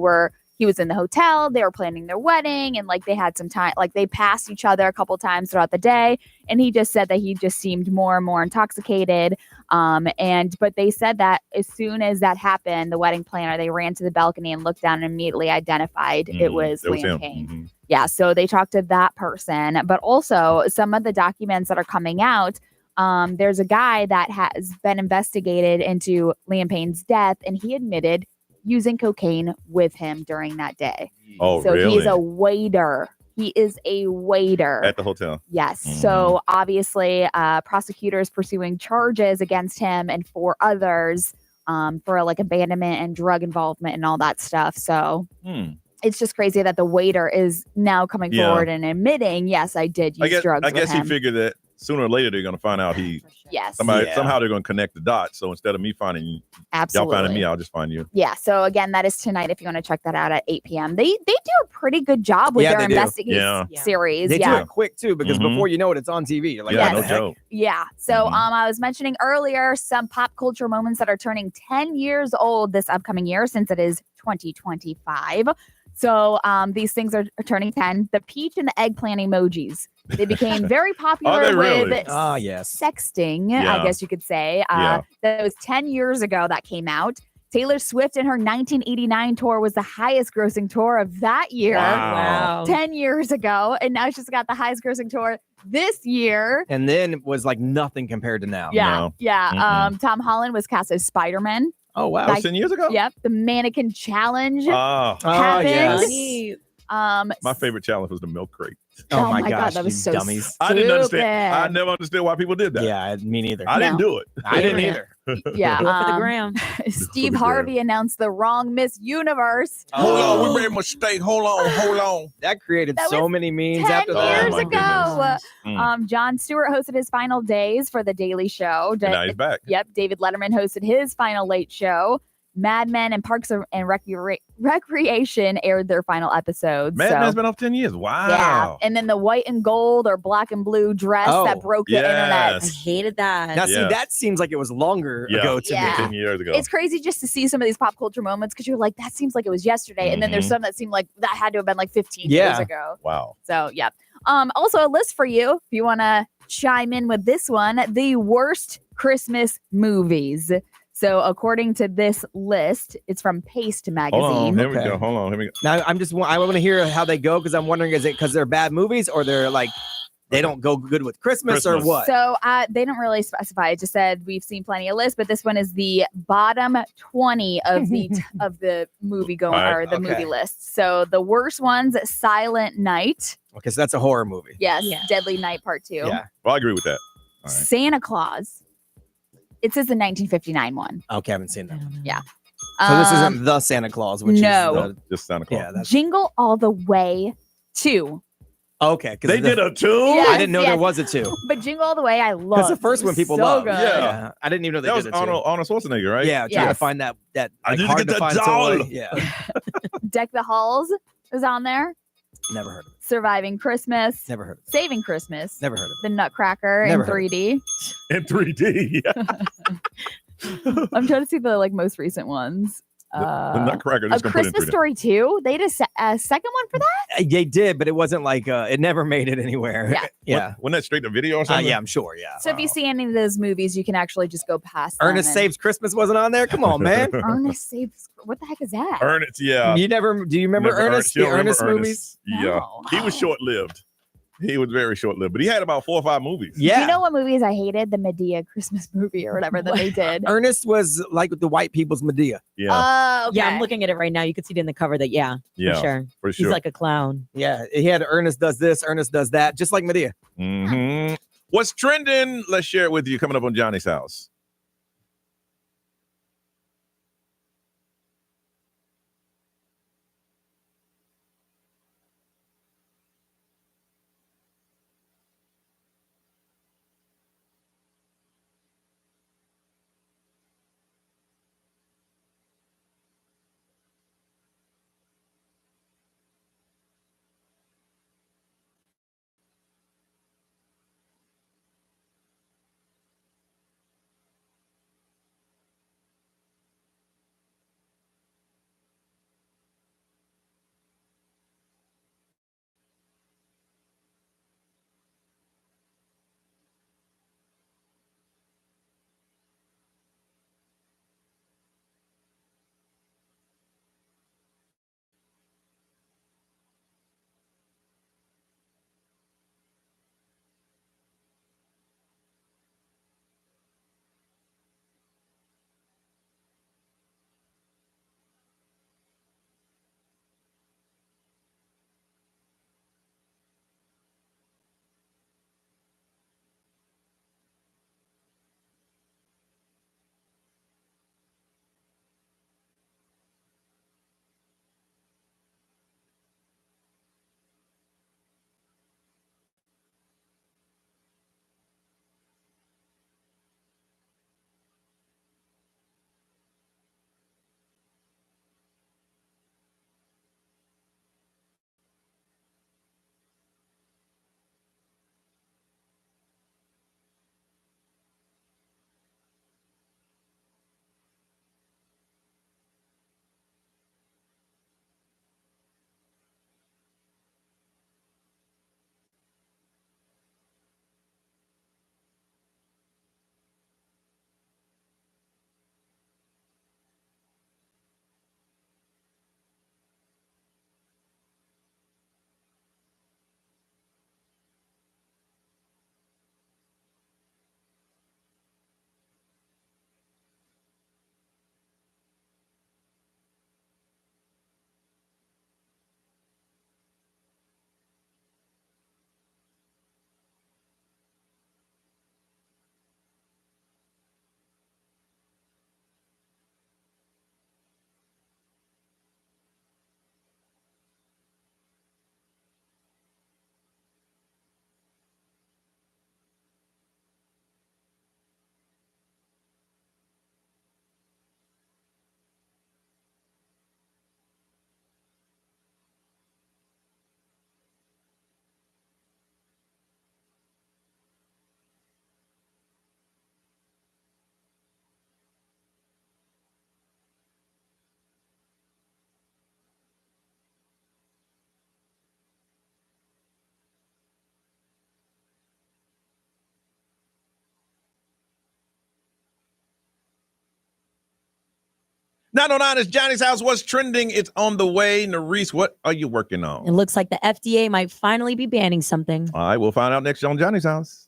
was in the hotel, they were planning their wedding, and like they had some time, like they passed each other a couple times throughout the day. And he just said that he just seemed more and more intoxicated. But they said that as soon as that happened, the wedding planner, they ran to the balcony and looked down and immediately identified it was Liam Payne. Yeah. So they talked to that person, but also some of the documents that are coming out. There's a guy that has been investigated into Liam Payne's death, and he admitted using cocaine with him during that day. Oh, so really? he's a waiter. He is a waiter At the hotel. Yes. So obviously, prosecutors pursuing charges against him and 4 others for like abandonment and drug involvement and all that stuff. So it's just crazy that the waiter is now coming forward and admitting, yes, I did use drugs. I guess with him. he figured that sooner or later they're going to find out Yes. somehow they're going to connect the dots. So instead of me finding you, y'all finding me, I'll just find you. Yeah. So again, that is tonight if you want to check that out at 8 p.m. They do a pretty good job with their investigation series. They do it quick too, because before you know it, it's on TV. You're like, no joke. Yeah. So I was mentioning earlier some pop culture moments that are turning 10 years old this upcoming year, since it is 2025. So these things are turning 10. The peach and the eggplant emojis. They became very popular with sexting, I guess you could say. That was 10 years ago that came out. Taylor Swift and her 1989 tour was the highest grossing tour of that year. Wow. 10 years ago. And now she's got the highest grossing tour this year. And then it was like nothing compared to now. Yeah. Yeah. Tom Holland was cast as Spider-Man. Oh, wow. 10 years ago? Yep. The mannequin challenge happened. yes. My favorite challenge was the milk crate. Oh my God, that was so dummies. stupid. I didn't understand. I never understood why people did that. Yeah, me neither. I didn't do it. I didn't either. Yeah. Do it for the gram. Steve Harvey announced the wrong Miss Universe. Hold on, we made a mistake. Hold on. That created That so was many memes 10 after that. years Oh, my ago. goodness. Jon Stewart hosted his final days for The Daily Show. And now he's back. Yep. David Letterman hosted his final late show. Mad Men and Parks and Recreation aired their final episodes. Mad Men's been off 10 years. Wow. Yeah. And then the white and gold or black and blue dress that broke the internet. I hated that. Now, see, that seems like it was longer ago to me. 10 years ago. It's crazy just to see some of these pop culture moments because you're like, that seems like it was yesterday. And then there's some that seem like that had to have been like 15 years ago. Wow. So, yeah. Also, a list for you if you want to chime in with this one, the worst Christmas movies. So according to this list, it's from Paste magazine. Hold on, here we go. Hold on, here we go. Now I want to hear how they go, because I'm wondering, is it because they're bad movies or they're like they don't go good with Christmas or what? So they don't really specify. It just said we've seen plenty of lists, but this one is the bottom 20 of the of the movie movie list. So the worst one's Silent Night. Okay, so that's a horror movie. Yes, Deadly Night Part 2. Yeah, well, I agree with that. All right. Santa Claus. It says the 1959 one. Okay, I haven't seen that. Yeah. So this isn't the Santa Claus, which no. is just Santa Claus. Yeah, that's Jingle All the Way 2. okay. They did a 2? Yes, I didn't know there was a 2. But Jingle All the Way, I love. Because the first one people so love. good. Yeah. I didn't even know they that did was a 2. Arnold Schwarzenegger, right? Yeah, trying to find that I like, need to hard get to that find doll. toy. Yeah. Deck the Halls is on there. Never heard of it. Surviving Christmas. Never heard of it. Saving Christmas. Never heard of it. The Nutcracker Never in heard of 3D. In 3D. I'm trying to see the most recent ones. The Nutcracker. A Just gonna put in Christmas 3 Story 2. They did a second one for that. They did, but it wasn't like it never made it anywhere. Yeah. Yeah. Wasn't that straight to video or something? Yeah, I'm sure. Yeah. So if you see any of those movies, you can actually just go past. Ernest Saves Christmas wasn't on there. Come on, man. Ernest Saves. What the heck is that? Ernest, yeah. Do you remember Ernest? You The don't remember Ernest movies? Yeah. He was short-lived. He was very short-lived, but he had about 4 or 5 movies. Do you know what movies I hated? The Medea Christmas movie or whatever that they did. Ernest was like the white people's Medea. Yeah. Okay. Yeah, I'm looking at it right now. You can see it in the cover that, Yeah, for He's sure. like a clown. Yeah. He had Ernest does this, Ernest does that, just like Medea. Mm-hmm. What's trending? Let's share it with you coming up on Johnny's House. .909 is Johnny's House. What's trending? It's on the way. Nerese, what are you working on? It looks like the FDA might finally be banning something. All right, we'll find out next on Johnny's House.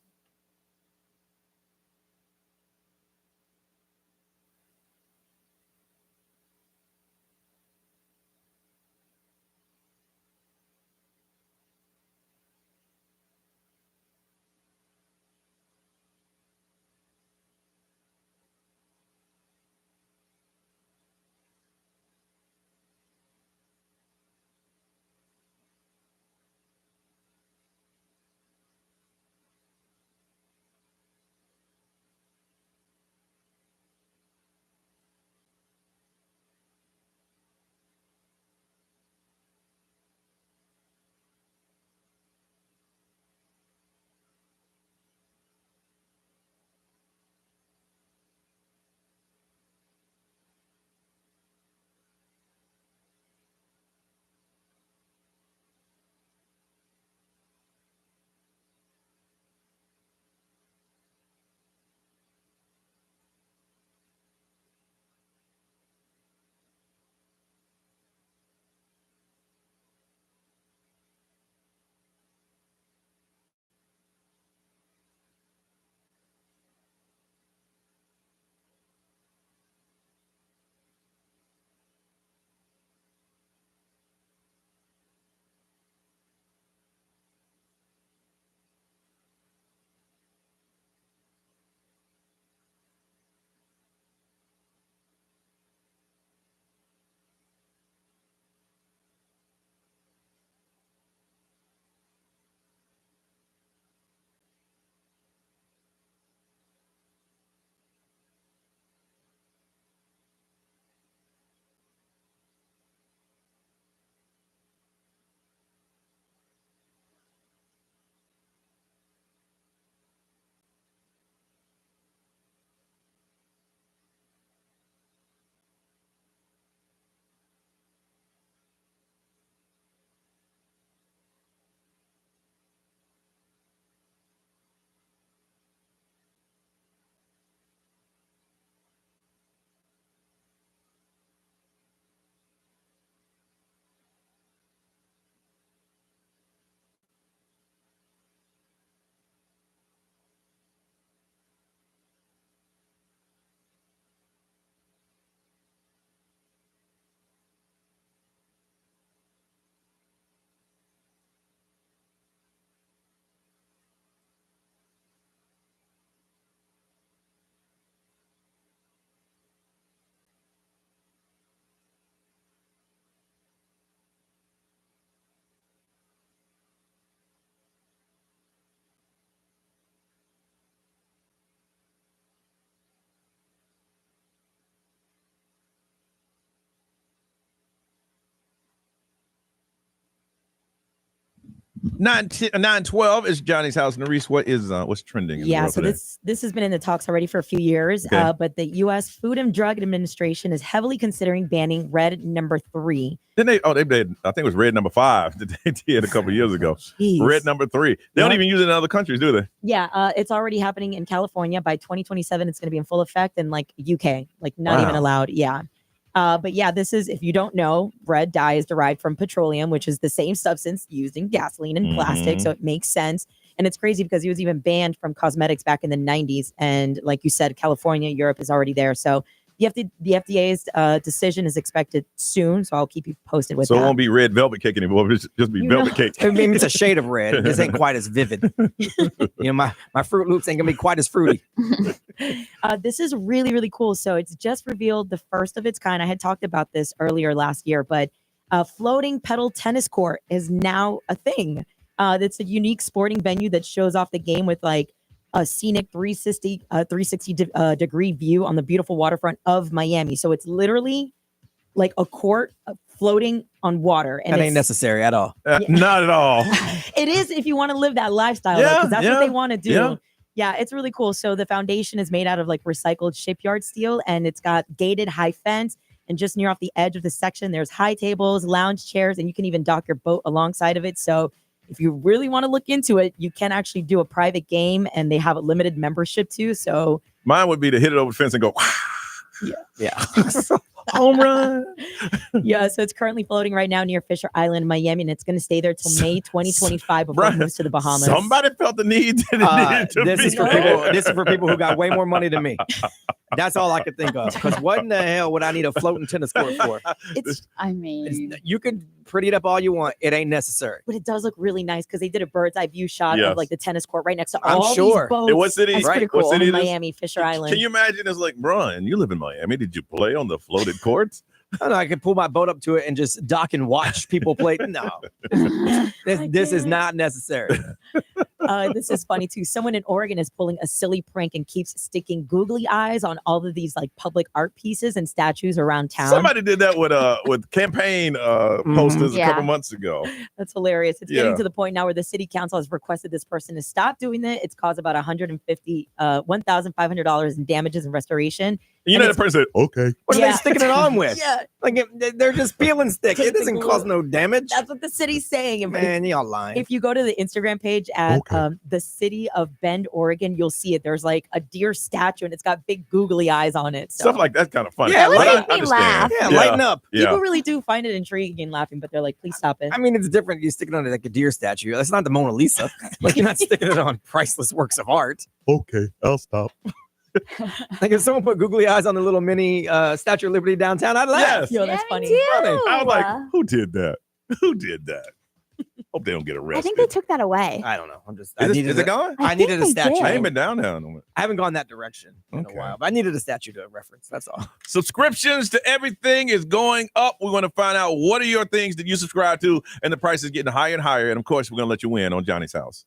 9:12 is Johnny's house. Nerese, what's trending in the Yeah, world so today? this has been in the talks already for a few years, Okay. but the U.S. Food and Drug Administration is heavily considering banning red number 3. Didn't they? Oh, they did. I think it was red number 5 that they did a couple years ago. Jeez. Red number 3. They don't even use it in other countries, do they? Yeah, it's already happening in California. By 2027, it's going to be in full effect, and like UK, like not even allowed. Yeah. But yeah, this is, if you don't know, red dye is derived from petroleum, which is the same substance used in gasoline and plastic. So it makes sense. And it's crazy because he was even banned from cosmetics back in the 90s. And like you said, California, Europe is already there. So the FDA's decision is expected soon. So I'll keep you posted with So that. it won't be red velvet cake anymore. It'll just be velvet cake. I mean, it's a shade of red. It just ain't quite as vivid. My Fruit Loops ain't gonna be quite as fruity. This is really, really cool. So it's just revealed the first of its kind. I had talked about this earlier last year, but a floating pedal tennis court is now a thing. That's a unique sporting venue that shows off the game with like a scenic 360 degree view on the beautiful waterfront of Miami. So it's literally like a court floating on water. And that ain't necessary at all. Not at all. It is if you want to live that lifestyle, because that's what they want to do. Yeah, it's really cool. So the foundation is made out of like recycled shipyard steel, and it's got gated high fence. And just near off the edge of the section, there's high tables, lounge chairs, and you can even dock your boat alongside of it. So if you really want to look into it, you can actually do a private game, and they have a limited membership too. So mine would be to hit it over the fence and go, yeah. Home run. Yeah, so it's currently floating right now near Fisher Island, Miami, and it's going to stay there till May 2025 before it moves to the Bahamas. Somebody felt the need to this is for people who got way more money than me. That's all I could think of. Because what in the hell would I need a floating tennis court for? You can pretty it up all you want. It ain't necessary. But it does look really nice because they did a bird's eye view shot of like the tennis court right next to I'm all sure. these boats. In what city? That's pretty What cool. city In is this? Miami, Fisher Island. Can you imagine? It's like, Brian, you live in Miami. Did you play on the floated courts? I don't know, I could pull my boat up to it and just dock and watch people play. No, this is not necessary. This is funny too. Someone in Oregon is pulling a silly prank and keeps sticking googly eyes on all of these like public art pieces and statues around town. Somebody did that with campaign posters a couple months ago. That's hilarious. It's getting to the point now where the city council has requested this person to stop doing it. It's caused about $1,500 in damages and restoration. You know, the person said, okay. What are they sticking it on with? Yeah. Like they're just peeling stick. It doesn't cause no damage. That's what the city's saying. Man, y'all lying. If you go to the Instagram page at the city of Bend, Oregon, you'll see it. There's like a deer statue and it's got big googly eyes on it. So. Stuff like that's kind of funny. Yeah, It made me laugh. Yeah, lighten up. People really do find it intriguing and laughing, but they're like, please stop it. I mean, it's different. You stick it on like a deer statue. That's not the Mona Lisa. Like you're not sticking it on priceless works of art. Okay, I'll stop. Like if someone put googly eyes on the little mini Statue of Liberty downtown, I'd laugh. Yes. Yo, that's funny. I was like, who did that? Who did that? Hope they don't get arrested. I think they took that away. I don't know. Is it gone? I needed a statue. I ain't been down there. I haven't gone that direction in a while, but I needed a statue to reference. That's all. Subscriptions to everything is going up. We want to find out what are your things that you subscribe to, and the price is getting higher and higher. And of course, we're going to let you win on Johnny's house.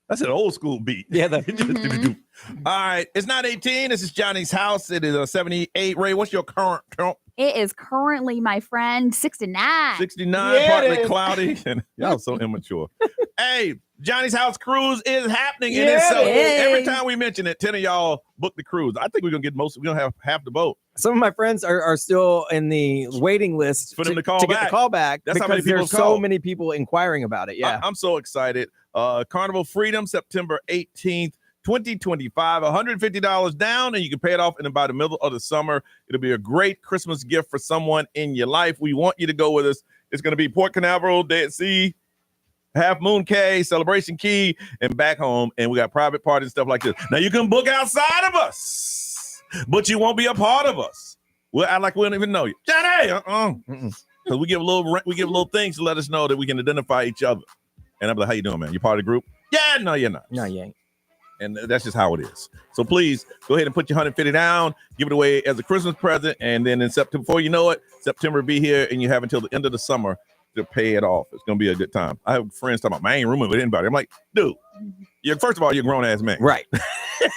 That's an old school beat. Yeah. All right. It's not 18. This is Johnny's house. It is 78. Ray, what's your current count? It is currently, my friend, 69. 69, partly cloudy. And y'all so immature. Hey, Johnny's house cruise is happening. And it's every time we mention it, 10 of y'all book the cruise. I think we're going to get we're going to have half the boat. Some of my friends are still in the waiting list for them to call get back. the call back. That's how because many people there's so many people inquiring about it. Yeah. I'm so excited. Carnival Freedom, September 18th. 2025, $150 down, and you can pay it off in about the middle of the summer. It'll be a great Christmas gift for someone in your life. We want you to go with us. It's going to be Port Canaveral, Dead Sea, Half Moon Cay, Celebration Key, and back home. And we got private parties and stuff like this. Now you can book outside of us, but you won't be a part of us. We'll act like we don't even know you, Johnny. Because we give little things to let us know that we can identify each other. And I'm like, how you doing, man? You part of the group? Yeah, no, you're not. No, you ain't. And that's just how it is. So please go ahead and put your $150 down, give it away as a Christmas present. And then in September, before you know it, September be here and you have until the end of the summer to pay it off. It's going to be a good time. I have friends talking about, I ain't rooming with anybody. I'm like, dude, first of all, you're a grown ass man. Right.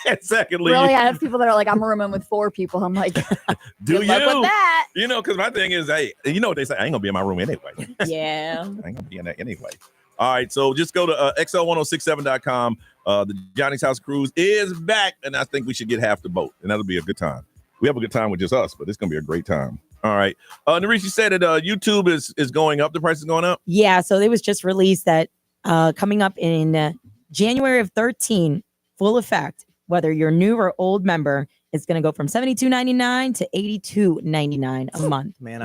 And secondly, Really, I have people that are like, I'm rooming with 4 people. I'm like, do good luck with that. You know, because my thing is, hey, you know what they say? I ain't going to be in my room anyway. Yeah. I ain't going to be in that anyway. All right, so just go to xl1067.com. The Johnny's House Cruise is back, and I think we should get half the boat, and that'll be a good time. We have a good time with just us, but it's going to be a great time. All right. Narishi said that YouTube is going up. The price is going up? Yeah, so it was just released that coming up in January of 13, full effect, whether you're new or old member, it's going to go from $72.99 to $82.99 a month. Man,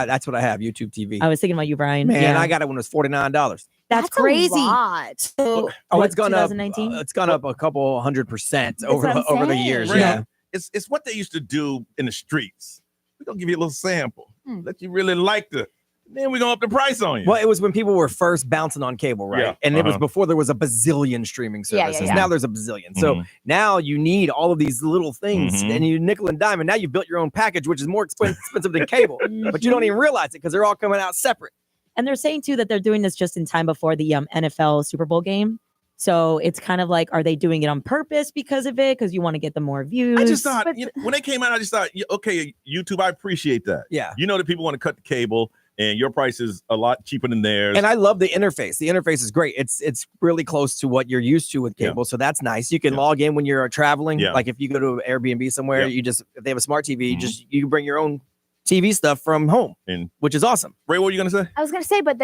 that's what I have, YouTube TV. I was thinking about you, Brian. Man, yeah. I got it when it was $49. That's crazy. A lot. So, it's gone up. 2019? It's gone up a couple 100% over the years. Ray, Yeah. It's what they used to do in the streets. We're going to give you a little sample. Let you really like the. Then we're going to up the price on you. Well, it was when people were first bouncing on cable, right? Yeah. And it was before there was a bazillion streaming services. yeah. Now there's a bazillion. So now you need all of these little things and you nickel and dime. And now you've built your own package, which is more expensive than cable. But you don't even realize it because they're all coming out separate. And they're saying, too, that they're doing this just in time before the NFL Super Bowl game. So it's kind of like, are they doing it on purpose because of it? Because you want to get the more views? I just thought, when they came out, I just thought, okay, YouTube, I appreciate that. Yeah. You know that people want to cut the cable and your price is a lot cheaper than theirs. And I love the interface. The interface is great. It's really close to what you're used to with cable. So that's nice. You can log in when you're traveling. Yeah. Like if you go to an Airbnb somewhere, if they have a smart TV, you can bring your own TV stuff from home, which is awesome. Ray, what were you going to say? I was going to say, but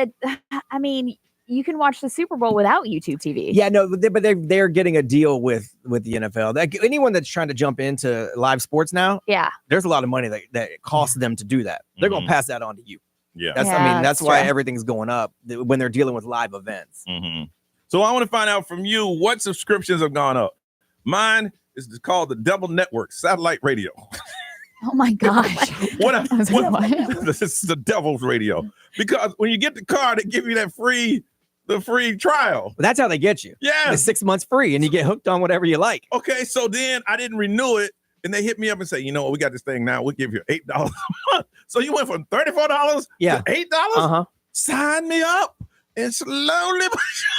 I mean, you can watch the Super Bowl without YouTube TV. Yeah, no, but they're getting a deal with the NFL. Anyone that's trying to jump into live sports now, there's a lot of money that costs them to do that. They're going to pass that on to you. Yeah, that's why everything's going up when they're dealing with live events. So I want to find out from you what subscriptions have gone up. Mine is called the Double Network Satellite Radio. Oh my gosh. This is the devil's radio. Because when you get the car, they give you that free trial. That's how they get you. Yeah. It's 6 months free and you get hooked on whatever you like. Okay, so then I didn't renew it. And they hit me up and say, you know what, we got this thing now. We'll give you $8 a month. So you went from $34 to $8? Sign me up. And slowly.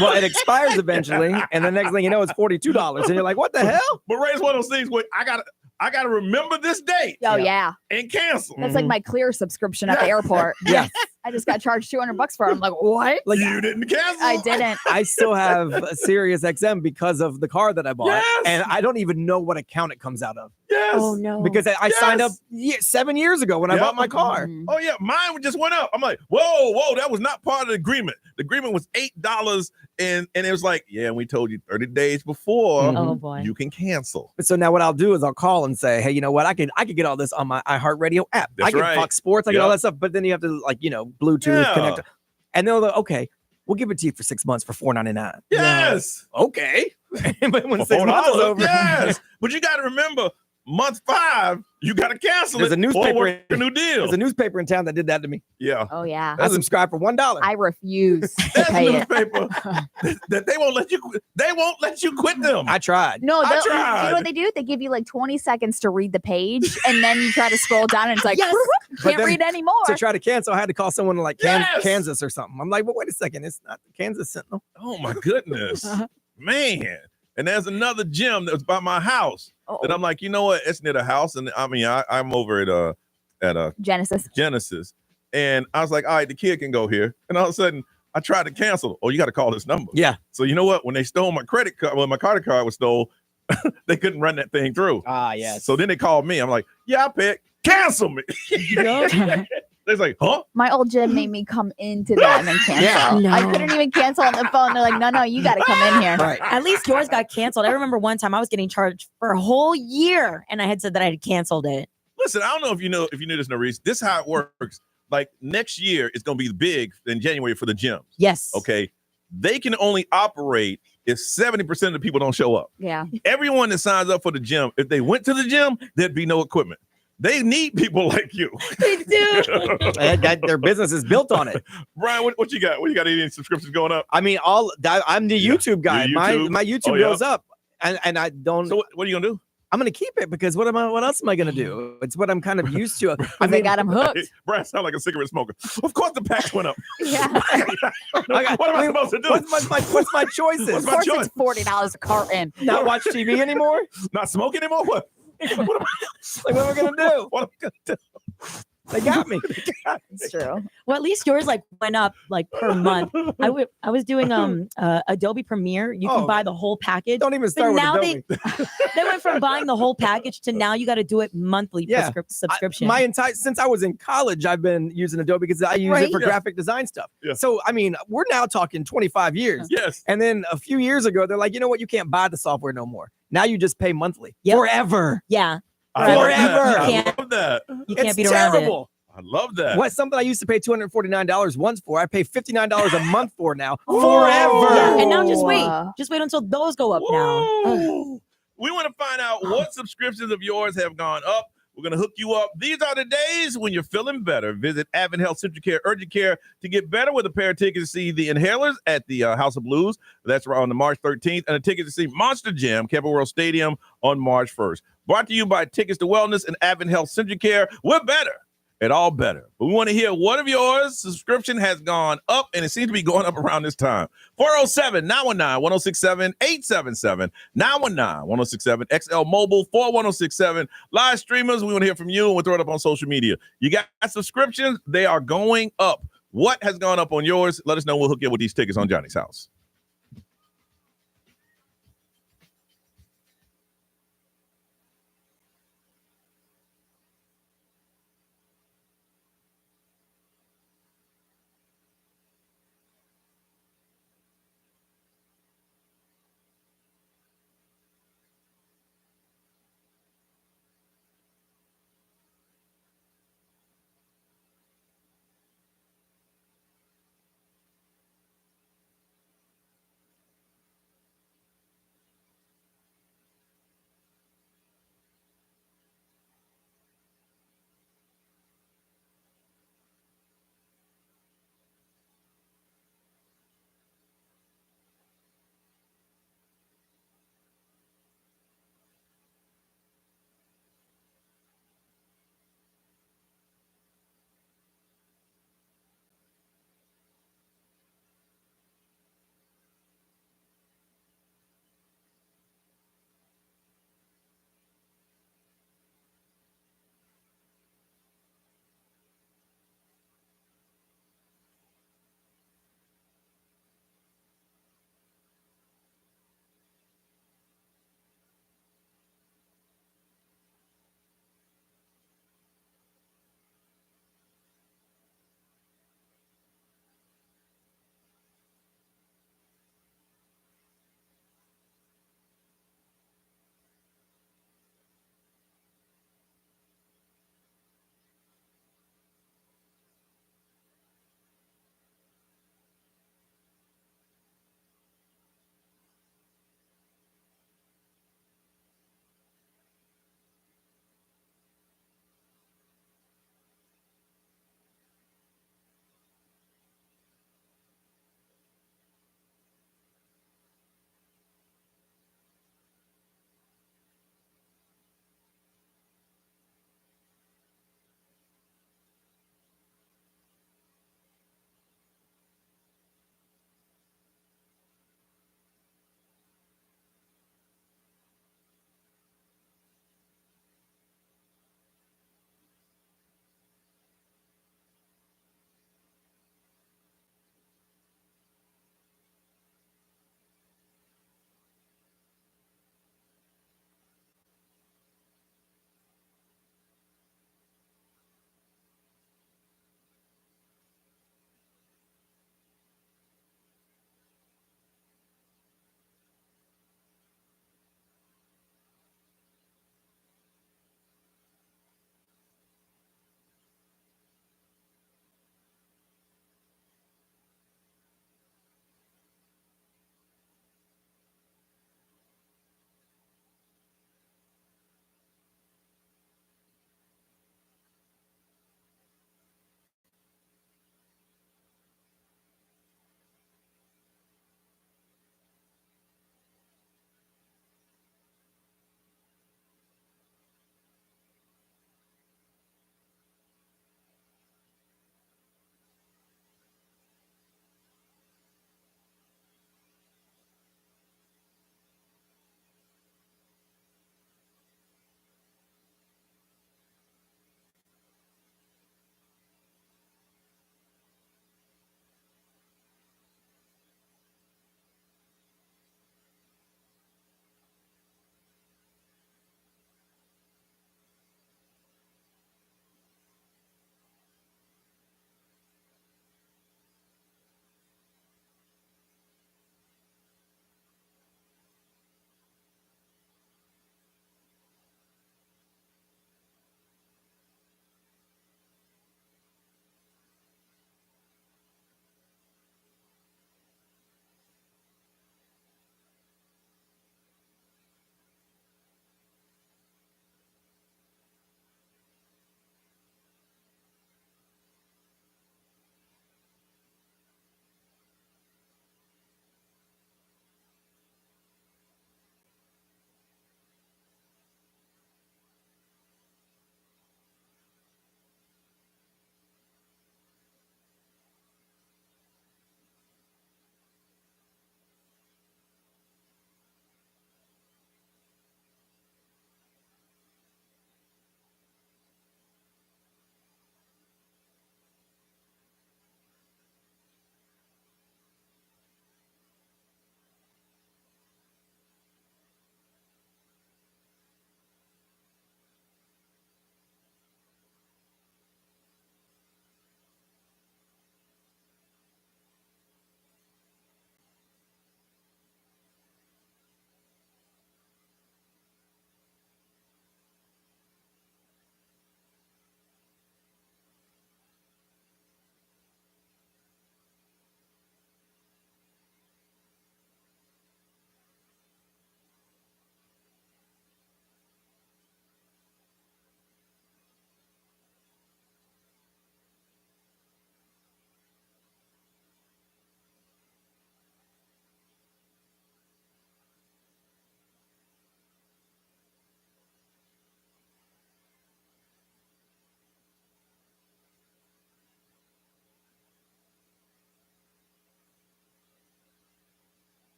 Well, it expires eventually. And the next thing you know, it's $42. And you're like, what the hell? But Ray, it's one of those things where I got to remember this date. Oh, yeah. And cancel. That's like my Clear subscription at the airport. Yeah. I just got charged $200 for it. I'm like, what? Like, you didn't cancel? I didn't. I still have a Sirius XM because of the car that I bought. Yes. And I don't even know what account it comes out of. Yes. Oh, no. Because I signed up 7 years ago when I bought my car. Oh, yeah. Mine just went up. I'm like, whoa, that was not part of the agreement. The agreement was $8. And it was like, yeah, we told you 30 days before Oh, boy. you can cancel. So now what I'll do is I'll call and say, hey, you know what? I could get all this on my iHeartRadio app. That's I can right. Fox Sports. I get all that stuff. But then you have to Bluetooth connect. And they'll go, okay, we'll give it to you for 6 months for $4.99. Yes. Okay. But when For 6 months is $4, over. yes. But you got to remember, month 5, you got to cancel There's it. a newspaper. Or work a new deal. There's a newspaper in town that did that to me. Yeah. Oh, yeah. I subscribed for $1. I refuse to That's a pay it. newspaper that they won't let you. They won't let you quit them. I tried. No, I you tried. know what they do? They give you like 20 seconds to read the page, and then you try to scroll down, and it's like, Yes. But can't then read anymore. To try to cancel, I had to call someone in like Yes. Kansas or something. I'm like, but wait a second, it's not the Kansas Sentinel. Oh my goodness. man. And there's another gym that was by my house. And I'm like, you know what? It's near the house. And I mean, I'm over at Genesis. And I was like, all right, the kid can go here. And all of a sudden, I tried to cancel. Oh, you got to call this number. Yeah. So you know what? When they stole my credit card, when my credit card was stole, they couldn't run that thing through. Ah, yes. So then they called me. I'm like, yeah, I paid. Cancel me. They're like, huh? My old gym made me come into them and cancel. Yeah. No. I couldn't even cancel on the phone. They're like, no, you got to come in here. Right. At least yours got canceled. I remember one time I was getting charged for a whole year, and I had said that I had canceled it. Listen, I don't know if you knew this, Norris. This is how it works. Like next year is going to be big in January for the gyms. Yes. Okay. They can only operate if 70% of the people don't show up. Yeah. Everyone that signs up for the gym, if they went to the gym, there'd be no equipment. They need people like you. They do. Their business is built on it. Brian, what you got? What you got? Any subscriptions going up? I mean, I'm the YouTube guy. YouTube? My YouTube goes up, and I don't. So what are you gonna do? I'm gonna keep it because what else am I gonna do? It's what I'm kind of used to. I They got him hooked. Brian sound like a cigarette smoker. Of course, the packs went up. Yeah. What am I supposed to do? What's my choices? Of course, it's $40 a carton. Not watch TV anymore? Not smoke anymore? What? What am I gonna do? What am I gonna do? They got me. It's true. Well, at least yours like went up like per month. I was doing Adobe Premiere. You can buy the whole package. Don't even start with now Adobe. They went from buying the whole package to now you got to do it monthly subscription. Since I was in college, I've been using Adobe because I use it for graphic design stuff. Yeah. So I mean, we're now talking 25 years. Yes. And then a few years ago, they're like, you know what? You can't buy the software no more. Now you just pay monthly forever. Yeah. I love Forever. that. You can't It's beat around terrible. I love that. What something I used to pay $249 once for, I pay $59 a month for now. Yeah. Forever. And now just wait until those go up now. We want to find out what subscriptions of yours have gone up. We're going to hook you up. These are the days when you're feeling better. Visit Advent Health Central Care Urgent Care to get better with a pair of tickets to see the Inhalers at the House of Blues. That's on the March 13th. And a ticket to see Monster Jam, Campbell World Stadium on March 1st. Brought to you by Tickets to Wellness and Advent Health Central Care. We're better. It all better. But we want to hear what of yours subscription has gone up, and it seems to be going up around this time. 407-919-1067-877, 919-1067, XL Mobile 41067. Live streamers, we want to hear from you, and we'll throw it up on social media. You got subscriptions, they are going up. What has gone up on yours? Let us know. We'll hook you up with these tickets on Johnny's House.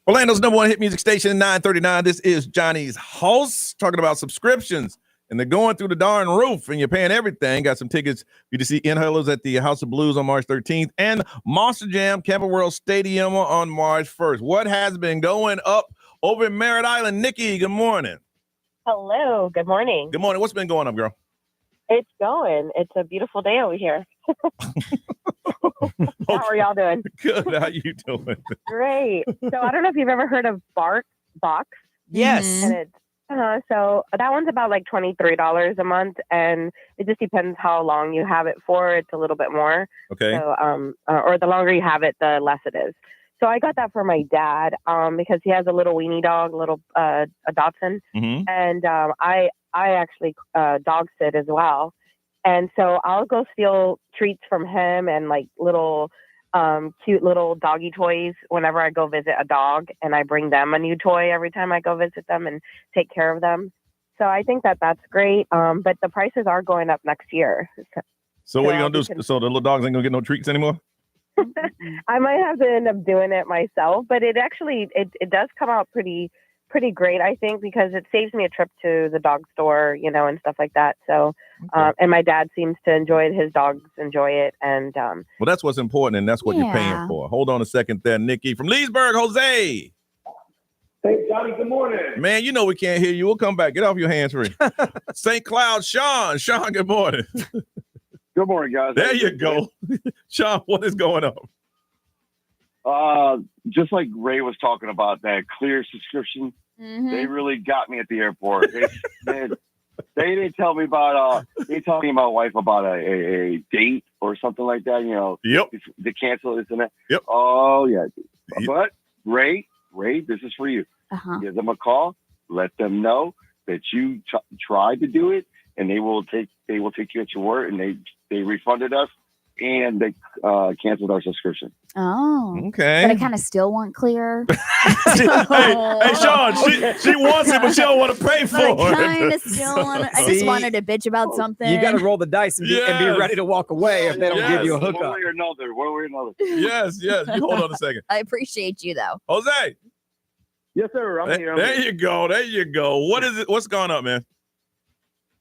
Orlando's number one hit music station, 939. This is Johnny's House, talking about subscriptions. And they're going through the darn roof, and you're paying everything. Got some tickets for you to see Inhalers at the House of Blues on March 13th and Monster Jam, Campbell World Stadium on March 1st. What has been going up over in Merritt Island? Nikki, good morning. Hello, good morning. Good morning. What's been going up, girl? It's going. It's a beautiful day over here. How are y'all doing? Good. How you doing? Great. So I don't know if you've ever heard of Box. Yes. And it's so that one's about like $23 a month, and it just depends how long you have it for. It's a little bit more. Okay. So or the longer you have it, the less it is. So I got that for my dad because he has a little weenie dog, a Dachshund, and I actually dog sit as well. And so I'll go steal treats from him and like little cute little doggy toys whenever I go visit a dog, and I bring them a new toy every time I go visit them and take care of them. So I think that that's great. But the prices are going up next year. So what are you going to do? So the little dogs ain't going to get no treats anymore? I might have to end up doing it myself, but it actually, it does come out pretty great, I think, because it saves me a trip to the dog store, and stuff like that. So, and my dad seems to enjoy it. His dogs enjoy it. And, well, that's what's important, and that's what you're paying for. Hold on a second there, Nikki. From Leesburg, Jose. Hey, Johnny, good morning. Man, you know we can't hear you. We'll come back. Get off your hands free. St. Cloud, Sean. Sean, good morning. Good morning, guys. There you go. Sean, what is going on? Just like Ray was talking about that clear subscription, they really got me at the airport. They didn't tell me about they told me my wife about a date or something like that. Yep. To cancel this and that. Yep. Oh yeah. But Ray, this is for you. Give them a call. Let them know that you tried to do it, and they will take you at your word, and they refunded us. And they canceled our subscription. Oh, okay. But I kind of still want clear. hey, Sean, she wants it, but she don't want to pay for it. I kind of still want. I just wanted to bitch about something. You got to roll the dice and be ready to walk away if they don't give you a hookup. One way or another. Yes. You hold on a second. I appreciate you though, Jose. Yes, sir. I'm here. There you go. What is it? What's going on, man?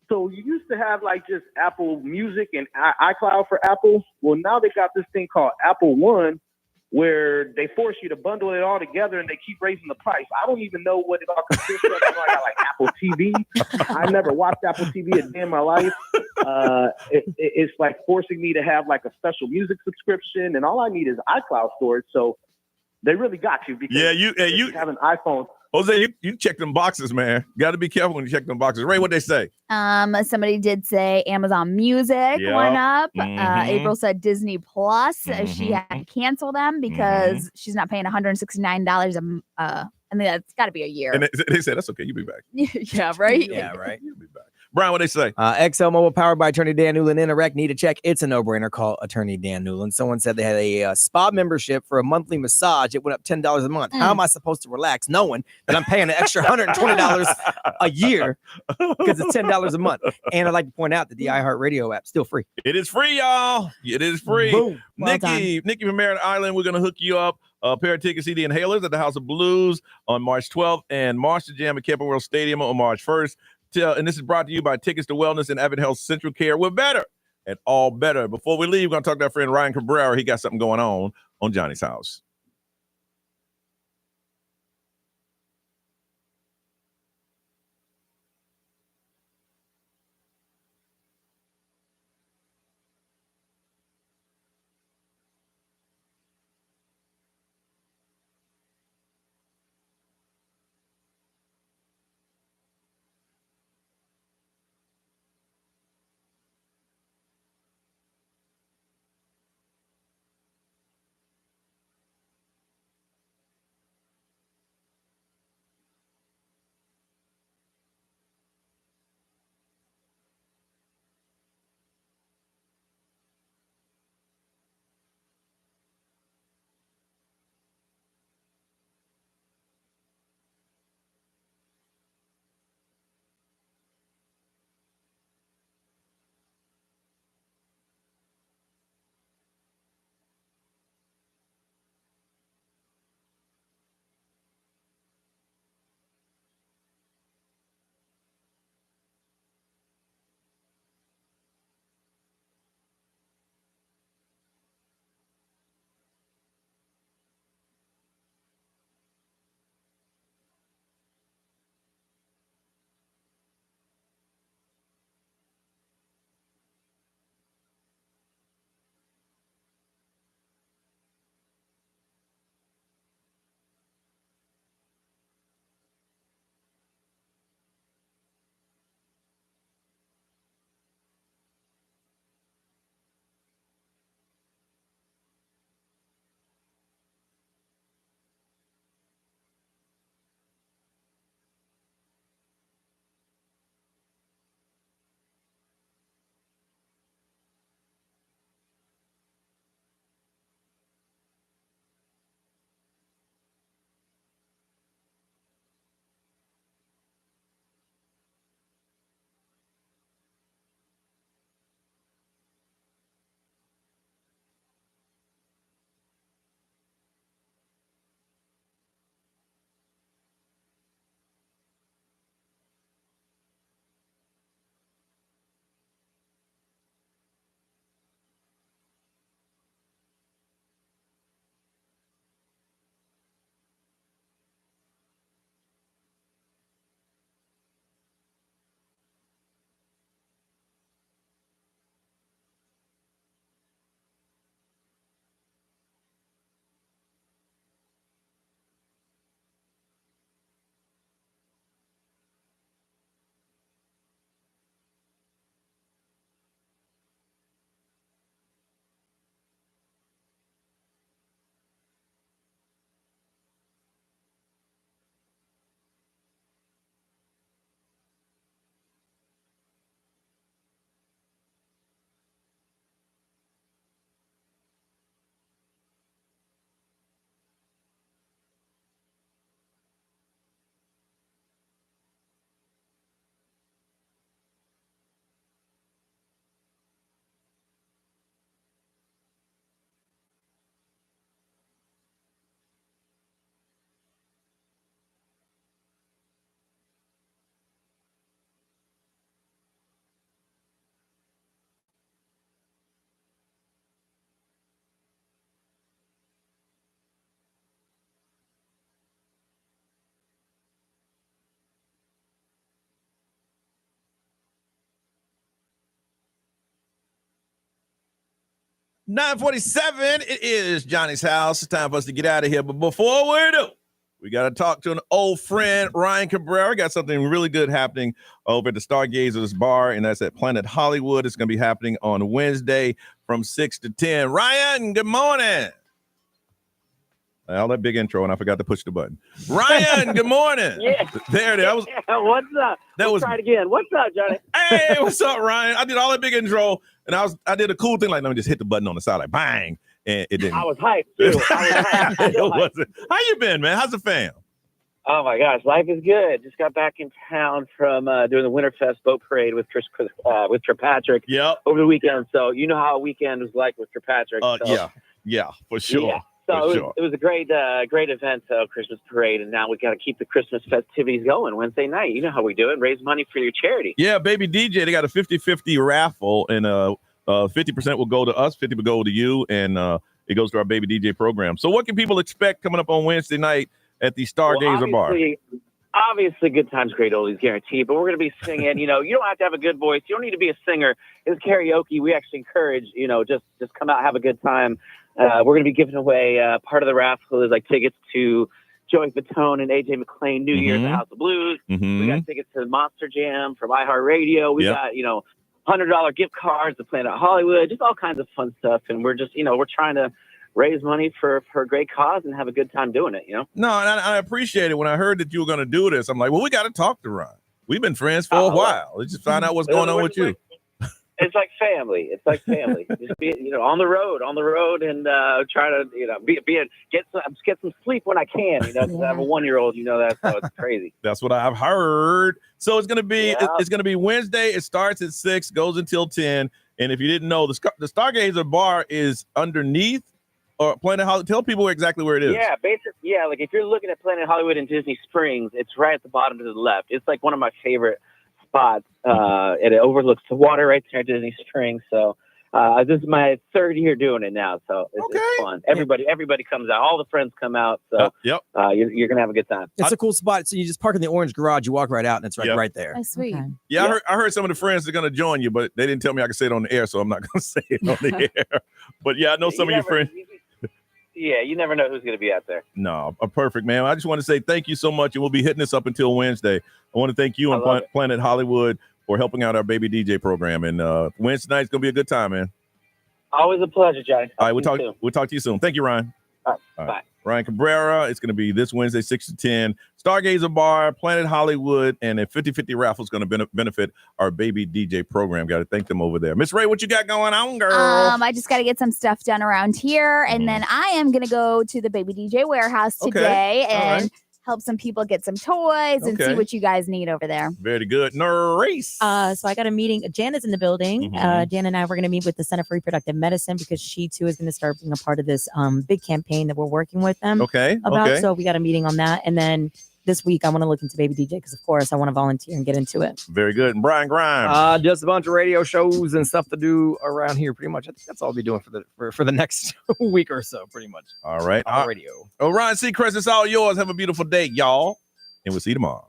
So you used to have like just Apple Music and iCloud for Apple. Well, now they got this thing called Apple One, where they force you to bundle it all together, and they keep raising the price. I don't even know what it all consists of. I know I got like Apple TV. I never watched Apple TV a day in my life. It's like forcing me to have like a special music subscription, and all I need is iCloud storage. So they really got you because you have an iPhone. Jose, you check them boxes, man. Got to be careful when you check them boxes. Ray, what'd they say? Somebody did say Amazon Music went up. April said Disney Plus. She had to cancel them because she's not paying $169 I think that's got to be a year. And they said, that's okay. You'll be back. Yeah, right? Yeah, right. You'll be back. Brian, what'd they say? XL Mobile powered by Attorney Dan Newland. Interact. Need a check? It's a no-brainer. Call Attorney Dan Newland. Someone said they had a spa membership for a monthly massage. It went up $10 a month. How am I supposed to relax knowing that I'm paying an extra $120 a year because it's $10 a month? And I'd like to point out that the iHeartRadio app is still free. It is free, y'all. It is free. Boom. Nikki from Merritt Island, we're going to hook you up. A pair of tickets, CD Inhalers at the House of Blues on March 12th and Monster Jam at Campbell World Stadium on March 1st. And this is brought to you by Tickets to Wellness and Advent Health Central Care. We're better and all better. Before we leave, we're going to talk to our friend Ryan Cabrera. He got something going on Johnny's House. 9:47. It is Johnny's house. It's time for us to get out of here. But before we do, we got to talk to an old friend, Ryan Cabrera. Got something really good happening over at the Stargazers Bar, and that's at Planet Hollywood. It's going to be happening on Wednesday from 6 to 10. Ryan, good morning. All that big intro, and I forgot to push the button. Ryan, good morning. Yeah. There it is. What's up? Let's try it again. What's up, Johnny? Hey, what's up, Ryan? I did all that big intro, and I did a cool thing like, let me just hit the button on the side, like bang, and it didn't. I was hyped, too. It wasn't. How you been, man? How's the fam? Oh, my gosh. Life is good. Just got back in town from doing the Winterfest boat parade with Kirkpatrick over the weekend. So you know how a weekend was like with Kirkpatrick. Yeah, for sure. Yeah. So it was a great event, Christmas parade, and now we got to keep the Christmas festivities going Wednesday night. You know how we do it, raise money for your charity. Yeah, Baby DJ, they got a 50-50 raffle, and 50% will go to us, 50% will go to you, and it goes to our Baby DJ program. So what can people expect coming up on Wednesday night at the Stargazer Bar? Obviously, good times, great oldies, guaranteed. But we're going to be singing. You don't have to have a good voice. You don't need to be a singer. It's karaoke. We actually encourage, just come out, have a good time. We're going to be giving away part of the raffle is like tickets to Joey Fatone and AJ McLean New Year's at House of Blues. We got tickets to Monster Jam from iHeartRadio. We got $100 gift cards to Planet Hollywood, just all kinds of fun stuff. And we're just we're trying to raise money for a great cause and have a good time doing it. No, and I appreciate it. When I heard that you were going to do this, I'm like, well, we got to talk to Ron. We've been friends for a while. Let's just find out what's going on with you. It's like family. Just be, on the road, and try to, get some sleep when I can. Because I have a 1-year-old. That, so it's crazy. That's what I've heard. So it's gonna be it's gonna be Wednesday. It starts at 6, goes until 10. And if you didn't know, the Stargazer Bar is underneath or Planet Hollywood. Tell people exactly where it is. Yeah, basically, like if you're looking at Planet Hollywood in Disney Springs, it's right at the bottom to the left. It's like one of my favorite spots, and it overlooks the water right there at Disney Springs. So this is my 3rd year doing it now, so it's fun. Everybody comes out. All the friends come out. So you're gonna have a good time. It's a cool spot. So you just park in the orange garage, you walk right out, and it's right there. That's sweet. Okay. Yeah, I heard some of the friends are gonna join you, but they didn't tell me I could say it on the air, so I'm not gonna say it on the air. But yeah, I know some of your friends. Yeah, you never know who's going to be out there. No, perfect, man. I just want to say thank you so much, and we'll be hitting this up until Wednesday. I want to thank you and Planet Hollywood for helping out our Baby DJ program. And Wednesday night's going to be a good time, man. Always a pleasure, Johnny. All right, we'll talk to you soon. Thank you, Ryan. All right. Bye. Ryan Cabrera. It's going to be this Wednesday, 6 to 10. Stargazer Bar, Planet Hollywood, and a 50-50 raffle is going to benefit our Baby DJ program. Got to thank them over there. Miss Ray, what you got going on, girl? I just got to get some stuff done around here, and then I am going to go to the Baby DJ warehouse today and help some people get some toys and see what you guys need over there. Very good. Race. So I got a meeting. Jan is in the building. Jan and I were going to meet with the Center for Reproductive Medicine because she too is going to start being a part of this big campaign that we're working with them about. So we got a meeting on that. And then this week I want to look into Baby DJ because of course I want to volunteer and get into it. Very good. And Brian Grimes. Just a bunch of radio shows and stuff to do around here. Pretty much. I think that's all I'll be doing for the next week or so. Pretty much. All right. On the radio. Ryan Seacrest, it's all yours. Have a beautiful day, y'all. And we'll see you tomorrow.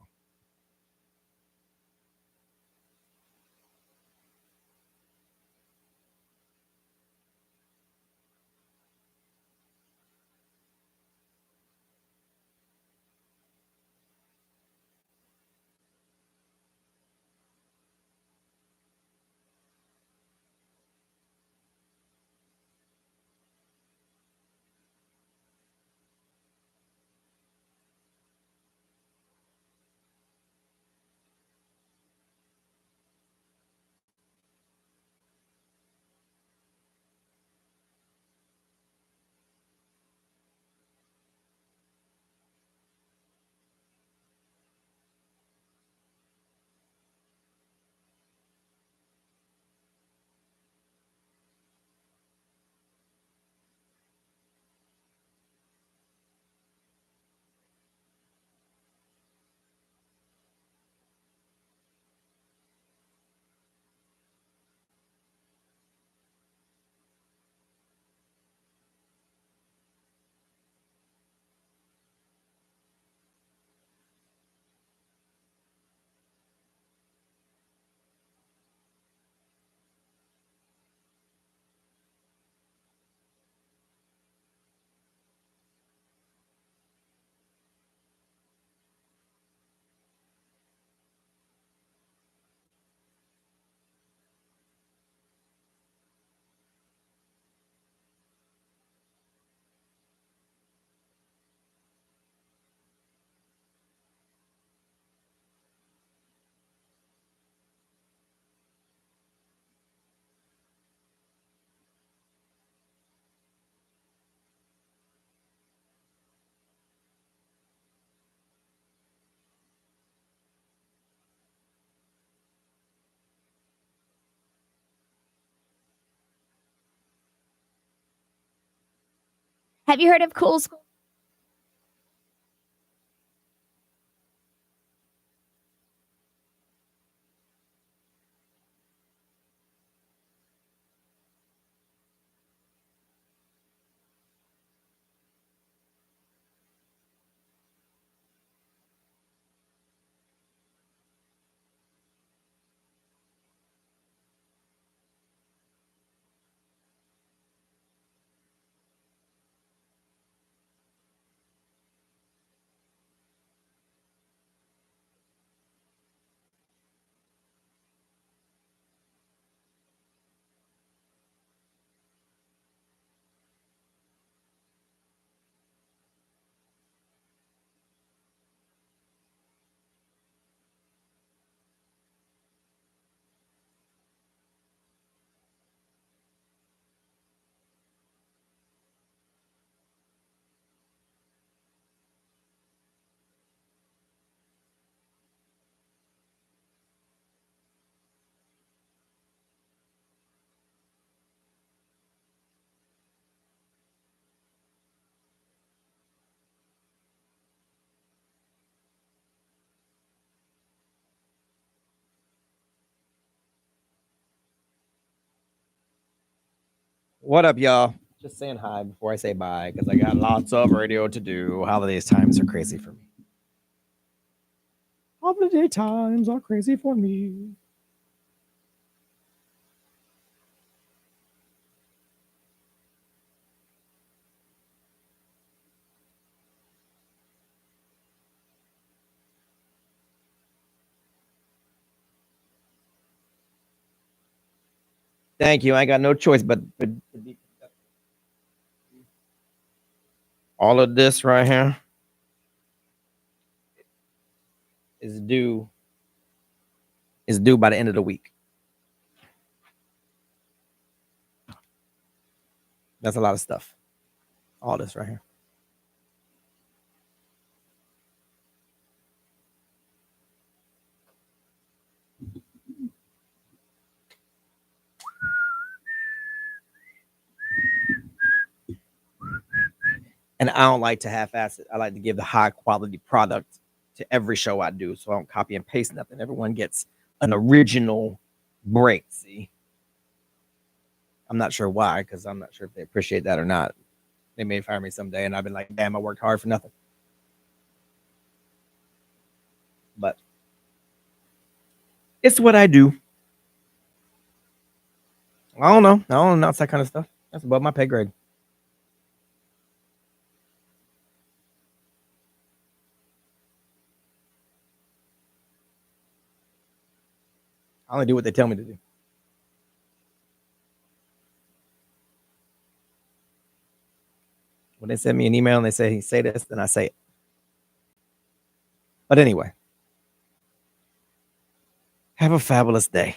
Have you heard of Cool School? What up, y'all? Just saying hi before I say bye because I got lots of radio to do. Holidays times are crazy for me. Holiday times are crazy for me. Thank you. I got no choice but all of this right here is due by the end of the week. That's a lot of stuff. All this right here. And I don't like to half-ass it. I like to give the high quality product to every show I do, so I don't copy and paste nothing. Everyone gets an original break. See, I'm not sure why, because I'm not sure if they appreciate that or not. They may fire me someday, and I've been like, damn, I worked hard for nothing. But it's what I do. I don't know. I don't announce that kind of stuff. That's above my pay grade. I only do what they tell me to do. When they send me an email and they say this, then I say it. But anyway, have a fabulous day.